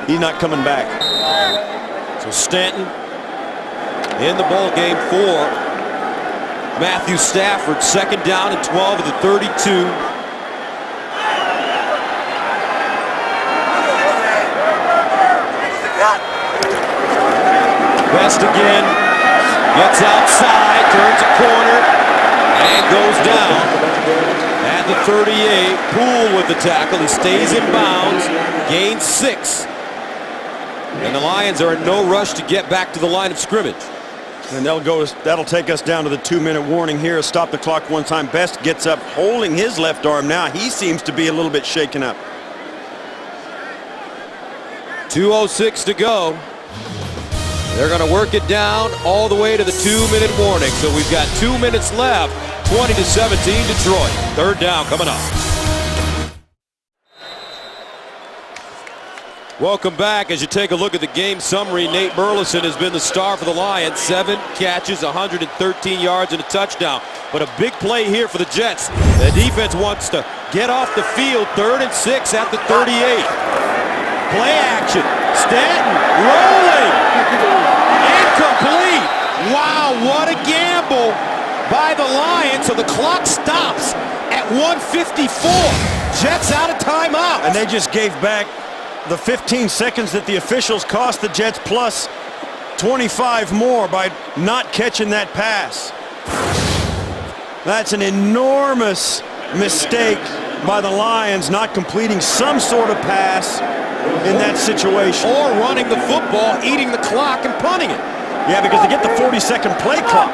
he's not coming back. So Stanton in the ball game for Matthew Stafford, 2nd down and 12 at the 32. Best again, gets outside, turns a corner, and goes down at the 38. Poole with the tackle. He stays in bounds, gains 6. And the Lions are in no rush to get back to the line of scrimmage. And that'll take us down to the 2-minute warning here. Stop the clock one time. Best gets up, holding his left arm now. He seems to be a little bit shaken up. 2:06 to go. They're going to work it down all the way to the 2-minute warning. So we've got 2 minutes left. 20-17 Detroit. 3rd down coming up. Welcome back. As you take a look at the game summary, Nate Burleson has been the star for the Lions. 7 catches, 113 yards, and a touchdown. But a big play here for the Jets. The defense wants to get off the field. 3rd and 6 at the 38. Play action. Stanton rolling. Incomplete. Wow, what a gamble by the Lions. So the clock stops at 1:54. Jets out of timeout. And they just gave back the 15 seconds that the officials cost the Jets, plus 25 more by not catching that pass. That's an enormous mistake by the Lions, not completing some sort of pass in that situation. Or running the football, eating the clock, and punting it. Yeah, because they get the 40-second play clock.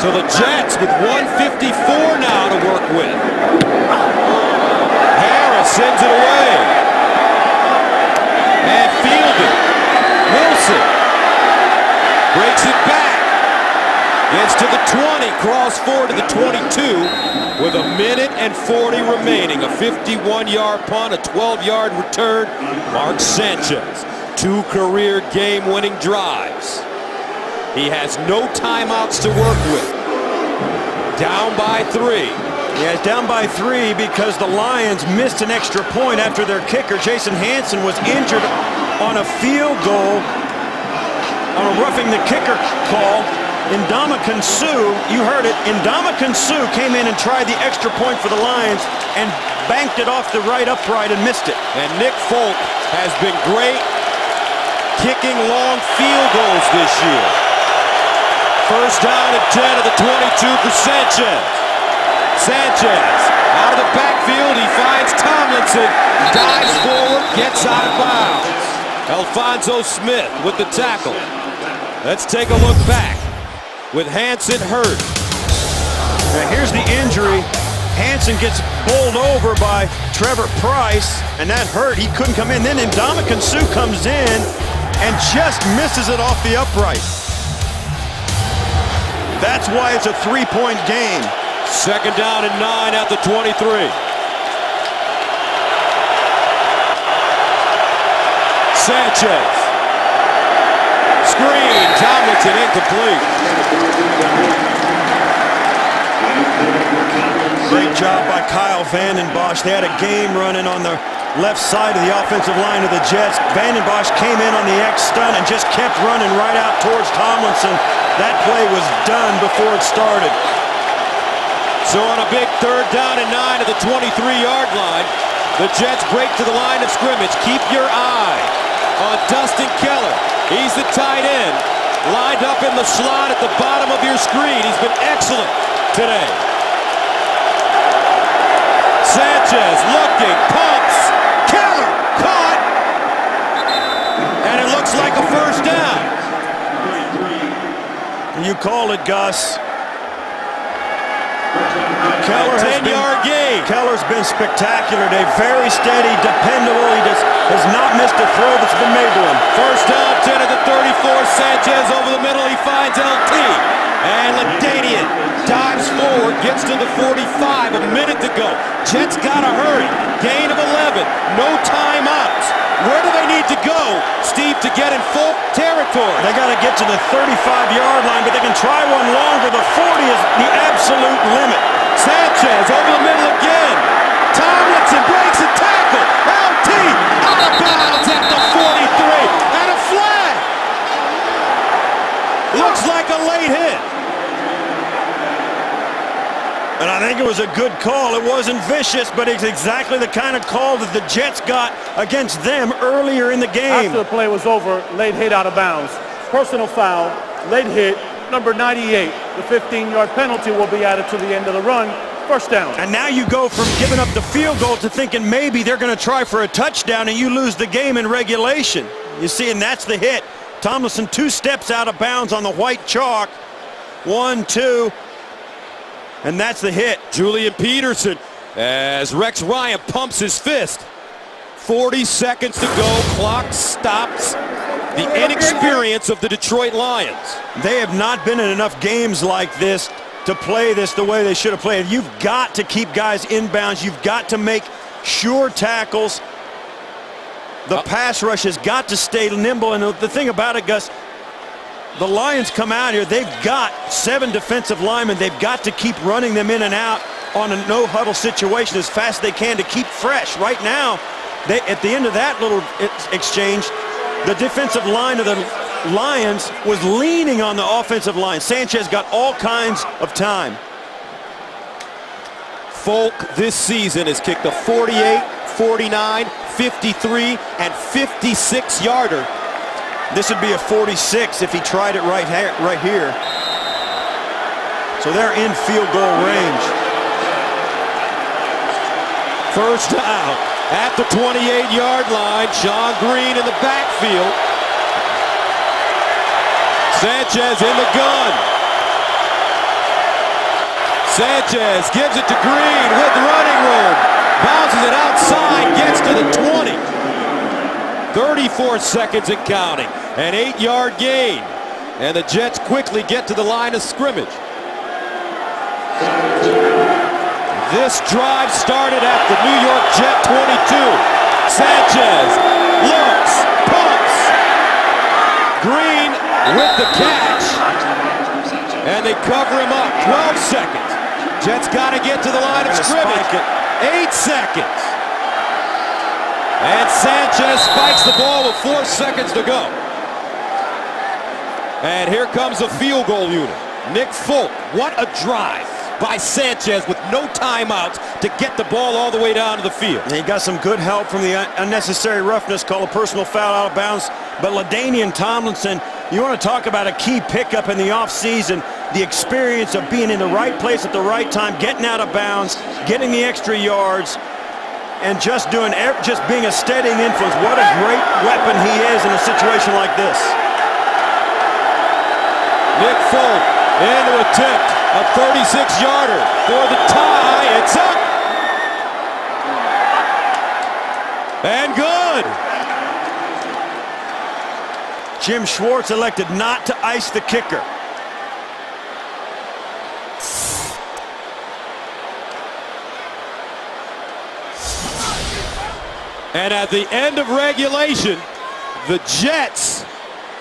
So the Jets with 1:54 now to work with. Harris sends it away. And fielded. Wilson breaks it back. Gets to the 20, cross forward to the 22 with 1:40 remaining. A 51-yard punt, a 12-yard return. Mark Sanchez, 2 career game-winning drives. He has no timeouts to work with. Down by 3. Yeah, it's down by 3 because the Lions missed an extra point after their kicker, Jason Hanson, was injured on a field goal on a roughing the kicker call. Ndamukong Suh, you heard it, Ndamukong Suh came in and tried the extra point for the Lions and banked it off the right upright and missed it. And Nick Folk has been great kicking long field goals this year. 1st down and 10 of the 22 for Sanchez. Sanchez out of the backfield. He finds Tomlinson, dives forward, gets out of bounds. Alphonso Smith with the tackle. Let's take a look back with Hanson hurt. Now here's the injury. Hanson gets bowled over by Trevor Price, and that hurt. He couldn't come in. Then Ndamukong Suh comes in and just misses it off the upright. That's why it's a 3-point game. 2nd down and 9 at the 23. Sanchez. Screen. Tomlinson incomplete. Great job by Kyle Vanden Bosch. They had a game running on the left side of the offensive line of the Jets. Vanden Bosch came in on the X stunt and just kept running right out towards Tomlinson. That play was done before it started. So on a big 3rd down and 9 at the 23-yard line, the Jets break to the line of scrimmage. Keep your eye on Dustin Keller. He's the tight end, lined up in the slot at the bottom of your screen. He's been excellent today. Sanchez looking, pumps, Keller caught, and it looks like a 1st down. You call it, Gus. Keller's been spectacular today. Very steady, dependable. He just has not missed a throw that's been made to him. 1st down, 10 at the 34. Sanchez over the middle. He finds LT. And LaDainian dives forward, gets to the 45. A minute to go. Jets gotta hurry. Gain of 11. No timeouts. Where do they need to go, Steve, to get in full territory? They got to get to the 35-yard line, but they can try one longer. The 40 is the absolute limit. Sanchez over the middle again. Tomlinson breaks a tackle. LT out of bounds at the 43. And a flag. Looks like a late hit. good call. It wasn't vicious, but it's exactly the kind of call that the Jets got against them earlier in the game. After the play was over, late hit out of bounds. Personal foul, late hit, number 98. The 15-yard penalty will be added to the end of the run. First down. And now you go from giving up the field goal to thinking maybe they're going to try for a touchdown, and you lose the game in regulation. You see, and that's the hit. Tomlinson 2 steps out of bounds on the white chalk. 1, 2, and that's the hit. Julian Peterson as Rex Ryan pumps his fist. 40 seconds to go. Clock stops. The inexperience of the Detroit Lions. They have not been in enough games like this to play this the way they should have played. You've got to keep guys inbounds. You've got to make sure tackles. The pass rush has got to stay nimble. And the thing about it, Gus, the Lions come out here. They've got 7 defensive linemen. They've got to keep running them in and out on a no-huddle situation as fast as they can to keep fresh. Right now, at the end of that little exchange, the defensive line of the Lions was leaning on the offensive line. Sanchez got all kinds of time. Folk this season has kicked a 48, 49, 53, and 56-yarder. This would be a 46 if he tried it right here. So they're in field goal range. First down at the 28-yard line. Sean Green in the backfield. Sanchez in the gun. Sanchez gives it to Green with running room. Bounces it outside, gets to the 20. 34 seconds and counting. An 8-yard gain. And the Jets quickly get to the line of scrimmage. This drive started at the New York Jet 22. Sanchez looks, pumps. Green with the catch. And they cover him up. 12 seconds. Jets got to get to the line of scrimmage. 8 seconds. And Sanchez spikes the ball with 4 seconds to go. And here comes a field goal unit. Nick Folk, what a drive by Sanchez with no timeouts to get the ball all the way down to the field. And he got some good help from the unnecessary roughness, called a personal foul out of bounds. But LaDainian Tomlinson, you want to talk about a key pickup in the offseason, the experience of being in the right place at the right time, getting out of bounds, getting the extra yards, and just being a steadying influence. What a great weapon he is in a situation like this. Nick Folk into attempt, a 36-yarder for the tie. It's up. And good. Jim Schwartz elected not to ice the kicker. And at the end of regulation, the Jets,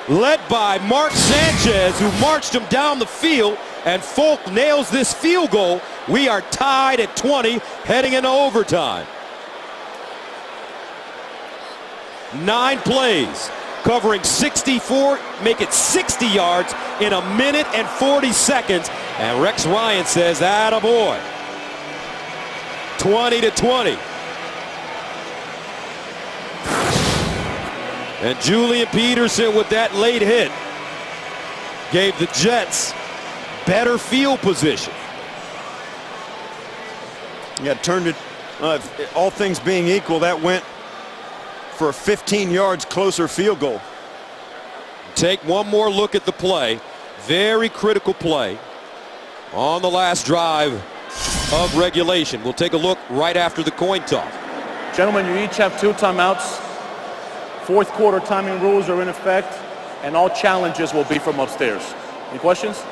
led by Mark Sanchez, who marched him down the field, and Folk nails this field goal. We are tied at 20, heading into overtime. 9 plays, covering 64, make it 60 yards in 1 minute and 40 seconds. And Rex Ryan says, attaboy. 20-20. And Julian Peterson with that late hit gave the Jets better field position. Yeah, turned it, all things being equal, that went for a 15 yards closer field goal. Take one more look at the play. Very critical play on the last drive of regulation. We'll take a look right after the coin toss. Gentlemen, you each have 2 timeouts. Fourth quarter timing rules are in effect, and all challenges will be from upstairs. Any questions?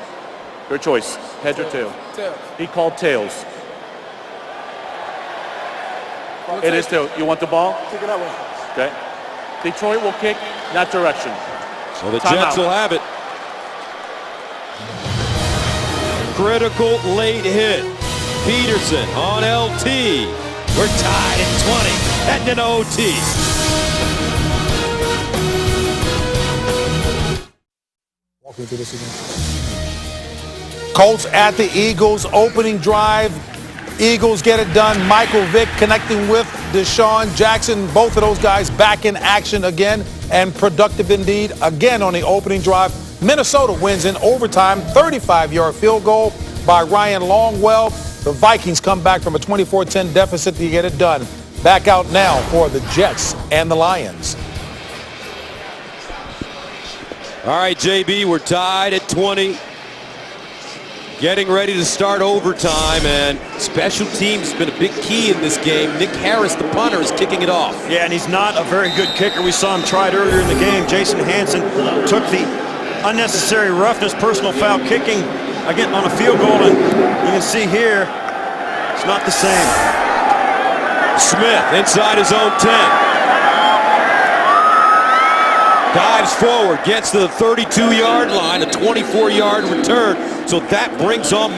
Your choice. Heads or tails? Tails. He called tails. It is tails. You want the ball? Take it that way. Okay. Detroit will kick that direction. So the Timeout. Jets will have it. Critical late hit. Peterson on LT. We're tied at 20. Heading into OT. Walk me through this again. Colts at the Eagles, opening drive. Eagles get it done. Michael Vick connecting with Deshaun Jackson. Both of those guys back in action again and productive indeed. Again on the opening drive. Minnesota wins in overtime. 35-yard field goal by Ryan Longwell. The Vikings come back from a 24-10 deficit to get it done. Back out now for the Jets and the Lions. All right, JB, we're tied at 20. Getting ready to start overtime, and special teams has been a big key in this game. Nick Harris, the punter, is kicking it off. Yeah, and he's not a very good kicker. We saw him try it earlier in the game. Jason Hanson took the unnecessary roughness, personal foul kicking again on a field goal, and you can see here, it's not the same. Smith inside his own 10. Dives forward, gets to the 32-yard line, a 24-yard return. So that brings on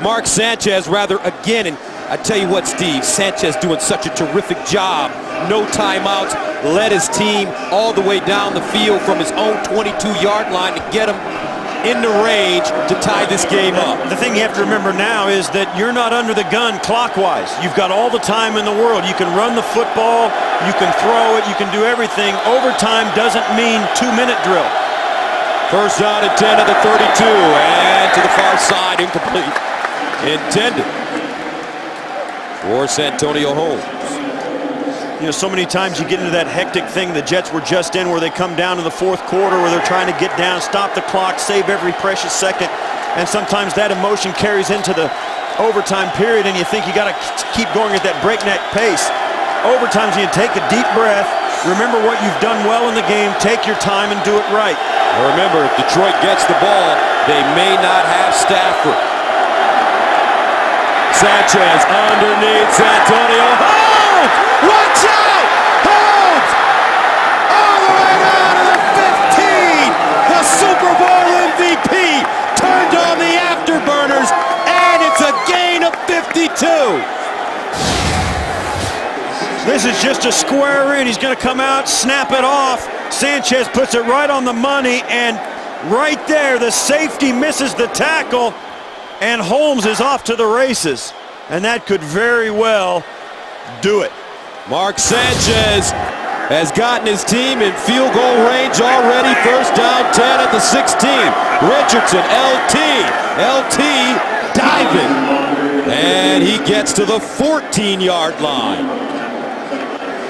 Mark Sanchez again. And I tell you what, Steve, Sanchez doing such a terrific job. No timeouts, led his team all the way down the field from his own 22-yard line to get him in the range to tie this game up. The thing you have to remember now is that you're not under the gun clockwise. You've got all the time in the world. You can run the football, you can throw it, you can do everything. Overtime doesn't mean 2-minute drill. First down and 10 at the 32, and to the far side, incomplete. Intended for Santonio Holmes. You know, so many times you get into that hectic thing the Jets were just in, where they come down in the fourth quarter, where they're trying to get down, stop the clock, save every precious second, and sometimes that emotion carries into the overtime period, and you think you got to keep going at that breakneck pace. Overtime, you take a deep breath, remember what you've done well in the game, take your time and do it right. Now remember, if Detroit gets the ball, they may not have Stafford. Sanchez underneath Santonio Holmes! Watch out! Holmes! All the way down to the 15! The Super Bowl MVP turned on the afterburners, and it's a gain of 52! This is just a square in. He's going to come out, snap it off. Sanchez puts it right on the money, and right there, the safety misses the tackle, and Holmes is off to the races. And that could very well do it. Mark Sanchez has gotten his team in field goal range already. First down, 10 at the 16. Richardson, LT diving. And he gets to the 14-yard line.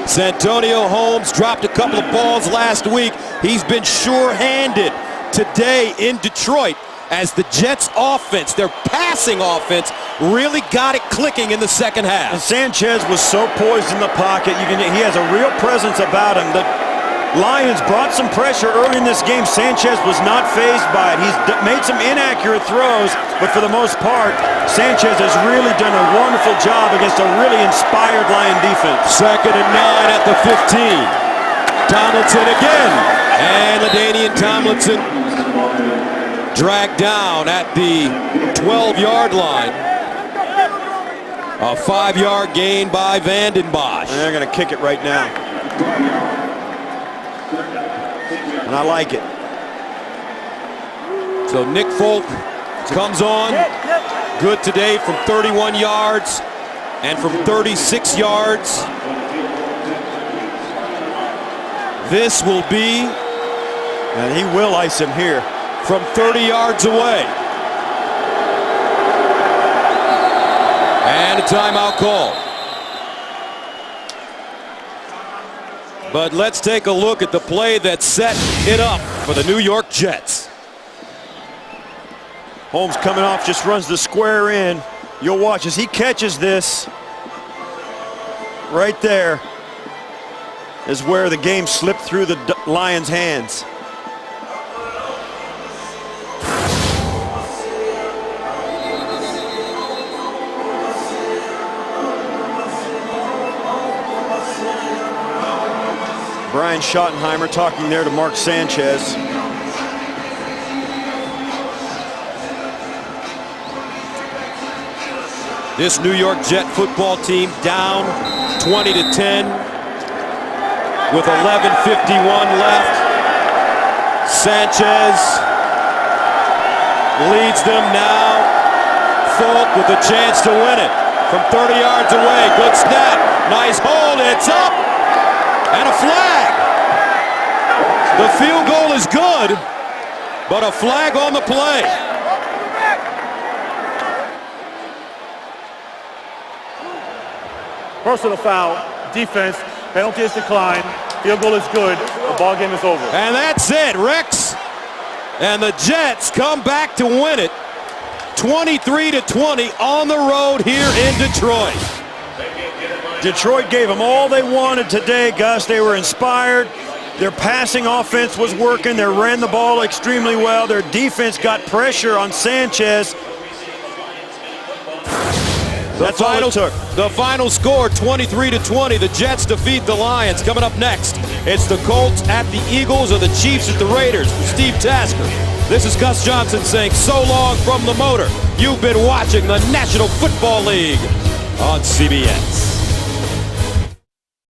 Santonio Holmes dropped a couple of balls last week. He's been sure-handed today in Detroit as the Jets offense, their passing offense, really got it clicking in the second half. And Sanchez was so poised in the pocket. He has a real presence about him. The Lions brought some pressure early in this game. Sanchez was not fazed by it. He's made some inaccurate throws, but for the most part, Sanchez has really done a wonderful job against a really inspired Lion defense. Second and 9 at the 15. Tomlinson again. And LaDainian Tomlinson dragged down at the 12-yard line. A 5-yard gain by Vanden Bosch. And they're going to kick it right now. And I like it. So Nick Folk comes on good today from 31 yards and from 36 yards. This will be, and he will ice him here, from 30 yards away. And a timeout call. But let's take a look at the play that set it up for the New York Jets. Holmes coming off, just runs the square in. You'll watch as he catches this. Right there is where the game slipped through the Lions' hands. Brian Schottenheimer talking there to Mark Sanchez. This New York Jet football team down 20-10 with 11:51 left. Sanchez leads them now. Folk with a chance to win it. from 30 yards away. Good snap. Nice hold. It's up. And a flag. The field goal is good, but a flag on the play. Personal foul, defense, penalty is declined, field goal is good, the ball game is over. And that's it. Rex and the Jets come back to win it 23-20 on the road here in Detroit. Detroit gave them all they wanted today, Gus. They were inspired. Their passing offense was working. They ran the ball extremely well. Their defense got pressure on Sanchez. That's all it took. The final score, 23-20. The Jets defeat the Lions. Coming up next, it's the Colts at the Eagles or the Chiefs at the Raiders. For Steve Tasker, this is Gus Johnson saying so long from the motor. You've been watching the National Football League on CBS.